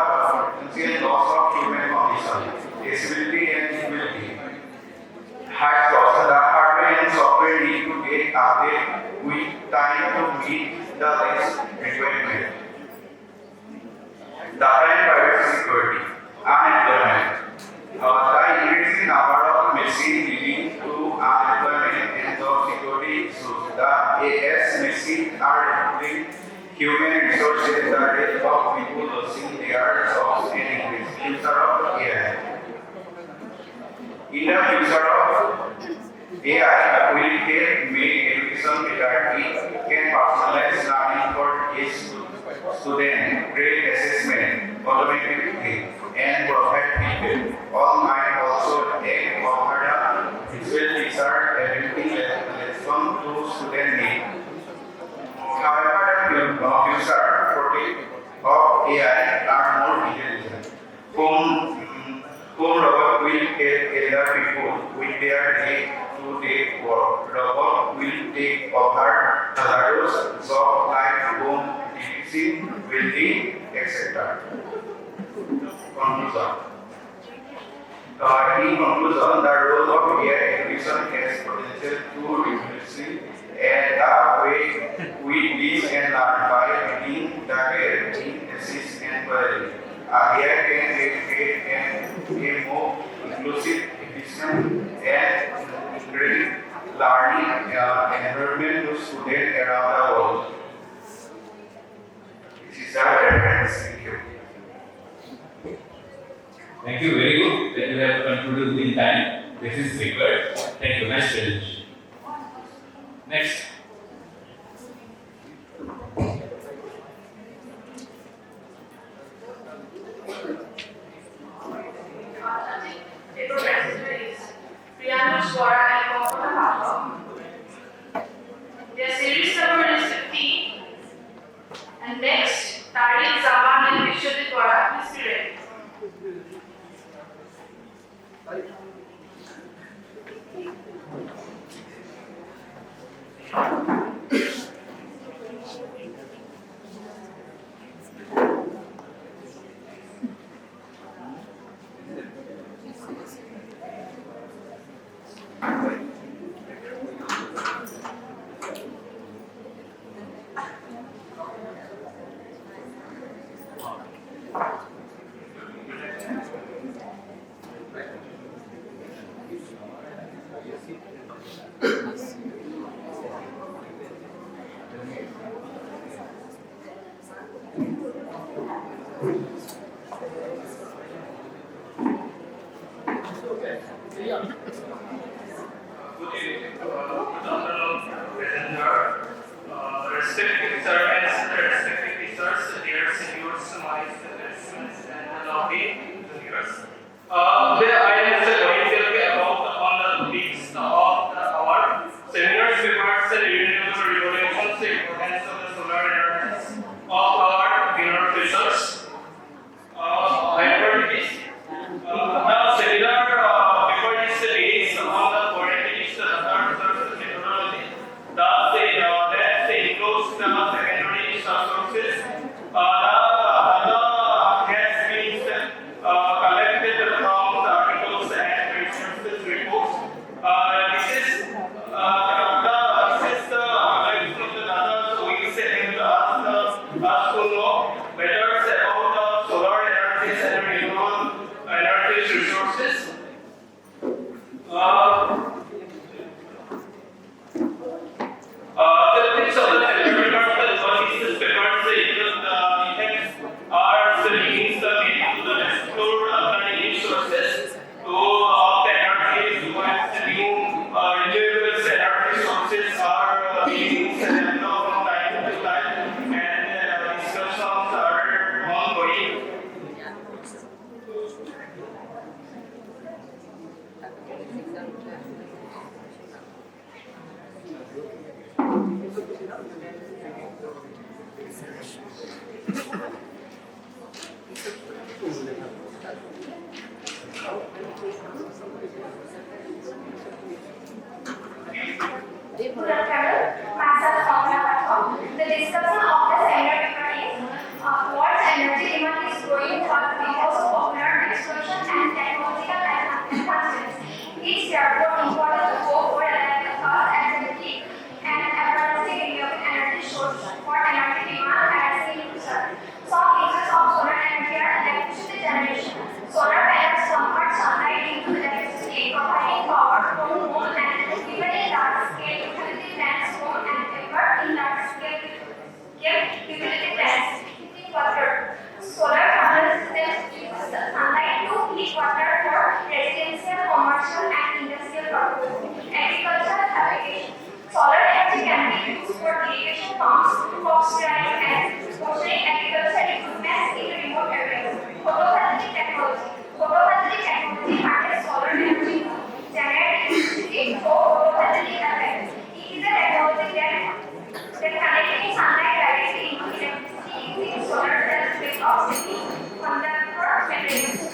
potential loss of human condition, disability and humility. High cost. The hardware and software need to get updated with time to meet the latest requirement. Data and privacy security, unemployment. The increasing number of machines leading to unemployment and job security issues. The AS machines are removing human resources at the rate of people losing their jobs and increasing future of AI. In the future of AI will help make education better. It can personalize learning for each student, grade assessment automatically, and provide feedback. All might also offer a visual teacher ability lesson to student need. However, the future project of AI are more intelligent. Home robot will help elder people with their day-to-day work. Robot will take over hazardous jobs like home teaching, welding, etc. Conclusion. In conclusion, the role of AI education has potential to revolutionary and the way we live and learn by meeting the care in assist and quality. AI can educate and a more inclusive, efficient, and great learning environment to students around the world. This is our reference. Thank you. Thank you, very good that you have concluded in time. This is required. Thank you, nice challenge. Next. Paper presenter is Priyanka Swara and Gopal Mathur. Their series number is 15. And next, Tariq Zaman and Vishwadit Dwara, please be ready. Respected servants, respected teachers, dear seniors, my establishments, and lovely juniors. Today I am going to tell you about on the topics of our senior papers farms, fox drives, and fostering agricultural improvements in remote areas. Photovoltaic technology. Photovoltaic technology harnesses solar energy to generate electricity through photovoltaic effect. It is a technology that connects sunlight directly into electricity using solar cells with oxygen conductor materials.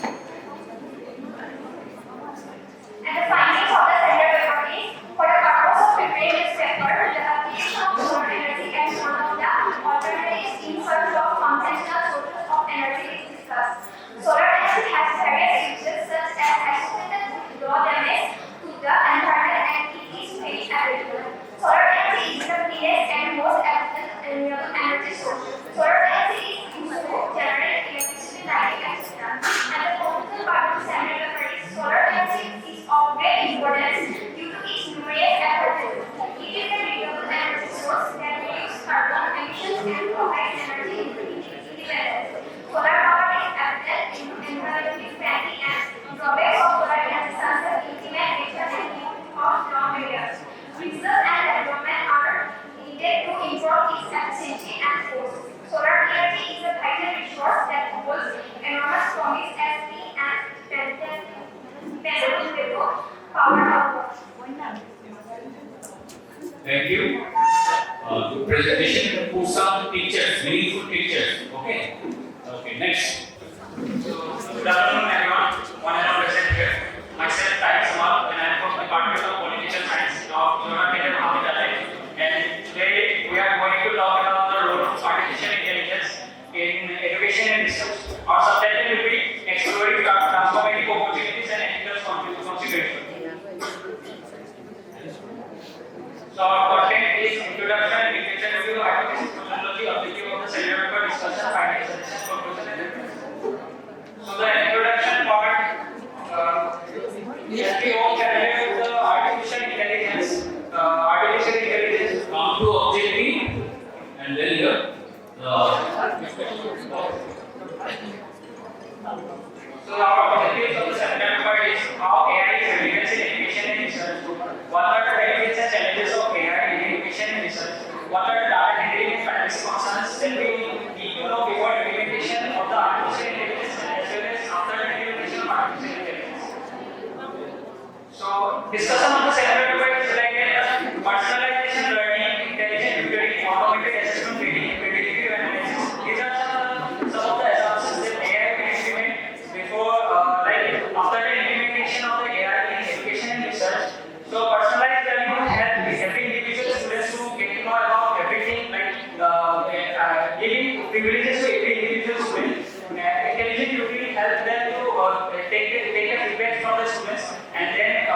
And the findings of the center paper is, for the purpose of preparing this paper, the application of solar energy as one of the alternatives in search of conventional sources of energy is discussed. Solar energy has various uses such as associated with low damage to the environment, and it is very available. Solar energy is the cleanest and most abundant renewable energy source. Solar energy is used to generate electricity, lighting, etc. And the conclusion part of the center paper is, solar energy is of great importance due to its numerous advantages. It is a renewable energy source that reduces carbon emissions and provides energy independence. Solar power is abundant in environmentally friendly, and drawbacks of solar energy such as intimate nature and use of long areas. Research and development are needed to improve its efficiency and force. Solar energy is a vital resource that holds enormous promise as clean and dependable power output. Thank you. Good presentation for some teachers, meaningful teachers. Okay. Okay. Next. Good afternoon, everyone. One and all present here. Myself, Tarik Samal, and I am from the Department of Political Science of Jona Kendra Mahavidyalaya. And today we are going to talk about the role of artificial intelligence in education and research. Our subtitle will be Exploring Transformative Opportunities and Ethical Consequences. So our content is introduction and literature review, artificial technology, objective of the cellular paper, discussion, findings, suggestions, conclusion, and reference. So the introduction part, yes, we all familiar with the artificial intelligence. Artificial intelligence Come to objective, and then here. So our objectives of the seminar part is how AI is relevant in education and research. What are the benefits and challenges of AI in education and research? What are the data handling and privacy concerns that we need to know before implementation of the artificial intelligence as well as after the implementation of artificial intelligence? So discussion on the seminar part is like personalization learning, intelligent tutoring, automated assessment grading, predictive analysis. These are some of the assumptions that AI will implement before, after the implementation of the AI in education and research. So personalized learning will help every individual students to get to know about everything, giving privileges to every individual student. Intelligent tutoring helps them to take the feedback from the students and then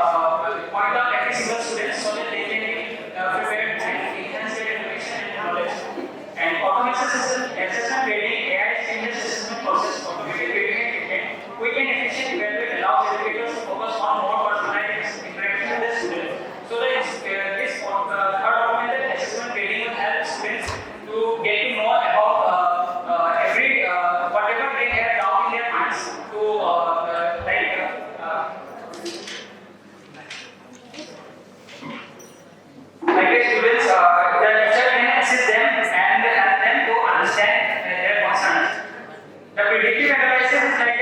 point out every single student so that they can be prepared and enhance their education and knowledge. And automation assessment grading, AI changes assessment process, automated grading and treatment. Quick and efficient evaluation allows educators to focus on more personalized interaction with the students. So this third automated assessment grading will help students to get to know about every whatever they have doubt in their minds to like students, the teacher can assist them and help them to understand their concerns. The predictive analysis is like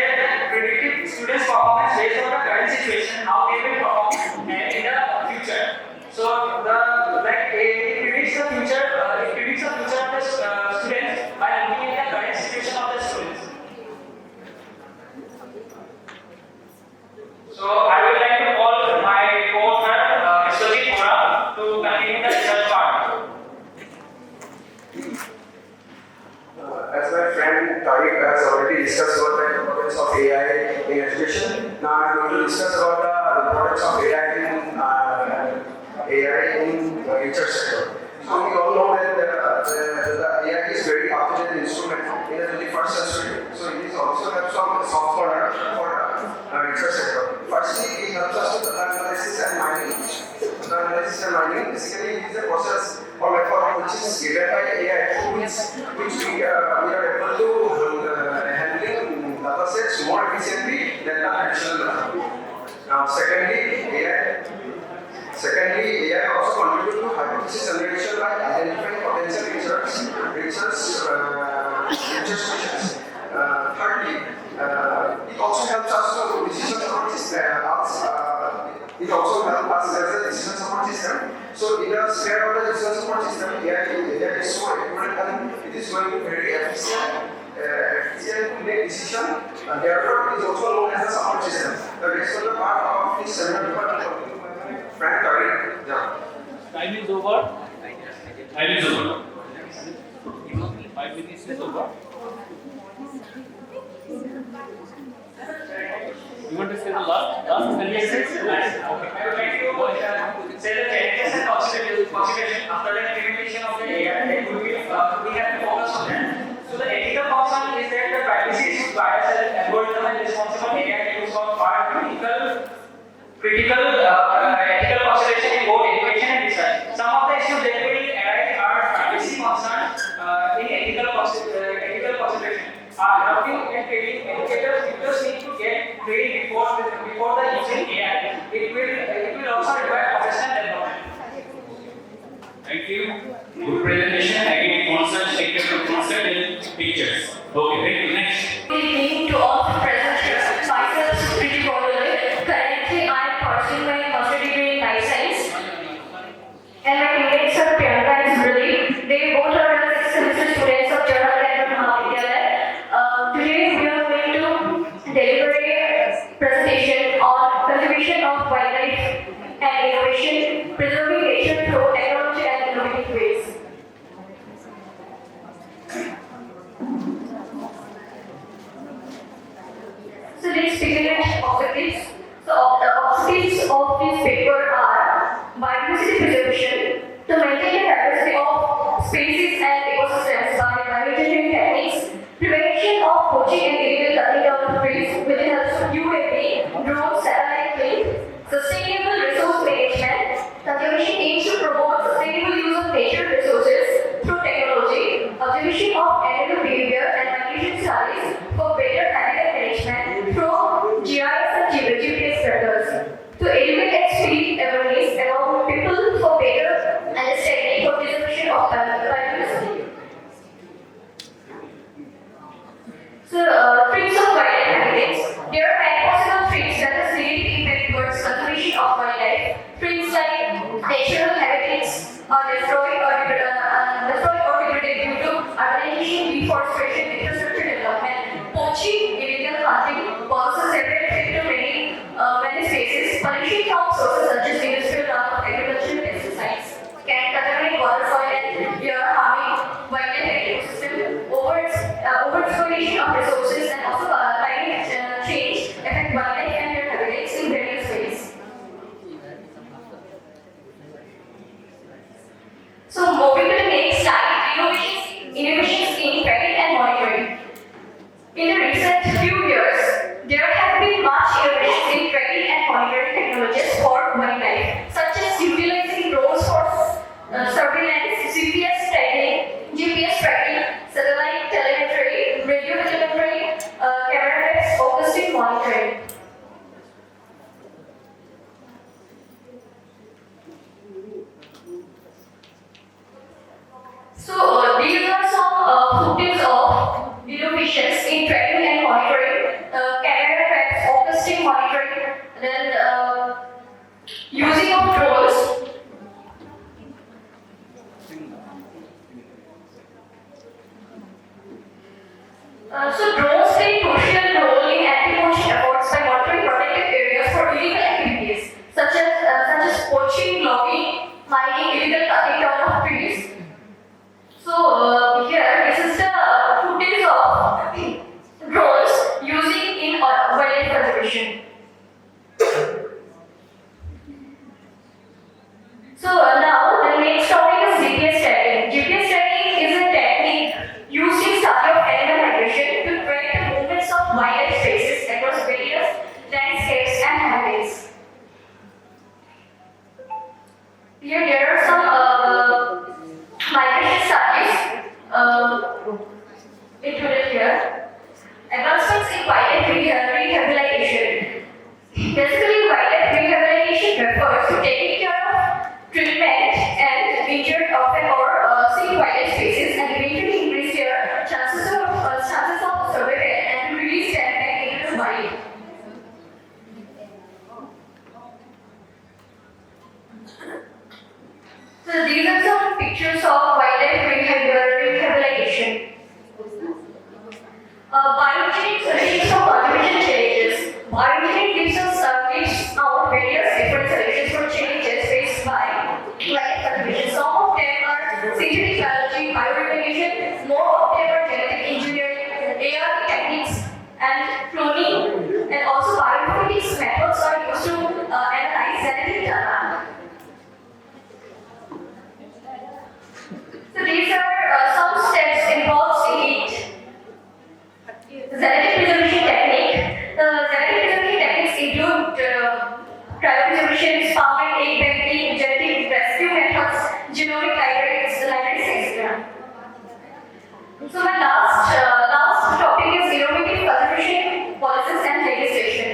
predictive students' performance based on the current situation, how they will perform in the future. So it predicts the future. It predicts the future of the students by looking at the current situation of the students. So I would like to call my co-author, Vishwajit Bora, to continue the research part. As my friend Tariq has already discussed about the importance of AI in education, now I'm going to discuss about the importance of AI in the research sector. So we all know that the AI is very up-to-date instrument in the 21st century. So it is also have some software for research sector. Firstly, it helps us with data analysis and mining. Data analysis and mining basically is a process or method which is given by AI, which we are able to handling data sets more efficiently than the traditional method. Now, secondly, AI also contributes to hypothesis generation by identifying nature research, research. Thirdly, it also helps us to decision support system. It also helps us as a decision support system. So in the sphere of the decision support system, AI is so accurate and it is going to be very efficient to make decision. Therefore, it is also known as a support system. The rest of the part of this seminar Frank Curry. Yeah. Time is over. Time is over. 5 minutes is over. You want to say the last sentences? I would like to say the challenges and consideration after the implementation of the AI. We have to focus on that. So the ethical concern is that the privacy issues, bias, algorithm, and responsible AI use of are critical ethical consideration in both education and research. Some of the issues that will arise are privacy concerns in ethical consideration. Adopting and training educators need to get trained before the using AI. It will also require professional development. Thank you. Good presentation. Again, concept, technical concept, and pictures. Okay, thank you. Next. Good evening to all present here. Myself, Supriti Bordole. Currently, I am pursuing my master's degree in life science. And my teammates are Priyanka and Smriti. They both are the 6th semester students of Jawaharlal Nehru Mahavidyalaya. Today, we are going to deliver a presentation on conservation of wildlife and innovation, preserving nature through technology and innovative ways. So let's begin with objectives. So the objectives of this paper are biodiversity preservation, to maintain the diversity of species and ecosystems by bioengineering techniques, prevention of poaching and illegal cutting down of trees with the help of UAV, drone, satellite link, sustainable resource management. Conservation aims to promote sustainable use of natural resources through technology, observation of animal behavior and migration studies for better habitat management through GIS and GPS methods, to educate and spread awareness among people for better understanding for preservation of biodiversity. So, threats of wildlife habitats. There are 9 possible threats that are seriously impact towards conservation of wildlife. Threats like natural habitats are destroyed or degraded due to urbanization, deforestation, infrastructure development, poaching, illegal hunting, poses separate effect to many species. Pollution from sources such as industrial runoff, agricultural pesticides can contaminate water, soil, and air, harming wildlife and ecosystem. Overexploitation of resources and also climate change affect wildlife and their habitats in various ways. So moving to the next slide, innovations in tracking and monitoring. In the recent few years, there have been much innovations in tracking and monitoring technologies for wildlife, such as utilizing drones for surveillance, GPS tracking, satellite telemetry, radio telemetry, camera-based focusing monitoring. So these are some footage of innovations in tracking and monitoring, camera traps, focusing monitoring, then using of drones. So drones play a crucial role in anti-poaching efforts by monitoring protected areas for illegal activities such as poaching, logging, mining, illegal cutting down of trees. So here this is the footage of drones using in wildlife conservation. So now the next topic is GPS tracking. GPS tracking is a technique used in study of animal migration to track the movements of wildlife species across various landscapes and habitats. Here there are some migration studies included here. Advancements in wildlife rehabilitation. Basically, wildlife rehabilitation refers to taking care of treatment and injured orphan or sick wildlife bioengineering solutions for contribution challenges. Bioengineering gives out various different solutions for challenges faced by life contribution. Some of them are synthetic biology, bioregulation, more of them are genetic engineering, AR techniques, and cloning, and also bioinformatics methods are used to analyze genetic data. So these are some steps involved in it. Genetic preservation technique. The genetic preservation techniques include cryopreservation, sperm and egg banking, genetic rescue methods, genomic libraries, etc. So my last topic is innovative conservation policies and legislation.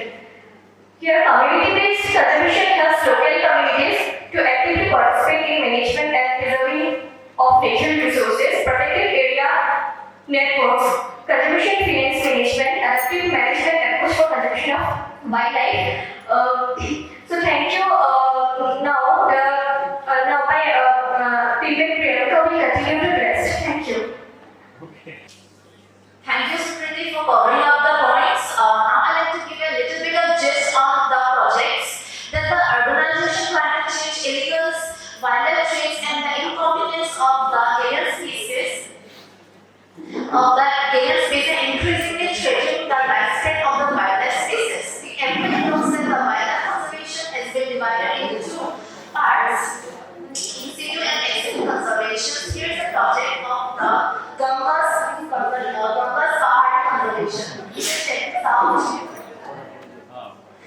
Here, community-based conservation helps local communities to actively participate in management and preserving of natural resources, protected area networks, conservation finance management, active management and push for conservation of wildlife. So thank you. Now my teammate Priyanka will continue to rest. Thank you. Thank you, Sukriti, for covering up the points. Now I'd like to give you a little bit of gist on the projects. That the urbanization, climate change, illegals, wildlife trades, and the inconvenience of the alien species. Increasingly threatening the lifespan of the wildlife species. The everybody knows that the wildlife conservation has been divided into two parts: in situ and ex situ conservation. Here is a project of the Ganges Pahad conservation. You can check this out.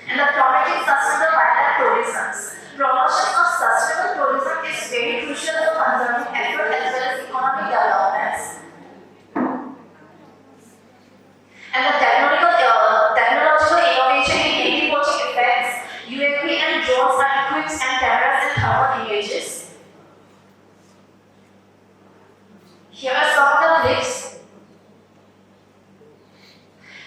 And the promoting sustainable wildlife tourism. Promotion of sustainable tourism is very crucial for conserving effort as well as economic developments. And the technological innovation in anti-poaching effects, UAV and drones are equipped and cameras and thermal images. Here are some of the clips.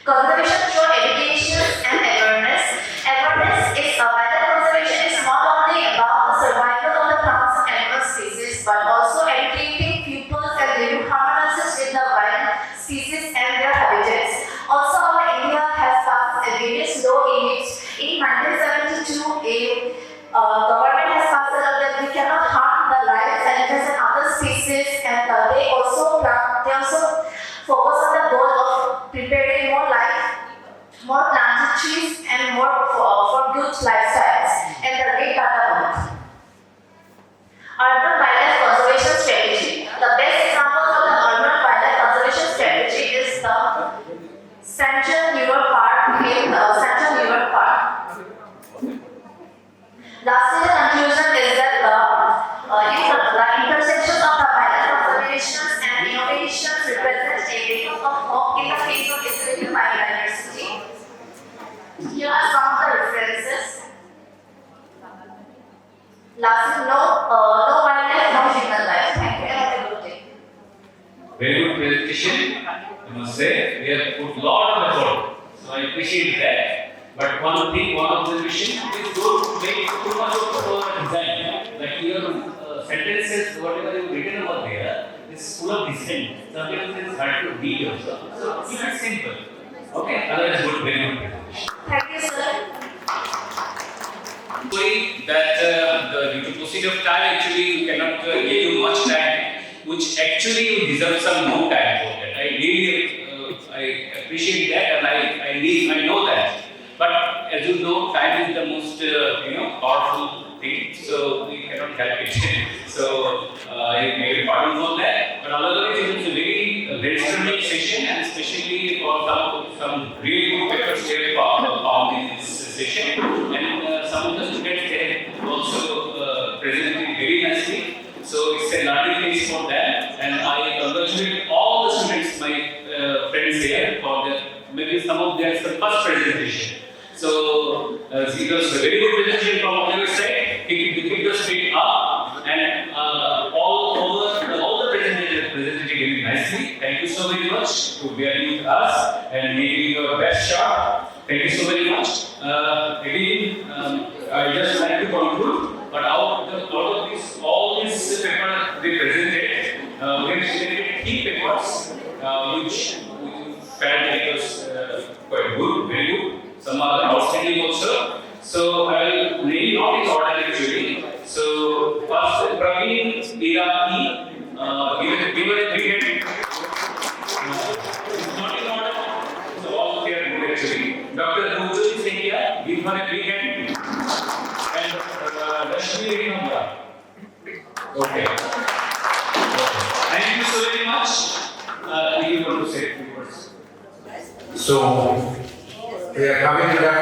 Conservation through education and awareness. Awareness is wildlife conservation is not only about the survival of the plants and animal species, but also educating pupils and living harmoniously with the wild species and their habitats. Also, our India has passed various law in it. In 1972, government has passed a law that we cannot harm the live animals and other species, and they also focus on the goal of preparing more planted trees, and more for good lifestyles. And the great data urban wildlife conservation strategy. The best example of the urban wildlife conservation strategy is the Central New York Park in Central New York Park. Lastly, the conclusion is that the intersections of the wildlife conservations and innovations represent a beacon of hope in the face of escalating biodiversity. Here are some of the references. Lastly, no wildlife, no human life. Thank you and have a good day. Very good presentation. I must say, we have put a lot of effort, so I appreciate that. But one observation is don't make too much of design. Like your sentences, whatever you written over there, is full of design. Sometimes it's hard to read also. So keep it simple. Okay, otherwise good, very good presentation. Thank you, sir. Sorry that due to paucity of time, actually we cannot give you much time, which actually you deserve some more time for that. I really I appreciate that, and I know that. But as you know, time is the most powerful thing, so we cannot help it. So I may pardon for that. But otherwise, it was a very stimulating session, and especially for some really good papers here found in this session, and some of the students have also presented very nicely. So it's a learning phase for them, and I congratulate all the students, my friends here, for maybe some of their first presentation. So it was a very good presentation from all your side. Keep the speed up, and all the presentations presented very nicely. Thank you so very much for bearing with us and giving your best shot. Thank you so very much. Again, I just like to conclude. But out of all these papers they presented, we have selected 3 papers which we felt it was her a big hand. And Rashmi Rinamra. Okay. Thank you so very much. You want to say a few words? So, we are coming to the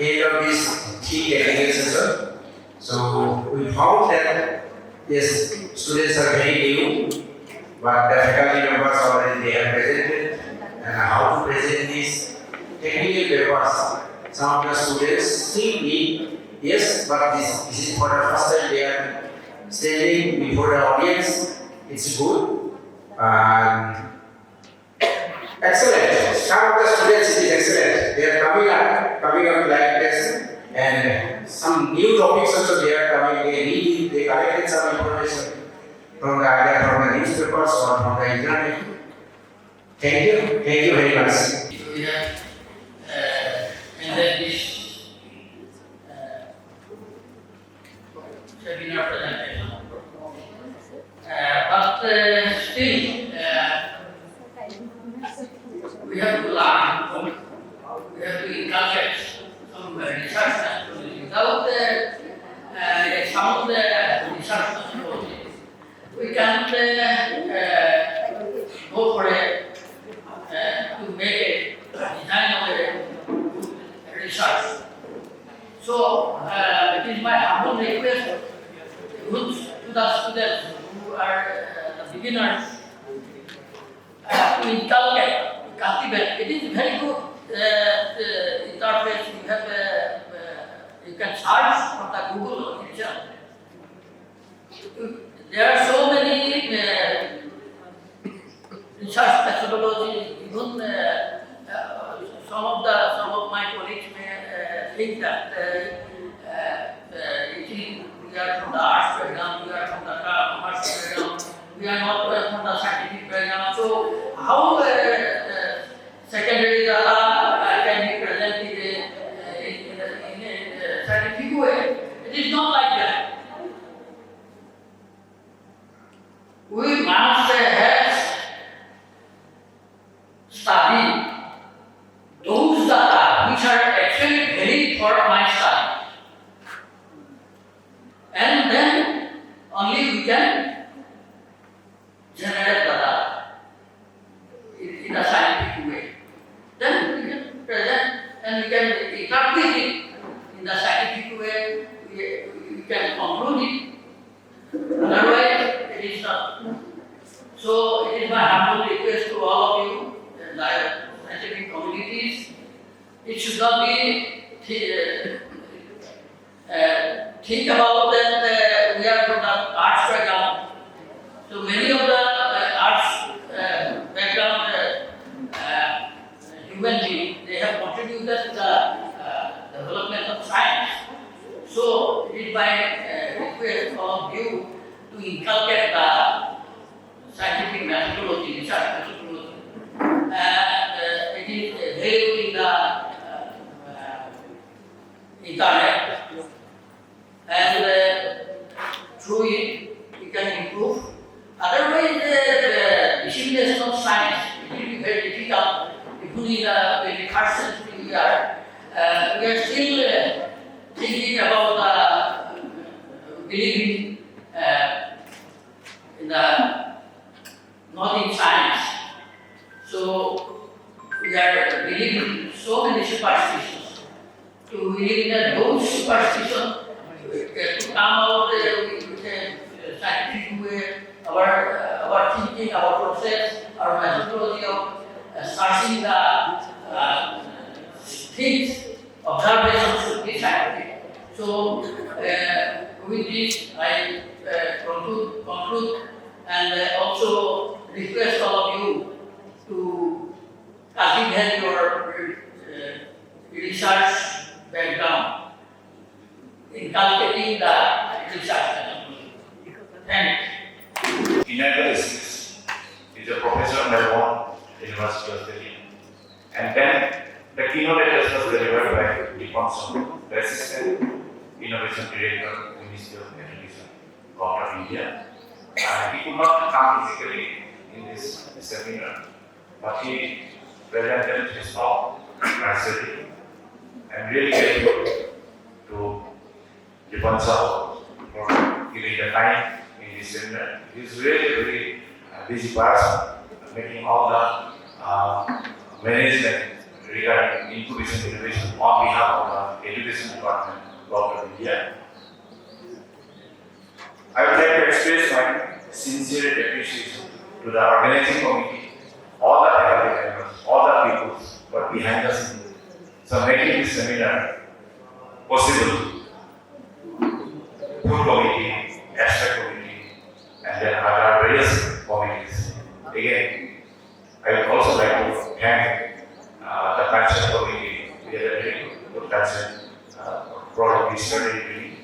end of this 3 technical session. So, we found that yes, students are very new, but the faculty members already they have presented and how to present these technical papers. Some of the students still need, yes, but this is for the first time they are standing before the audience. It's good. Excellent. Some of the students it is excellent. They are coming up like this, and some new topics also they are coming. They collected some information from the either from the newspapers or from the internet. Thank you very much. We have ended this seminar presentation. But still, we have to learn, we have to inculcate some research methodology. Without some of the research methodology, we can't go for it to make a design of a research. So, it is my humble request to the students who are the beginners to inculcate, cultivate. It is very good interface. You have you can search from the Google itself. There are so many research methodologies. Even some of my colleagues may think that we are from the arts background, we are from the commerce background, we are not from the scientific background. So how secondary data can be presented in a scientific way? It is not like that. We must have studied those data which are actually valid for my study. And then only we can generate data in a scientific way. Then we can present and we can interpret it in the scientific way, we can conclude it. Otherwise, it is not. So, it is my humble request to all of you, the scientific communities. It should not be think about that we are from the arts background. So many of the arts background human beings, they have contributed to the development of science. So it is my request of you to inculcate the scientific methodology, research methodology. It is available in the internet. And through it, we can improve. Otherwise, the dissemination of science it will be very difficult. Even in the 21st century, we are still thinking about believing in the not in science. So we are believing so many superstitions. To believe in those superstitions. To come out with a scientific way, our thinking, our process, our methodology of searching the things, observation should be scientific. So, with this, I conclude and also request all of you to cultivate your research background. Inculcating the research methodology. Thank you. United States is a professor at Melbourne University of Delhi. And then the keynote address was delivered by Diponson, the Assistant Innovation Director, Ministry of Education, God of India. He could not come physically in this seminar, but he presented his talk nicely and really very good. Pansal for giving the time in this seminar. He's really very busy person, making all the management regarding incubation innovation on behalf of the Education Department of India. I would like to express my sincere appreciation to the organizing committee, all the faculty members, all the people who are behind the scene. So making this seminar possible. Food committee, abstract committee, and then other various committees. Again, I would also like to thank the culture committee. We had a very good culture product history.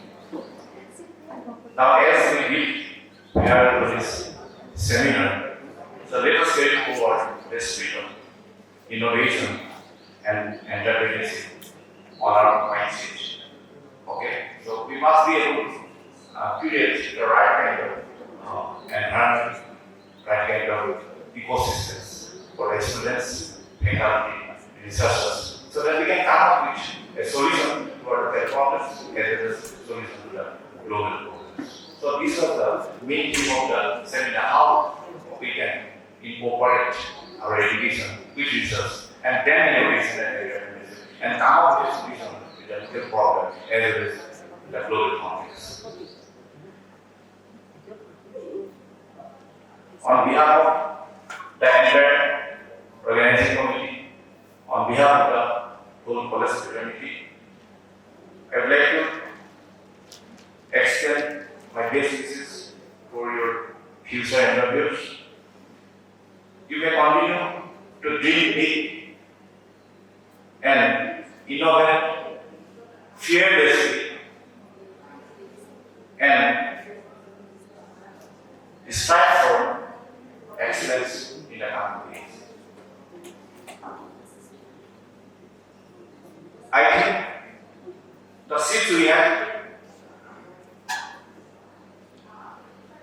Now, as we meet here to this seminar, so let us carry forward the spirit of innovation and entrepreneurship on our mindset. Okay, so we must be able to create the right kind of environment, right kind of ecosystems for the students, faculty, researchers, so that we can come up with a solution for their problems as well as solution to the global problems. So these are the main theme of the seminar: how we can incorporate our education with research and then innovation and come up with a solution to the local problem as well as the global context. On behalf of the entire organizing committee, on behalf of the whole college fraternity, I would like to extend my best wishes for your future endeavors. You may continue to dream big and innovate fearlessly and strive for excellence in the coming days. I think the seeds we have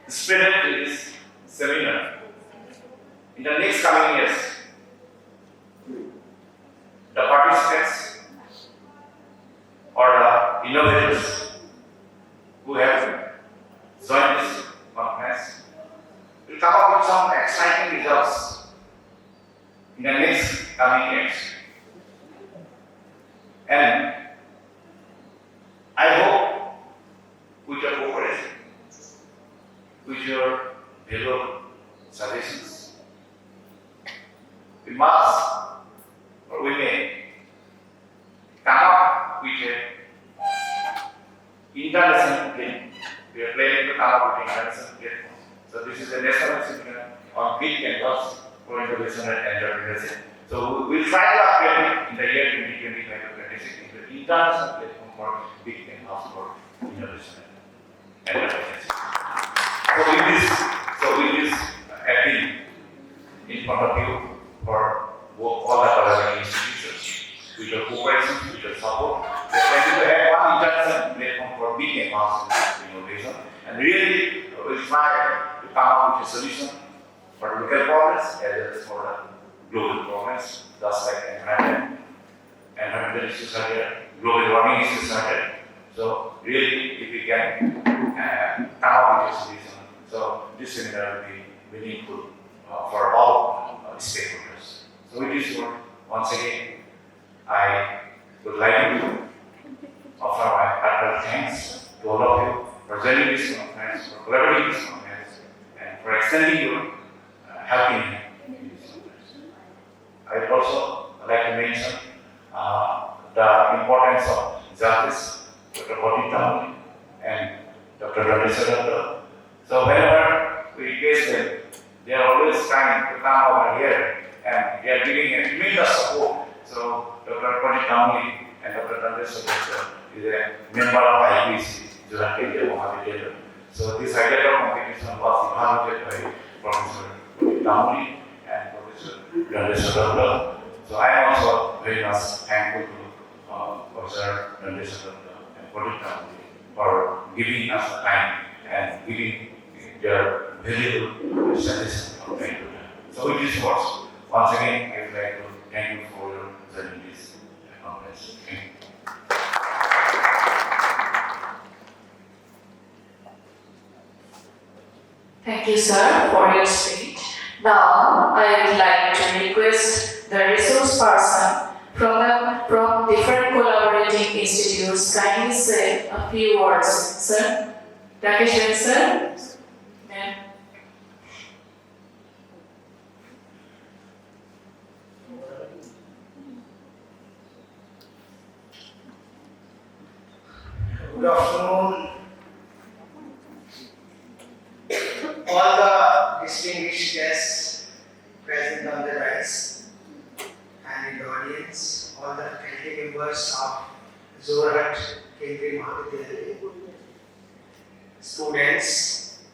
spread in this seminar in the next coming years, the participants or the innovators who have joined this conference will come up with some exciting results in the next coming years. And I hope with your cooperation, with your valuable suggestions, we must or we may come up with an international plan. We are planning to come up with an international plan. So this is a national seminar on big canvas for innovation and entrepreneurship. So we'll try to upgrade it in the year 2025 or 2026 into an international platform for big canvas for innovation and entrepreneurship. So with this appeal in front of you for all the collaborating institutions, with your cooperation, with your support, we are going to have one international platform for big canvas innovation, and really we'll try to come up with a solution for local problems as well as for the global problems, just like environmental issues are there, global warming issues are there. So really, if we can come up with a solution, so this seminar will be meaningful for all stakeholders. So with this word, once again, I would like to offer my heartfelt thanks to all of you for joining this conference, for collaborating this conference, and for extending your helping hand in this conference. I would also like to mention the importance of Justice, Dr. Bodhi Tamuli, and Dr. Radheshwar. So whenever we request them, they are always trying to come over here and they are giving a tremendous support. So Dr. Bodhi Tamuli and Dr. Radheshwar is a member of IPC, Jurat India Mahavidyalaya. So this hackathon competition was evaluated by Professor Bodhi Tamuli and Professor Radheshwar. So I am also very much thankful to Professor Radheshwar and Bodhi Tamuli for giving us the time and giving their valuable suggestions of time to time. So with these words, once again, I would like to thank you for your joining this conference. Thank you. Thank you, sir, for your speech. Now, I would like to request the resource person from different collaborating institutes kindly say a few words, sir. Rakesh, sir. Ma'am. Good afternoon, all the distinguished guests present on the rise and in the audience, all the faculty members of Zorat Kendriya Mahavidyalaya, students,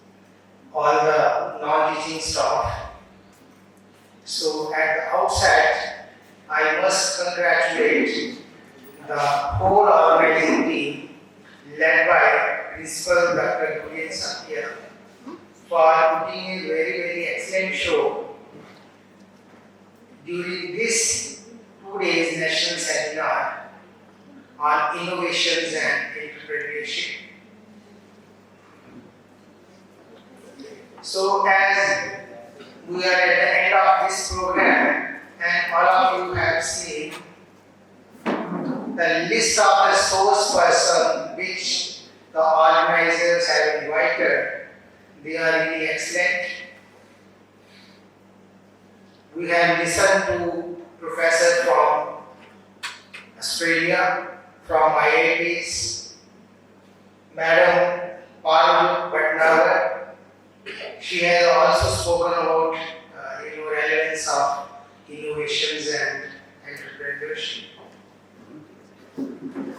all the non-teaching staff. So at the outset, I must congratulate the whole organizing team led by Principal Dr. Gulen Satya for putting a very excellent show during this 2 days national seminar on innovations and entrepreneurship. So as we are at the end of this program and all of you have seen the list of the source person which the organizers have invited, they are really excellent. We have listened to professor from Australia, from IITs, Madam Parul Bhatnagar. She has also spoken about relevance of innovations and entrepreneurship.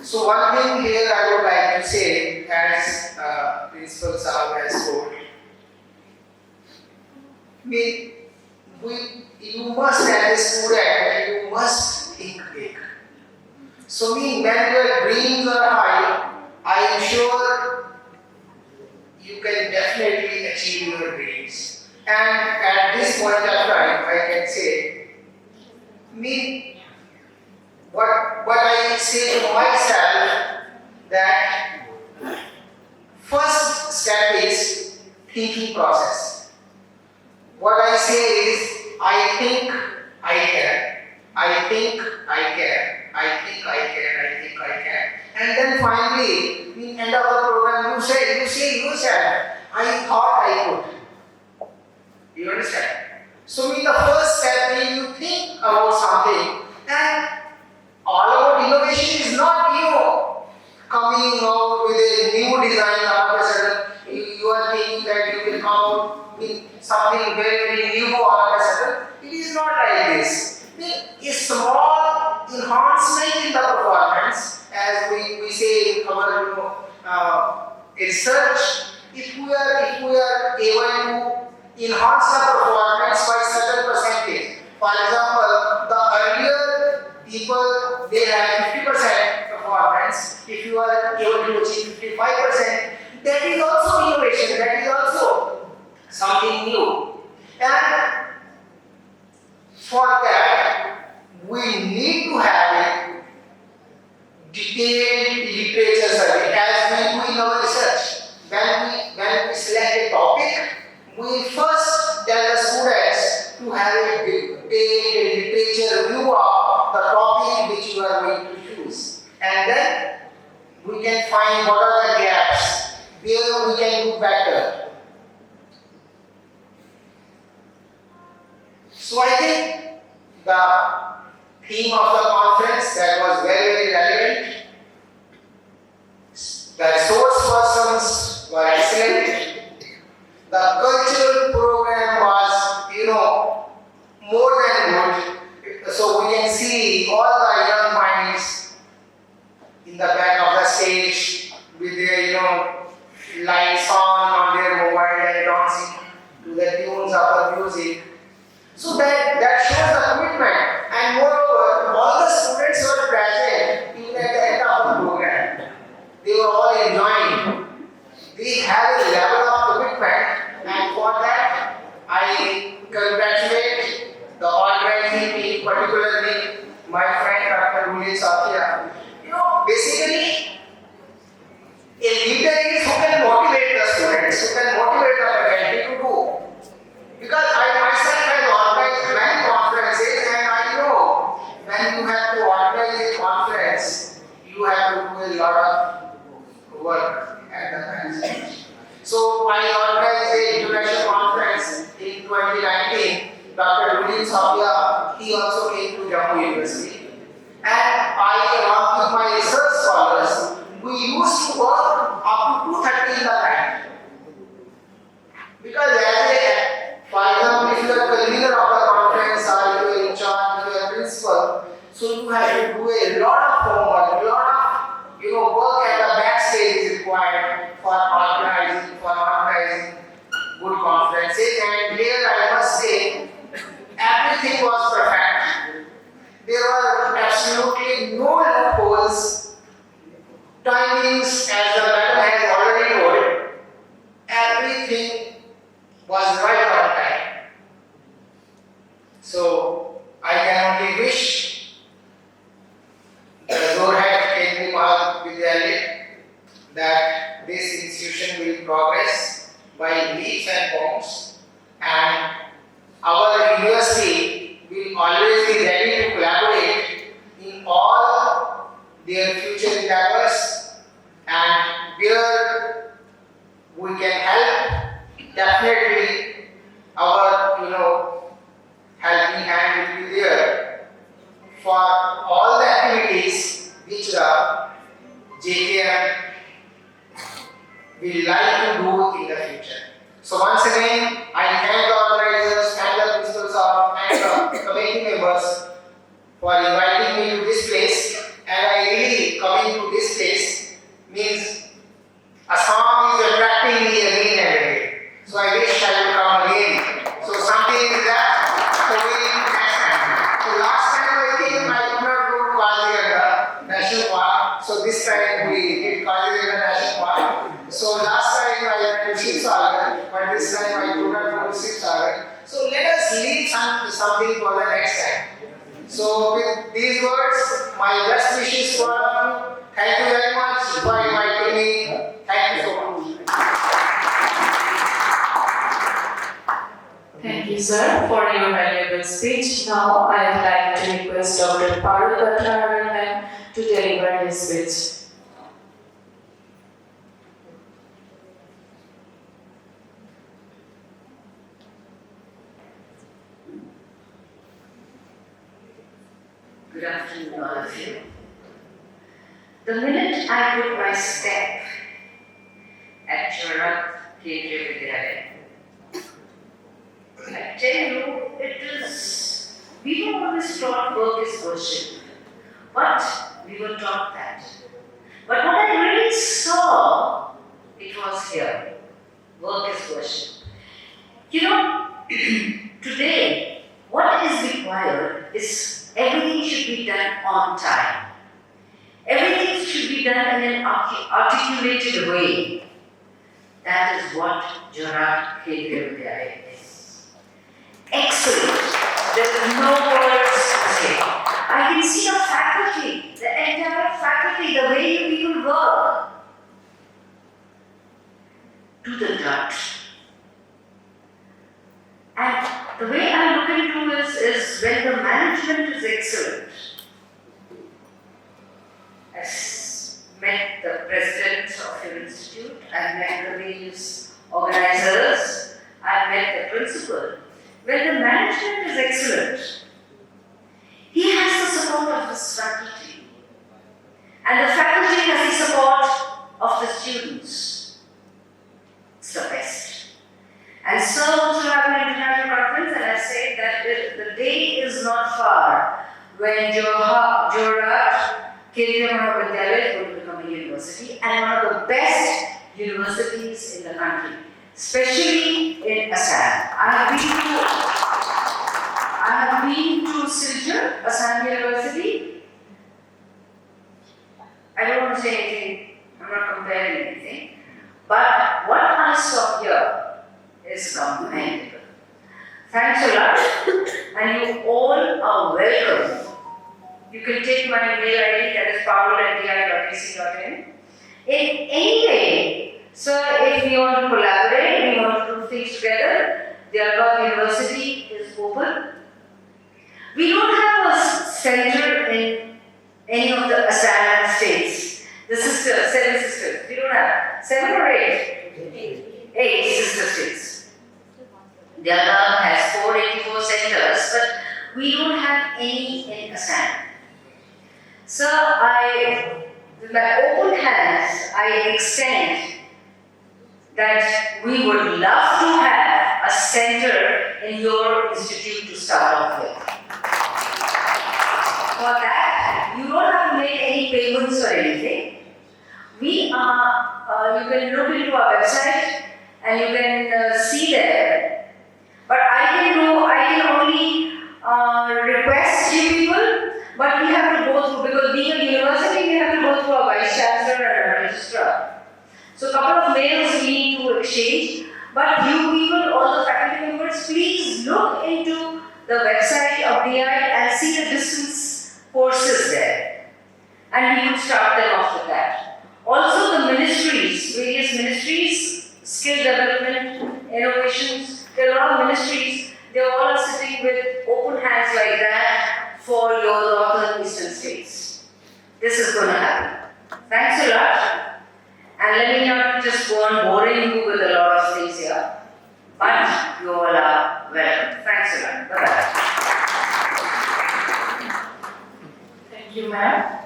So one thing here I would like to say, as Principal Saab has told, you must, as a student, you must think big. So when your dreams are high, I am sure you can definitely achieve your dreams. And at this point of time, I can say, what I say to myself, that first step is thinking process. What I say is, I think I can, I think I can, I think I can, I think I can. And then finally, in the end of the program, you say yourself, I thought I could. You understand? So in the first step, when you think about something, and all about innovation is not coming out with a new design all of a sudden. You are thinking that you will come out with something very new all of a sudden. It is not like this. A small enhancement in the performance, as we say in our research, if we are able to enhance the performance by certain percentage. For example, the earlier people, they had 50% performance. If you are able to achieve 55%, that is also innovation, that is also something new. And for that, we need to have a detailed literature survey, as we do in our research. When we select a topic, we first tell the students to have a detailed literature review of the topic which you are going to choose. And then we can find what are the gaps, where we can do better. So I think the theme of the conference, that was very relevant. The resource persons were excellent. The cultural program was, more than good. So we can see all the young minds in the back of the stage with their, lights on their mobile and dancing to the tunes of the music. So that shows the commitment. And moreover, all the students were present even at the end of the program. They were all enjoying. They had a level of commitment, and for that, I congratulate the organizing team, particularly my friend Dr. Gulen Satya. Basically, a leader is who can motivate the students, who can motivate the faculty to do have to organize a conference, you have to do a lot of work at the time. So I organized an international conference in 2019. Dr. Rudin Safia, he also came to Jammu University. And I, along with my research scholars, we used to work up to 2:30 in the night. Because for example, if you are the leader of the conference or you are in charge, you are principal, so you have to do a lot of homework, a lot of work at the backstage is required for organizing good conferences. And here I must say, everything was perfect. There were absolutely no loopholes. Timings, as the madam has already told, everything was right on time. So I can only wish the Zorhat Kendriya Mahavidyalaya that this institution will progress by leaps and bounds, and our university will always be ready to collaborate in all their future endeavors, and where we can help, definitely our helping hand will be there for all the activities which the JKM will like to do in the future. So once again, I thank the organizers, thank the principals and the committee members for inviting me to this place. And I really, coming to this place means Assam is attracting me again and again. So I wish I would come again. So something is that. So we next time. So last time I came, I could not go to Kaziranga National Park. So this time we did Kaziranga National Park. So last time I went to Shivsagar, but this time I could not go to Shivsagar. So let us leave something for the next time. So with these words, my best wishes for you. Thank you very much for inviting me. Thank you so much. Thank you, sir, for your valuable speech. Now I would like to request Dr. Parul Bhattacharya to deliver his speech. Good afternoon, all of you. The minute I put my step at Jorak Kendriya Vidyalaya, I tell you, we were always taught work is worship, but we were taught that. But what I really saw, it was here, work is worship. Today, what is required is everything should be done on time. Everything should be done in an articulated way. That is what Jorak Kendriya Vidyalaya is. Excellent. There is no words to say. I can see the faculty, the entire faculty, the way you people work. To the dot. And the way I look into is when the management is excellent. I've met the president of your institute, I've met the various organizers, I've met the principal. When the management is excellent, he has the support of his faculty, and the faculty has the support of the students. It's the best. And so also I have an international conference, and I say that the day is not far when Jorak Kendriya Mahavidyalaya is going to become a university, and one of the best universities in the country, especially in Assam. I have been to Silchar, Assam University. I don't want to say anything, I'm not comparing anything, but what I saw here is commendable. Thanks a lot, and you all are welcome. You can take my mail ID, that is parul@di.ac.in. In any way, so if we want to collaborate, we want to do things together, the Alba University is open. We don't have a center in any of the ASEAN states. The seven sisters. We don't have 7 or 8? 8 sister states. The other has 484 centers, but we don't have any in ASEAN. So with my open hands, I extend that we would love to have a center in your institute to start off with. For that, you don't have to make any payments or anything. You can look into our website and you can see there. But I can only request you people, but we have to go through, because being a university, we have to go through a vice chancellor and a registrar. So a couple of mails we need to exchange, but you people, all the faculty members, please look into the website of DI and see the distance courses there. And we will start them after that. Also the ministries, various ministries, skill development, innovations, there are a lot of ministries, they all are sitting with open hands like that for your northern eastern states. This is going to happen. Thanks a lot. And let me not just go on boring you with a lot of things here. But you all are welcome. Thanks a lot. Bye-bye. Thank you, ma'am.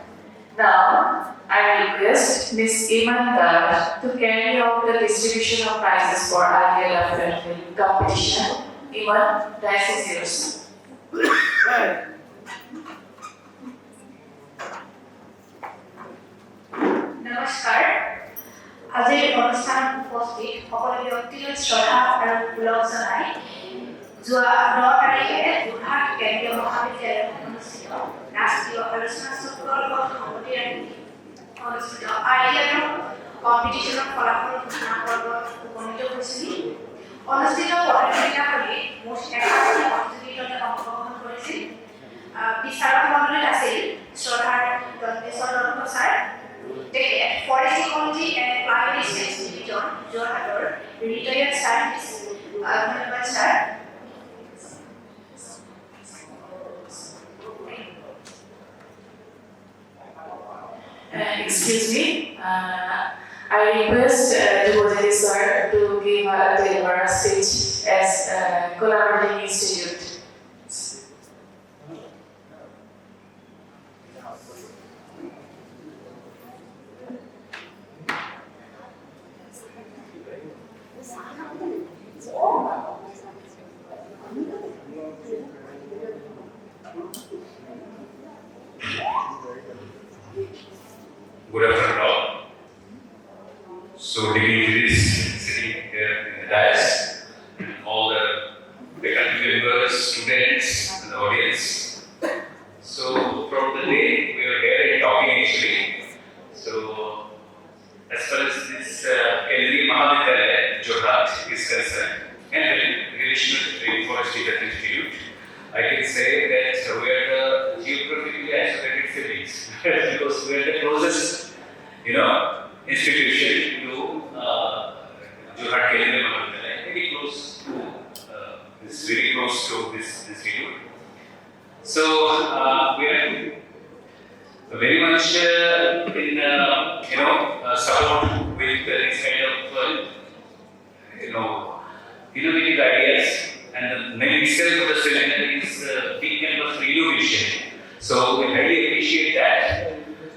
Now, I request Ms. Iman Dar to carry out the distribution of prizes for IELF and film competition. Iman, prize is yours. নমস্কাৰ আজিৰ অনুষ্ঠান উপস্থিত সকলো ব্যক্তিলৈ শ্ৰদ্ধা আৰু পুলক জনাই যোৱা 9 তাৰিখে যোৰহাট কেন্দ্ৰীয় মহাবিদ্যালয়ত অনুষ্ঠিত ৰাষ্ট্ৰীয় আলোচনা চক্ৰৰ লগত সংগতি ৰাখি অনুষ্ঠিত IELF কম্পিটিশ্যনৰ ফলাফল ঘোষণা পৰ্বত উপনীত হৈছিল। অনুষ্ঠিত প্ৰতিযোগিতাখনিত মুঠ 81টা প্ৰতিযোগিতাত অংশগ্ৰহণ কৰিছিল। বিচাৰক মণ্ডলীত আছিল শ্ৰদ্ধাৰ Danteswar Dutta sir, Forest Ecology and Climate Science Division, Jorhator, retired scientist, Dhanabad sir. Excuse me, I request Dubodari sir to deliver a speech as Collaborating Institute. Good afternoon all. So dignitaries sitting here in the dais, and all the faculty members, students, and the audience. So from the day we were here and talking actually, so as far as this Kendriya Mahavidyalaya Jorhat is concerned, and the relation with Rainforest Research Institute, I can say that we are the geographically isolated cities because we are the closest, institution to Jorhat Kendriya Mahavidyalaya, very close to this institute. So we are very much in support with this kind of innovative ideas, and the main itself of the seminar is big kind of innovation. So we highly appreciate that,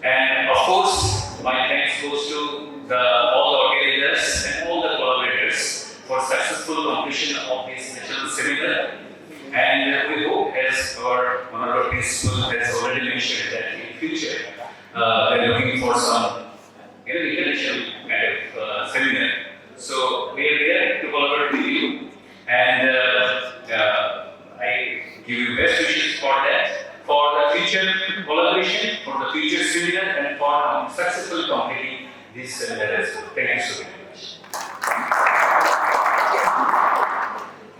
and of course my thanks goes to all the organizers and all the collaborators for successful completion of this national seminar. And we hope, as our honorable principal has already mentioned, that in future they're looking for some international kind of seminar. So we are there to collaborate with you, and I give you best wishes for that, for the future collaboration, for the future seminar, and for successful completing this seminar as well. Thank you so very much.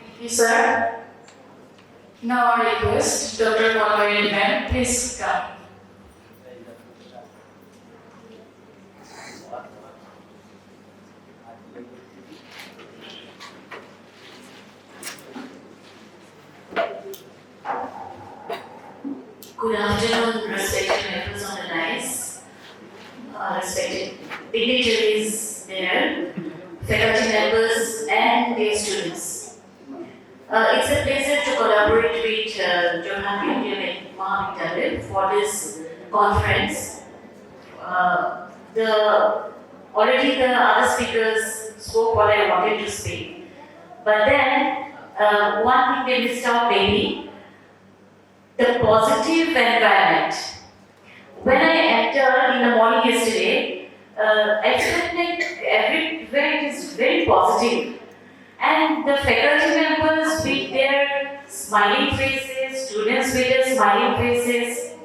Thank you, sir. Now I request Dr. Malloy ma'am, please come. Good afternoon, respected members on the dais, respected dignitaries there, faculty members, and dear students. It's a pleasure to collaborate with Jorhat Indian Mahavidyalaya for this conference. Already the other speakers spoke what I wanted to speak, but then one thing they missed out maybe, the positive environment. When I entered in the morning yesterday, I felt like everywhere it is very positive. And the faculty members with their smiling faces, students with their smiling faces.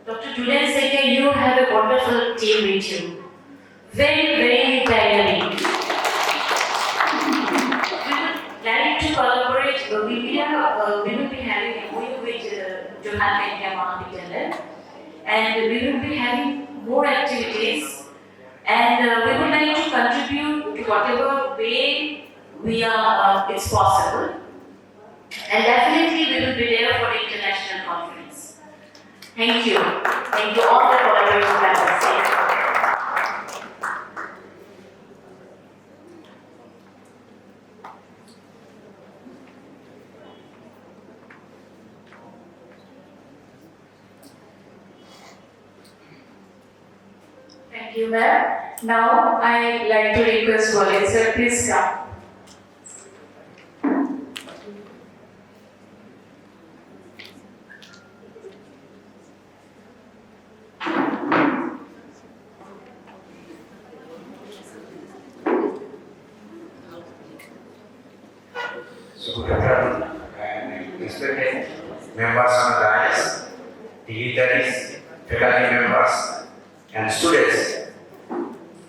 Dr. Julian Sekia, you have a wonderful team with you. Very, very dynamic. Planning to collaborate, we will be having a MOU with Jorhat India Mahavidyalaya, and we will be having more activities, and we would like to contribute to whatever way it's possible, and definitely we will be there for the international conference. Thank you all the collaborators members. Thank you, ma'am. Now, I'd like to request Walid sir, please come. So good afternoon, and respected members on the dais, dignitaries, faculty members, and students.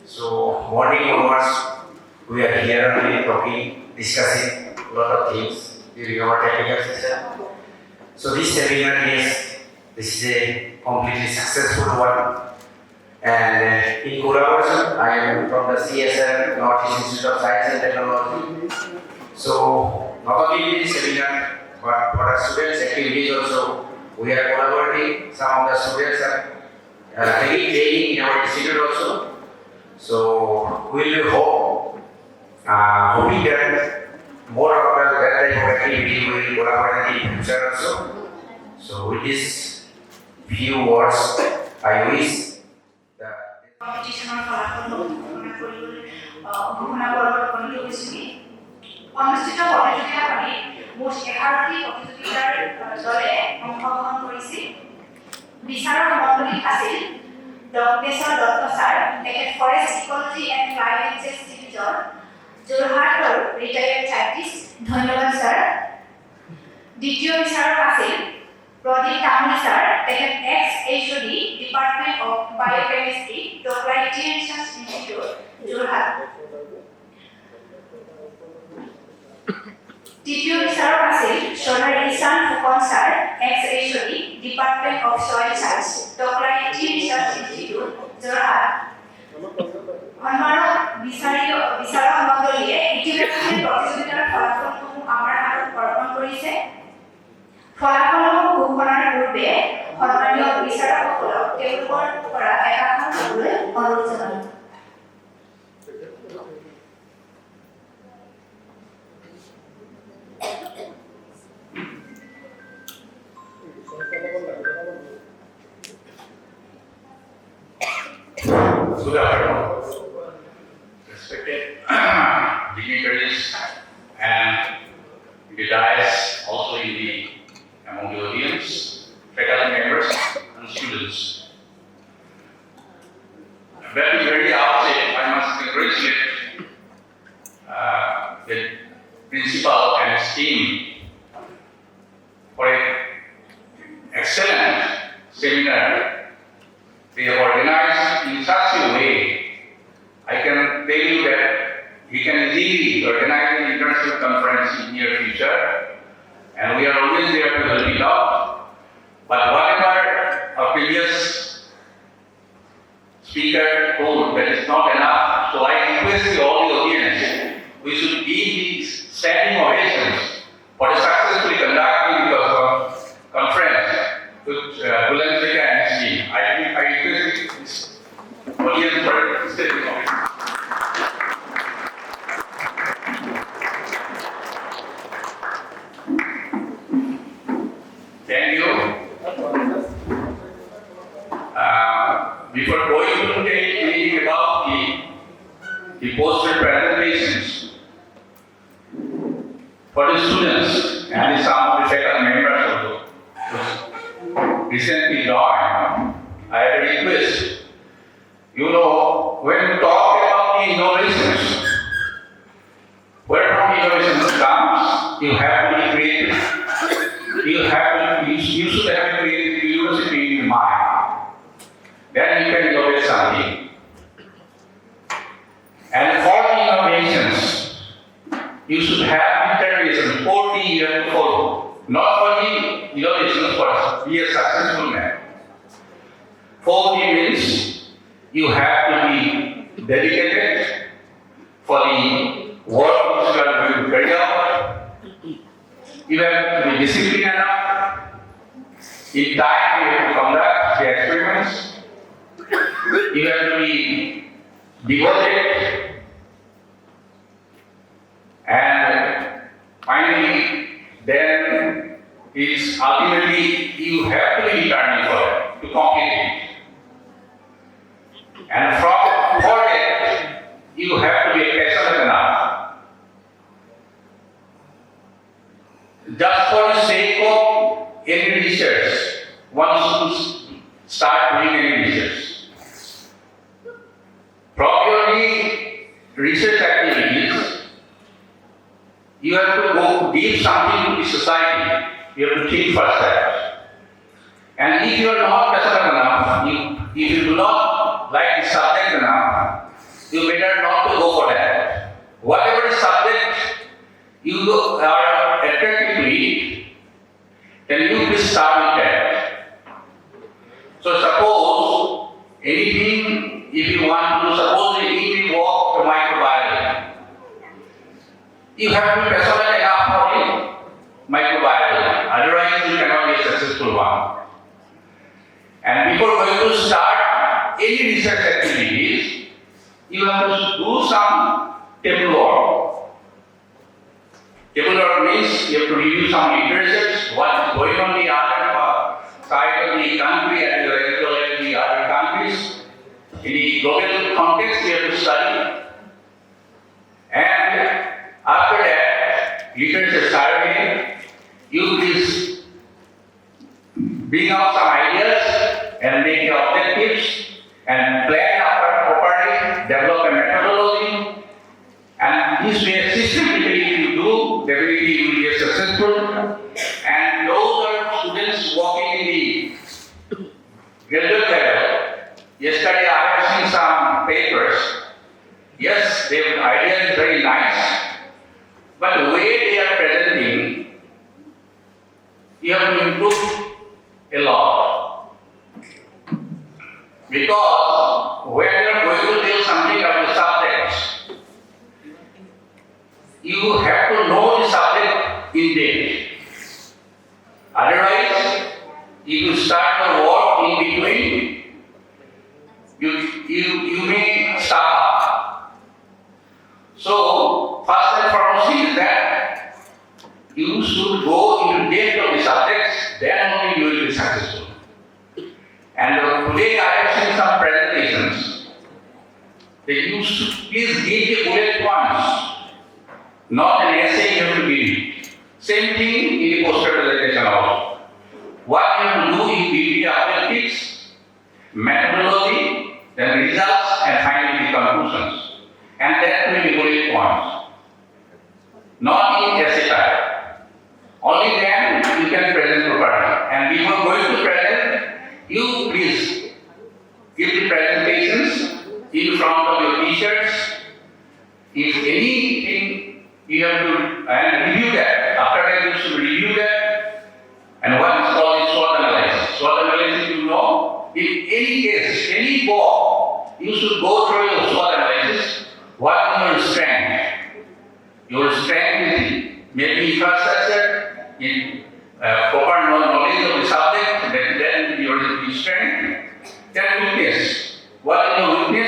So morning onwards, we are here only talking, discussing a lot of things during our technical session. So this seminar this is a completely successful one. And in collaboration, I am from the CSR, Northeast Institute of Science and Technology. So not only this seminar, but for our students' activities also, we are collaborating. Some of the students are taking training in our institute also. So we will hoping that more of that type of activity will collaborate in the future also. So with these few words, I wish কম্পিটিশনৰ ফলাফল ঘোষণা কৰিবলৈ ঘোষণা কৰাৰ উপনীত হৈছিল। অনুষ্ঠিত প্ৰতিযোগিতাখনি মুঠ 11টি প্ৰতিযোগিতাৰ দলে অংশগ্ৰহণ কৰিছিল। বিচাৰক মণ্ডলীত আছিল ডক্টৰ দত্ত ছাৰ, তেখেত forest ecology and climate division, যোৰহাটৰ ৰিটায়াৰ্ড চাইণ্টিষ্ট, ধন্যবাদ ছাৰ। দ্বিতীয় বিচাৰক আছিল Pradip Tamani sir, taken ex-HOD, Department of Biochemistry, Dr. Research Institute, Jorhat. তৃতীয় বিচাৰক আছিল Shonari Isan Fukon sir, ex-HOD, Department of Soil Science, Dr. Research Institute, Jorhat. সন্মানক বিচাৰক মণ্ডলীয়ে ইতিমধ্যে প্ৰতিযোগিতাৰ ফলাফলসমূহ আমাৰ আগত অৰ্পণ কৰিছে। ফলাফলসমূহ ঘোষণাৰ পূৰ্বে সন্মানীয় বিচাৰকসকলক তেওঁলোকৰ পৰা একাখন কৰিবলৈ অনুৰোধ জনালোঁ। Good afternoon, respected dignitaries and the dais, also among the audience, faculty members and students. Very outset, I must congratulate the principal and his team for an excellent seminar they have organized in such a way. I can tell you that we can easily organize an international conference in near future, and we are always there to help it out. But whatever our previous speaker told, that is not enough. So I request all the audience, we should give these standing ovations for the successfully conducting the conference. audience for stepping on. Thank you. Before going to tell anything about the poster presentations for the students and some of the faculty members also recently joined, I have a request. You know, when we talk about the innovations, where from innovations comes, you have to be creative. You should have a creative curiosity in mind. Then you can innovate something. And for the innovations, you should have determination, 40 years to follow. Not for the innovations, but be a successful man. 40 means you have to be dedicated for the work which you are going to carry out. You have to be disciplined enough. In time, you have to conduct the experiments. You have to be devoted. And finally, then it's ultimately you have to be determined for it, to complete it. And for it, you have to be passionate enough. Just for the sake of any research, one should start doing any research. From your research activities, you have to go give something to the society. You have to think first that. And if you are not passionate enough, if you do not like the subject enough, you better not to go for that. Whatever the subject you are attracted to it, then you please start with that. So suppose anything, if you want to, suppose you will walk to microbiology, you have to be passionate enough for microbiology, otherwise you cannot be a successful one. And before going to start any research activities, you have to do some table work. Table work means you have to review some literature, what is going on the other side of the country and the other countries. In the global context, you have to study. And after that, literature survey, you please bring out some ideas and make your objectives and plan properly, develop a methodology, and this way systematically if you do, definitely you will be successful. And those are students working in the graduate level. Yesterday I have seen some papers. Yes, their idea is very nice, but the way they are presenting, you have to improve a lot. Because when you are going to tell something about the subjects, you have to know the subject in depth. Otherwise, if you start the work in between, you may stop. So, first and foremost is that you should go into depth of the subjects, then only you will be successful. And today I have seen some presentations. You should please give the bullet points, not an essay you have to give. Same thing in the poster presentation also. What you have to do is give the objectives, methodology, then results, and finally the conclusions. And that will be bullet points. Not in essay type. Only then you can present properly. And before going to present, you please give the presentations in front of your teachers. If anything you have to review that. After that you should review that. And what is called SWOT analysis. SWOT analysis, you know, in any case, any book, you should go through your SWOT analysis. What is your strength? Your strength is maybe infrastructure, in proper knowledge of the subject, then your strength. Then weakness. What is your weakness?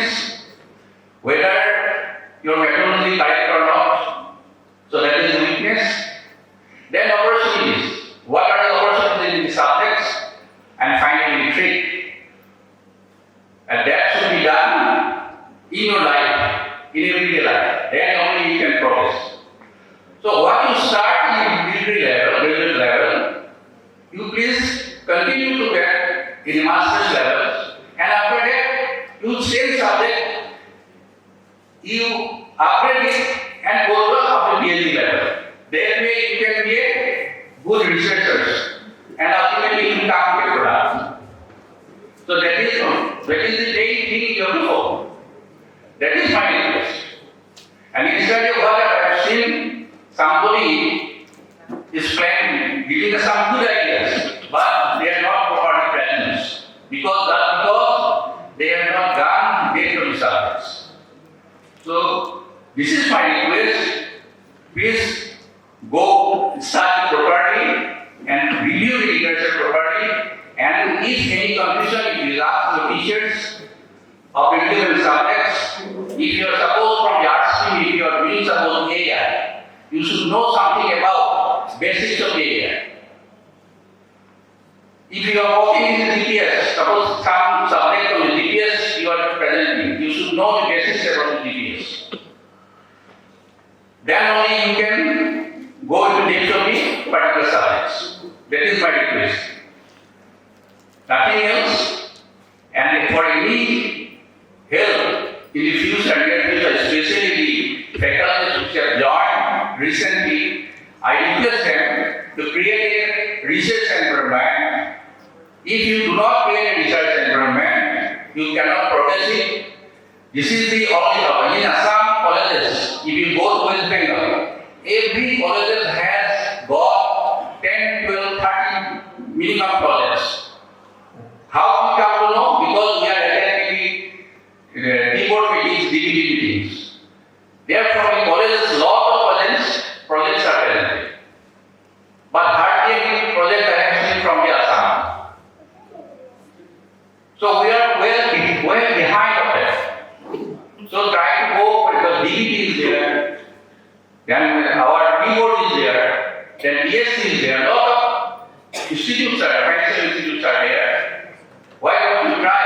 your life, in everyday life. Then only you can progress. So what you start in graduate level, you please continue to get in master's levels, and after that, you same subject, you upgrade it and go up to PhD level. That way you can be a good researcher and ultimately you become a product. So that is the main thing you have to follow. That is my request. And instead of what I have seen, somebody is planning, giving us some good ideas, but they are not properly practiced because they have not gone based on the subjects. So this is my request. Please go study properly and review the literature properly, and if any confusion, you will ask your teachers of individual subjects. If you are supposed from the art stream, if you are doing suppose AI, you should know something about basics of AI. If you are working in the DPS, suppose some subject of the DPS you are presenting, you should know the basics about the DPS. Then only you can go into depth of the particular subjects. That is my request. Nothing else. And for any help in the future, near future, especially the faculty which have joined recently, I request them to create a research environment. If you do not create a research environment, you cannot progress it. This is the only problem. In Assam colleges, if you go to West Bengal, every college has got 10, 12, 13 minimum colleges. How we come to know? Because we are attending the keyboard meetings, DVD meetings. Therefore, in colleges, lot of projects are presented. But hardly any project I have seen from the Assam. So we are well behind of that. So try to go, because DVD is there, then our keyboard is there, then DSC is there, a lot of institutes are, financial institutes are there. Why don't you try?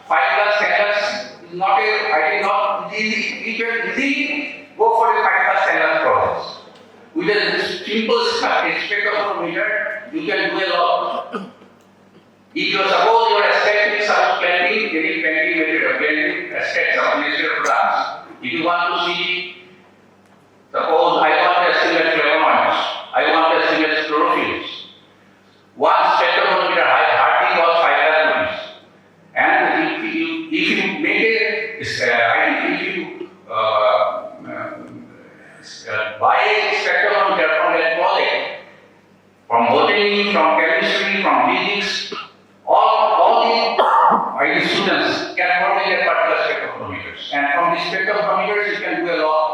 5 plus, 10 plus is not a, I think not easy. You can easily go for a 5 plus, 10 plus process. With a simple spectrophotometer, you can do a lot. If you suppose you are expecting some planting, any planting method, planting aspects of natural plants, if you want to see, suppose I want to estimate flavonoids, I want to estimate chlorophylls. One spectrophotometer hardly costs 5 rupees. And if you make buy a spectrophotometer from that project, from botany, from chemistry, from physics, all the IT students can work with a particular spectrophotometers. And from these spectrophotometers, you can do a lot.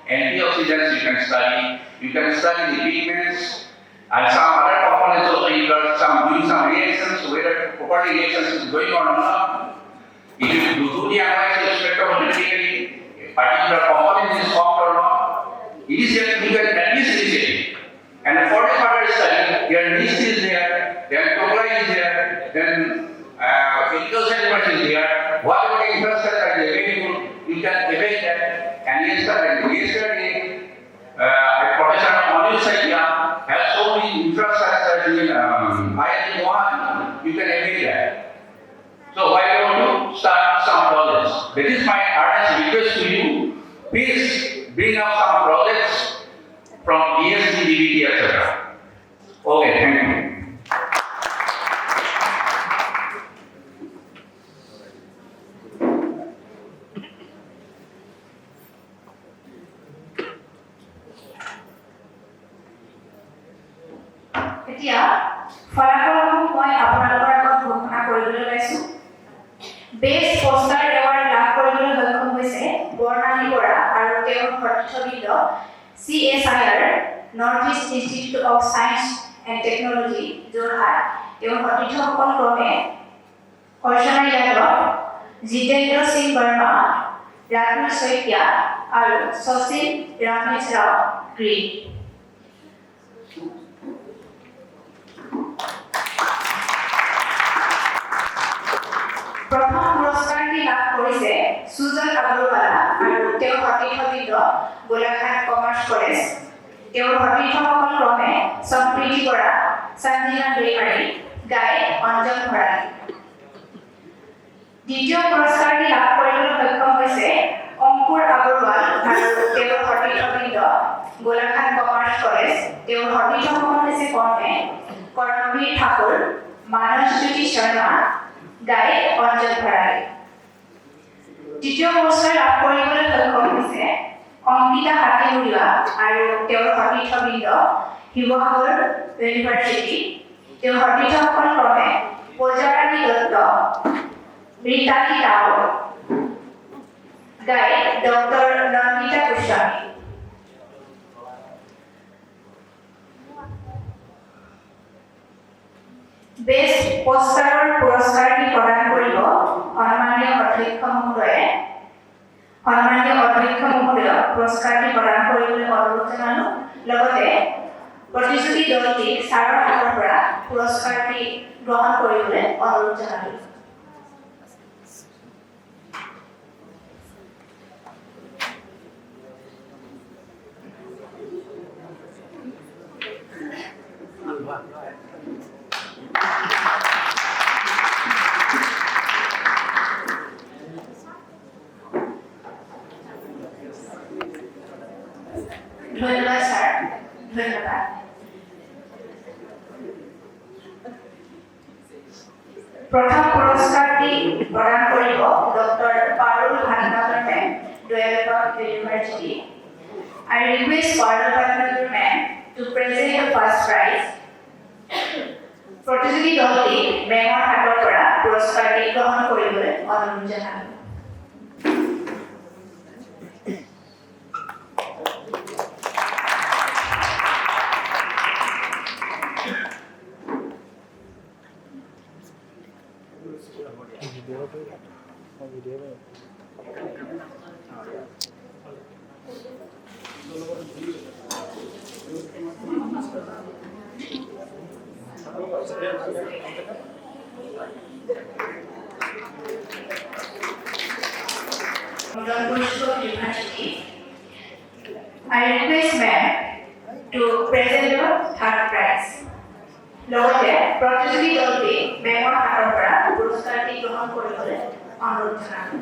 Antioxidants you can study. You can study the pigments and some other components also. You are doing some reactions, whether proper reactions is going on or not. If you do the analysis spectrophotometrically, a particular component is formed or not, it is just, you can at least reach it. And for the further study, your yeast is there, then chloride is there, then chemical sediment is there. Whatever the infrastructure is available, you can evade that. And yesterday, Professor Anil Sakia has so many infrastructures in IIT Wuhan, you can evade that. So why don't you start some projects? That is my earnest request to you. Please bring up some projects from DSC, DBT, etc. Okay, thank you. এতিয়া ফলাফলসমূহ মই আপোনালোকৰ আগত ঘোষণা কৰিবলৈ লৈছোঁ। Best poster award লাভ কৰিবলৈ সক্ষম হৈছে বৰ্ণালী বৰা আৰু তেওঁৰ সতীৰ্থবৃন্দ CSIR north East institute of science and technology Jorhat. তেওঁৰ সতীৰ্থসকল ক্ৰমে অৰ্চনা যাদৱ, জিতেন্দ্ৰ সিং বৰ্মা, ৰাহুল শইকীয়া আৰু শশী ৰামেশ ৰাও গ্ৰীণ। প্ৰথম পুৰস্কাৰটি লাভ কৰিছে সুজন আগৰৱালা আৰু তেওঁৰ সতীৰ্থবৃন্দ গোলাঘাট কমাৰ্চ কলেজ। তেওঁৰ সতীৰ্থসকল ক্ৰমে সম্প্ৰীতি বৰা, সঞ্জীনা দৈমাৰী, গায়ক অঞ্জন ভৰালী। দ্বিতীয় পুৰস্কাৰটি লাভ কৰিবলৈ সক্ষম হৈছে অংকুৰ আগৰৱাল আৰু তেওঁৰ সতীৰ্থবৃন্দ গোলাঘাট কমাৰ্চ কলেজ। তেওঁৰ সতীৰ্থসকল হৈছে ক্ৰমে কৰণবীৰ ঠাকুৰ, মানসজ্যোতি শৰ্মা, গায়ক অঞ্জন ভৰালী। তৃতীয় পুৰস্কাৰ লাভ কৰিবলৈ সক্ষম হৈছে অংকিতা হাতীমুৰিয়া আৰু তেওঁৰ সতীৰ্থবৃন্দ শিৱসাগৰ ইউনিভাৰ্চিটি। তেওঁৰ সতীৰ্থসকল ক্ৰমে পূজাৰাণী দত্ত, ৰীতালী টাও, গায়ক ডক্টৰ নন্দিতা গোস্বামী। বেষ্ট পোষ্টাৰৰ পুৰস্কাৰটি প্ৰদান কৰিব সন্মানীয় অধ্যক্ষ মহোদয়ক পুৰস্কাৰটি প্ৰদান কৰিবলৈ অনুৰোধ জনালো। লগতে প্ৰতিযোগী দলটিক ছাৰৰ হাতৰ পৰা পুৰস্কাৰটি গ্ৰহণ কৰিবলৈ অনুৰোধ জনালো। ধন্যবাদ স্যার, ধন্যবাদ। প্রথম পুরস্কারটি প্রদান কৰিব doctor Parul Bhatnagar ma'am, Doyalbag University. I request Parul Bhatnagar ma'am to present the first prize. প্ৰতিযোগী দলটি মেমৰ হাতৰ পৰা পুৰস্কাৰটি গ্ৰহণ কৰিবলৈ অনুৰোধ জনালো। University. I request ma'am to present the third prize. লগতে প্ৰতিযোগী দলটি মেমৰ হাতৰ পৰা পুৰস্কাৰটি গ্ৰহণ কৰিবলৈ অনুৰোধ জনালো।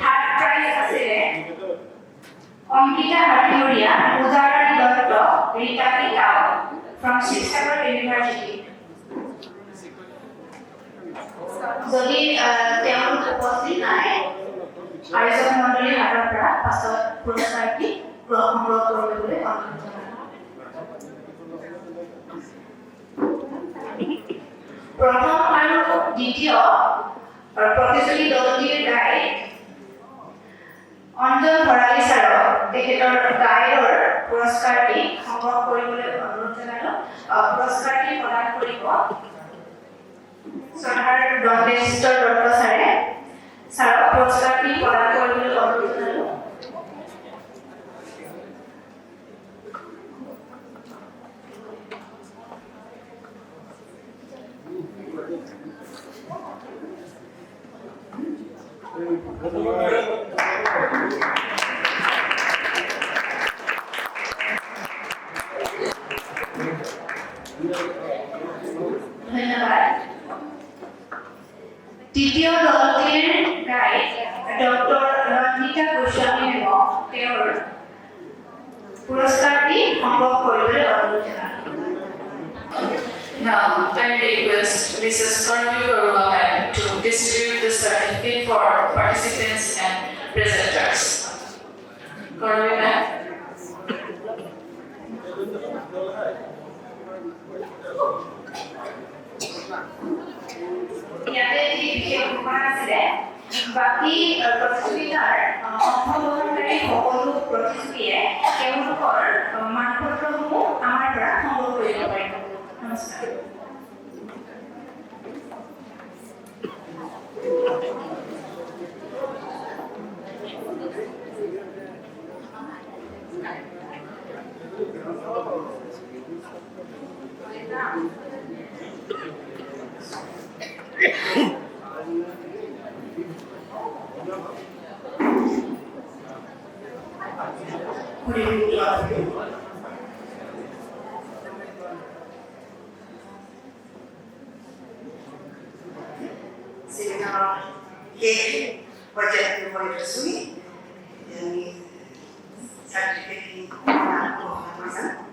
Third prize আছিলে অংকিতা হাতীমুৰিয়া, পূজাৰাণী দত্ত, ৰীতালী টাও from শিৱসাগৰ University. যদি তেওঁলোক উপস্থিত নাই, আয়োজক মণ্ডলীৰ হাতৰ পৰা পাছত পুৰস্কাৰটি গ্ৰহণ কৰিবলৈ অনুৰোধ জনালো। প্ৰথম আৰু দ্বিতীয় প্ৰতিযোগী দলটিৰ গায়ক অঞ্জন ভৰালী ছাৰক তেখেতৰ গায়কৰ পুৰস্কাৰটি সংগ্ৰহ কৰিবলৈ অনুৰোধ জনালো। পুৰস্কাৰটি প্ৰদান কৰিব শ্ৰদ্ধাৰ দণ্ডেশ্বৰ দত্ত ছাৰে। ছাৰক পুৰস্কাৰটি প্ৰদান কৰিবলৈ অনুৰোধ জনালো। ধন্যবাদ। তৃতীয় দলটিৰ গায়ক ডক্টৰ নন্দিতা গোস্বামী মেমক তেওঁৰ পুৰস্কাৰটি সংগ্ৰহ কৰিবলৈ অনুৰোধ জনালো। Now, I request Mrs. Karmi Barua ma'am to distribute the certificate for participants and presenters. Karmi ma'am. ইয়াতে যি বিশেষ ঘোষণা আছিলে, বাকী প্ৰতিযোগিতাৰ অংশগ্ৰহণকাৰী সকলো প্ৰতিযোগীয়ে তেওঁলোকৰ মানপত্ৰসমূহ Namaskar. Good evening to all of you. Seminar K Wajah Memori Resmi yang sertifikat ini kehormatan.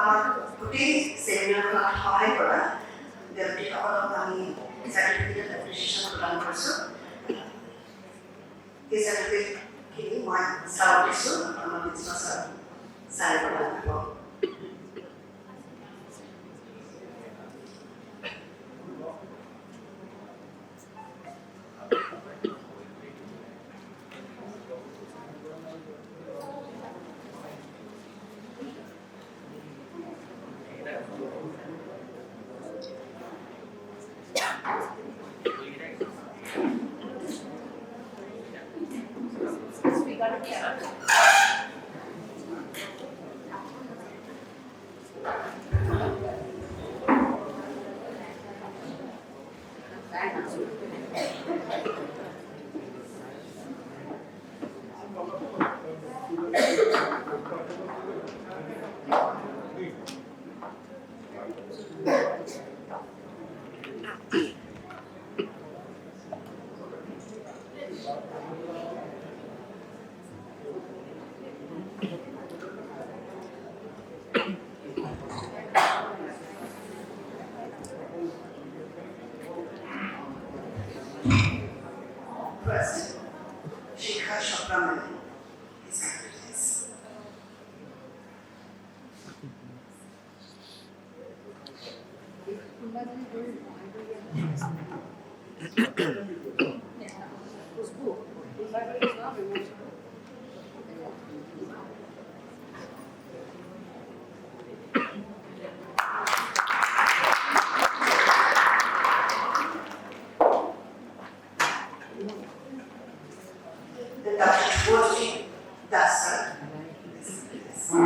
আমার প্রতি সেমিনার সহায় করা ব্যক্তিসকলক আমি চাৰ্টিফিকেট এপ্ৰিচিয়েশ্যন প্ৰদান কৰিছোঁ। এই চাৰ্টিফিকেটখিনি মই চাব দিছোঁ, আমাৰ প্ৰিন্সিপাল ছাৰে প্ৰদান কৰিব। First, Shikha Chopra is activities. The Dr. Worship Dasa, the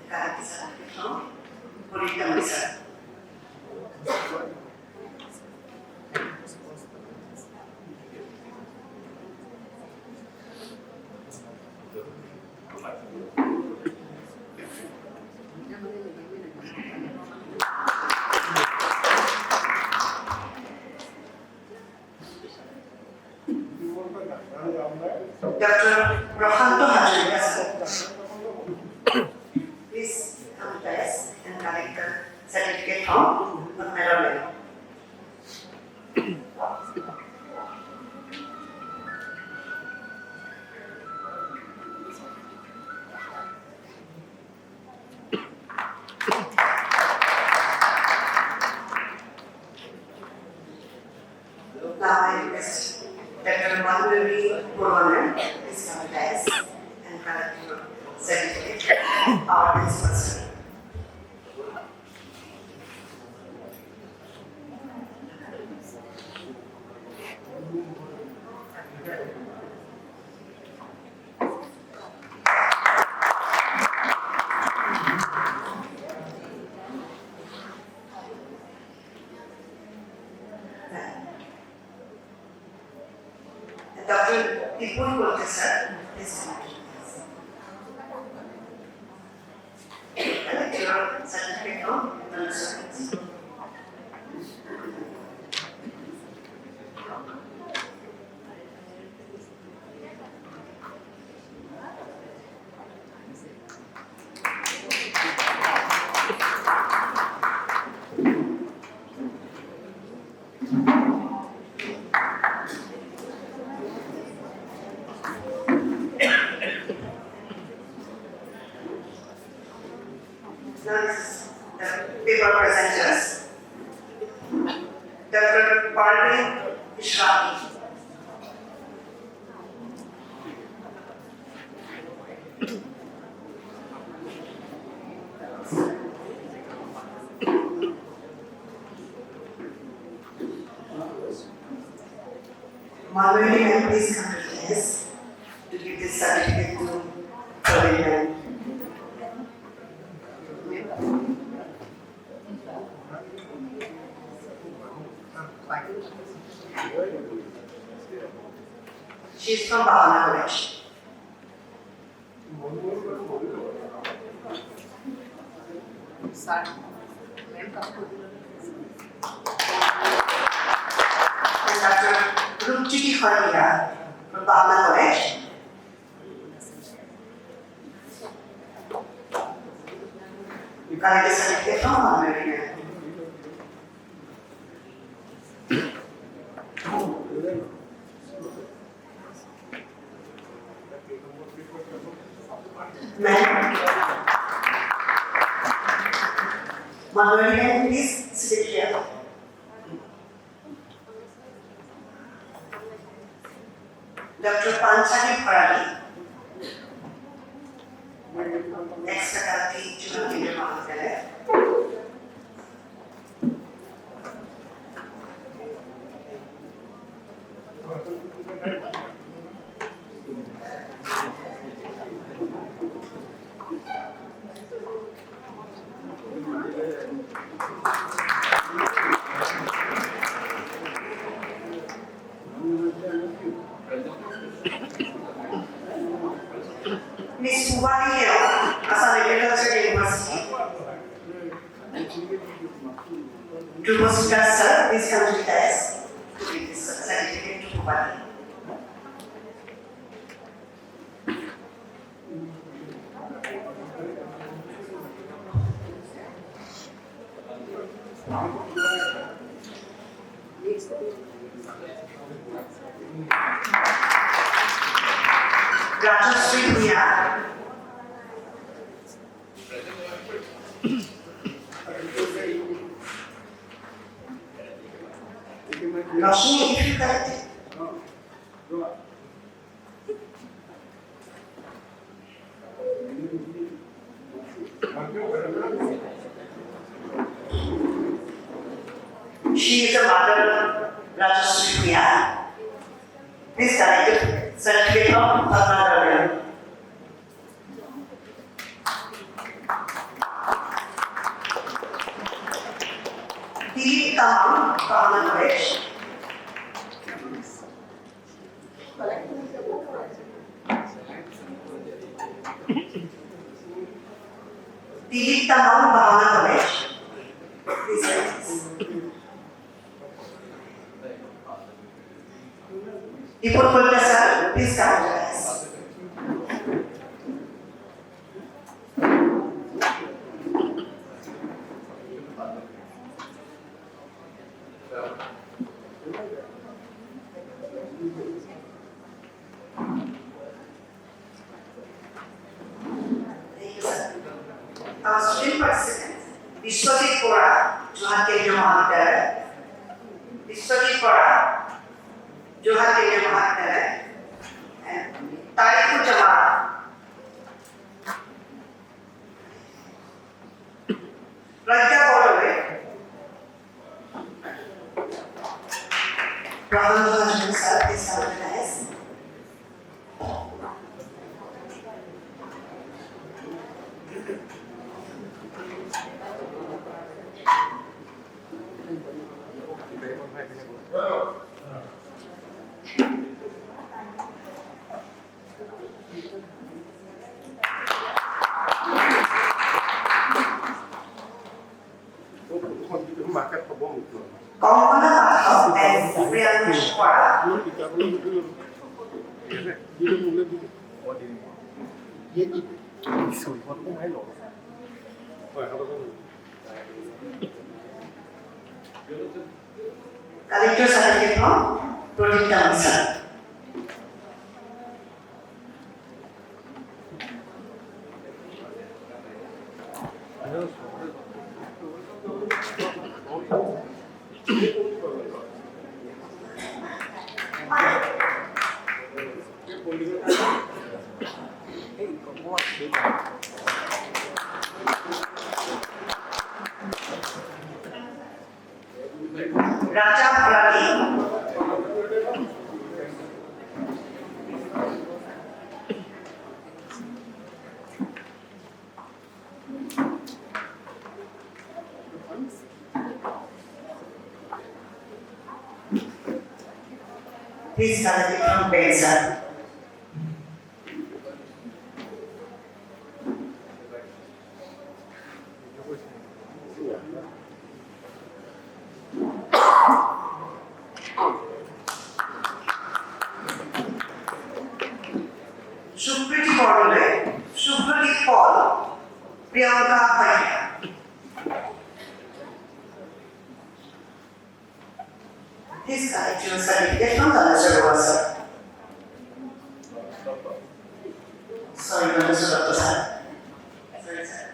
current certificate, Purita Misa. Dr. Rohanto Hajarika, please come to us and collect the certificate from Maryland. Now I request Dr. Madhuri Purvanan, please come to us and collect your certificate. Our principal. Dr. Tipun Professor is collect your certificate on insurance. Margaret, and please come to the desk to give this certificate to Praveen. She is from Bhavana College. And Dr. Ruchiti Kharia from Bhavana College. You collect a certificate from Margaret. Ma'am, Margaret, please sit here. Dr. Panchali Parali, ex-faculty, Juno Indian Mahavidyalaya. Miss Mubali Hero, Assam Agricultural University. Trubosika sir, please come to the desk to give this certificate to Mubali. Rajashree Priya. Roshni, if you correct it. She is the mother, Rajashree Priya. Please correct it. Certificate of Padma. Dilip Tamam, Bhavana College. Dilip Tamam, Bhavana College. Please correct this. Dipur Kulta sir, please come to us. Thank you, sir. Our student participant, Vishwajit Kora, Johan Kendra Mahavidyalaya. Vishwajit Kora, Johan Kendra Mahavidyalaya. And Tariqul Jamal. Rajya Kodaway. Rahul Bhajan sir, please come to the desk. Kongkona Pathau and Priyanka Kora. Collector certificate from Project Council. Raja Murali. Please start from Benson. Supriti Borole, Supriti Paul, Priyanka Bhatia. This guy chose certificate from the Dr. sir. Sorry, Dr. sir. Sorry, sir.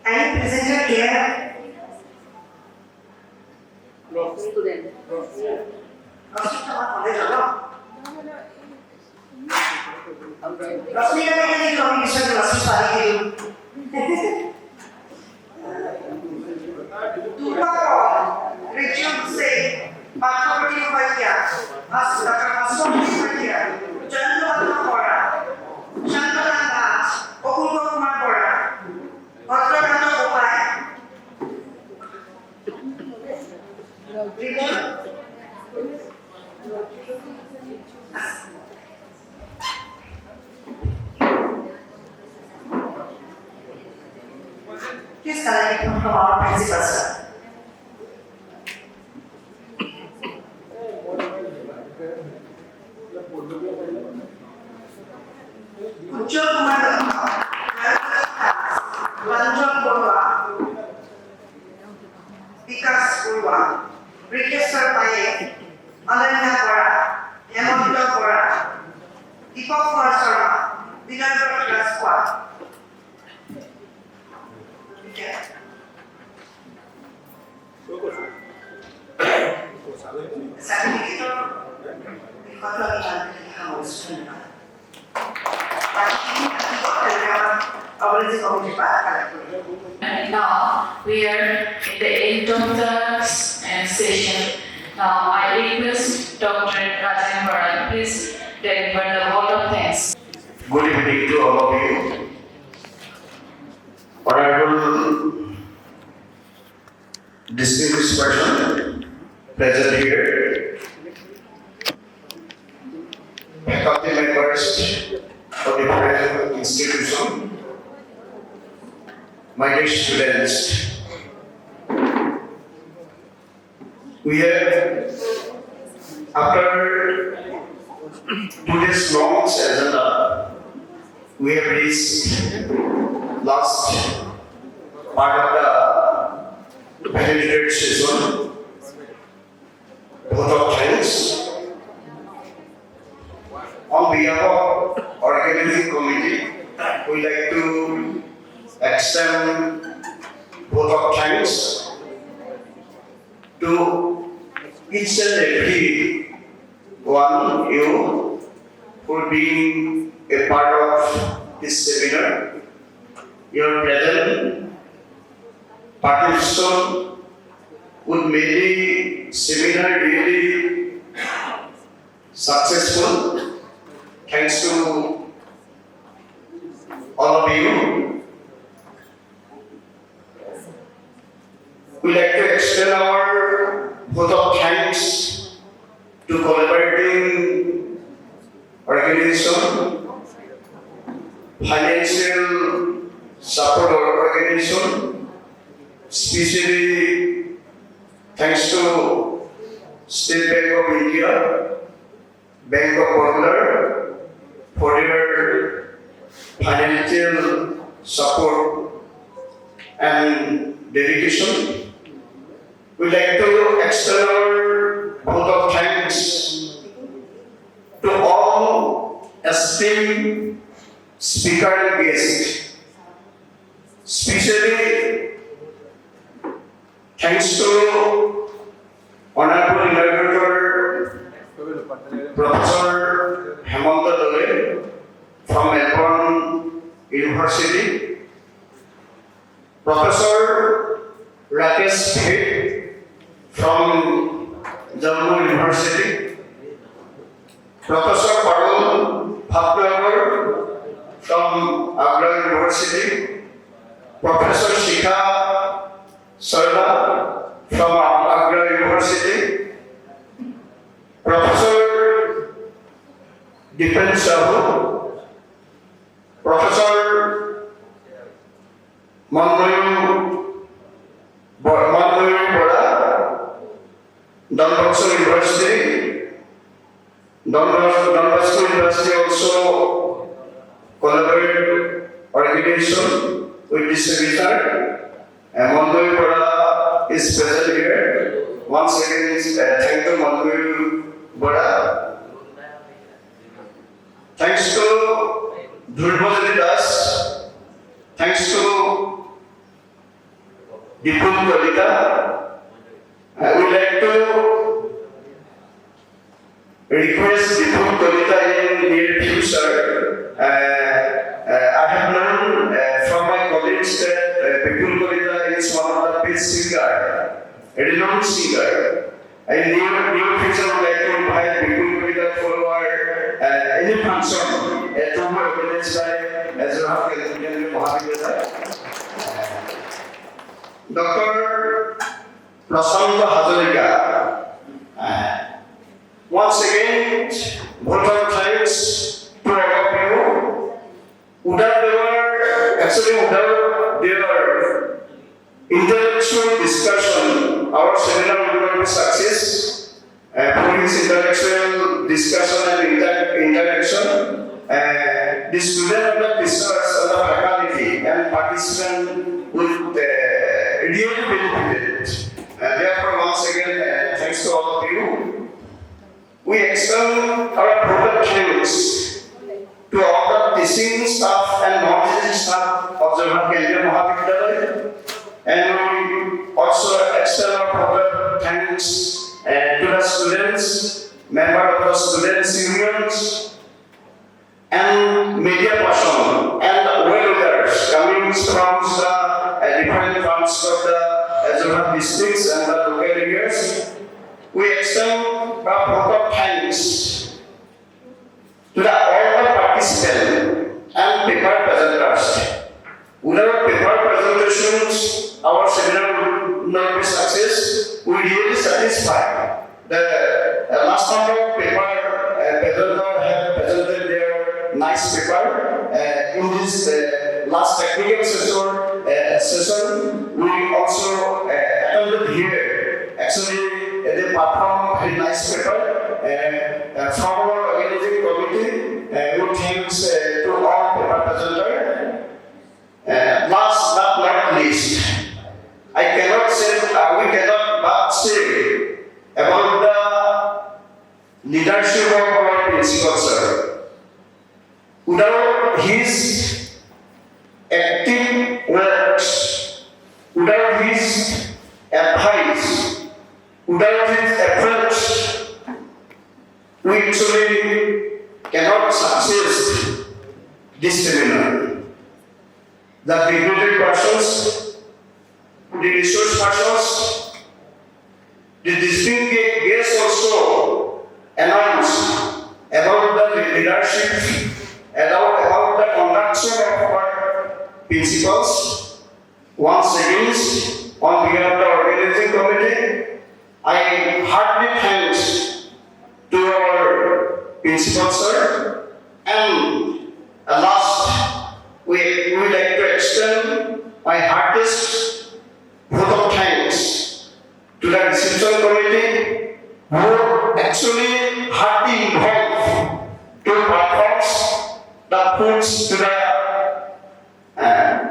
Any presenter here? Student. Rosni তোমার college হলো? রশ্মি का कहने की communication में रश्मि पाली के ritual से पाठ्यक्रम पर क्या हस्तक्षेप पर क्या चंद्रवंदना पढ़ा चंद्रकांत दास अपूर्व कुमार पढ़ा भद्रकांत Gopal Please collect it from our principal, sir. Ujjwal Kumar Dutta, Ranjan Borua, Vikas Borua, Rikeshwar Paye, Ananya Bora, Hemanta Bora, Deepak Kumar Sharma, Dinandra Raswa. Certificate And now we are at the end of the session. Now I request Dr. Rajan Baran, please deliver the vote of thanks. Good evening to all of you. Honorable distinguished person present here, faculty members of the present institution, my dear students, we have, after today's long agenda, we have reached last part of the validated session, vote of thanks. On behalf of organizing committee, we like to extend vote of thanks to each and every one you for being a part of this seminar. Your present participation would make the seminar really successful. Thanks to all of you. We like to extend our vote of thanks to collaborating organization, financial support our organization, especially thanks to State Bank of India, Bank of Baroda for their financial support and dedication. We'd like to extend our vote of thanks to all esteemed speaker and guests, especially thanks to Honorable Inaugurator Professor Hemanta Dole from Melbourne University, Professor Rakesh Bhet from Jammu University, Professor Parul Bhatnagar from Agra University, Professor Shikha Sarda from Agra University, Professor Dipen Sahu, Professor Manmoyu Bora, Don Bosco University. Don Bosco University also collaborated organization with this seminar, and Manmoyu Bora is present here. Once again, thank you Manmoyu Bora. Thanks to Dhruva Das, thanks to Dipul Kalita. I would like to request Dipul Kalita in near future. I have learned from my colleagues that Dipul Kalita is one of the best singer, a renowned singer. In near future, I would like to invite Dipul Kalita for our any function to be organized by Azra Kalyan Mahavira. Dr. Prasanta Hazarika. Once again, vote of thanks to all of you. Without their intellectual discussion, our seminar will not be success. For his intellectual discussion and interaction, the student will discuss on the faculty and participant will really benefited. Therefore, once again, thanks to all of you. We extend our proper thanks to all the teaching staff and non-teaching staff of Jammu Kendriya Mahavidyalaya, and we also extend our proper thanks to the students, members of the students' unions, and media person, and well-wishers coming from the different parts of the Azura districts and the local areas. We extend our proper thanks to all the participants and paper presenters. Without paper presentations, our seminar would not be success. We really satisfied. The last number of paper presenters have presented their nice paper. In this last technical session, we also attended here. Actually, they performed very nice paper. From our organizing committee, we thanks to all paper presenters. Last but not least, I cannot say, we cannot but say about the leadership of our principal sir. Without his active works, without his advice, without his efforts, we actually cannot success this seminar. The dignitary persons, the resource persons, the distinguished guests also announced about the leadership, about the conduction of our principals. Once again, on behalf of the organizing committee, I heartily thanks to our principal sir, and last, we would like to extend fruits to the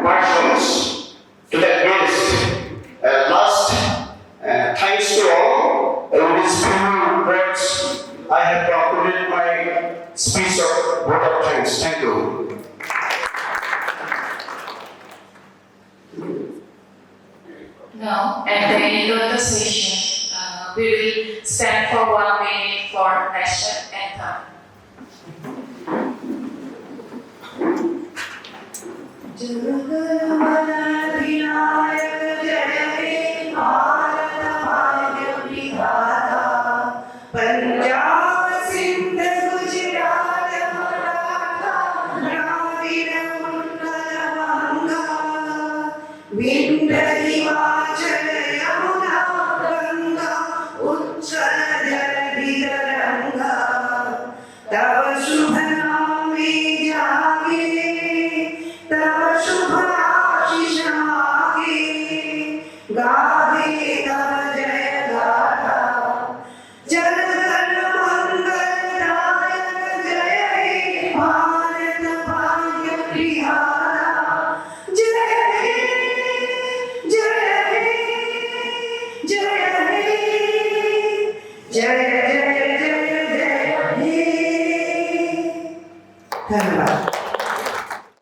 marshals, to the guests. Thanks to all. With these few words, I have concluded my speech of vote of thanks. Thank you. Now, at the end of the session, we will stand for 1 minute for national anthem. Do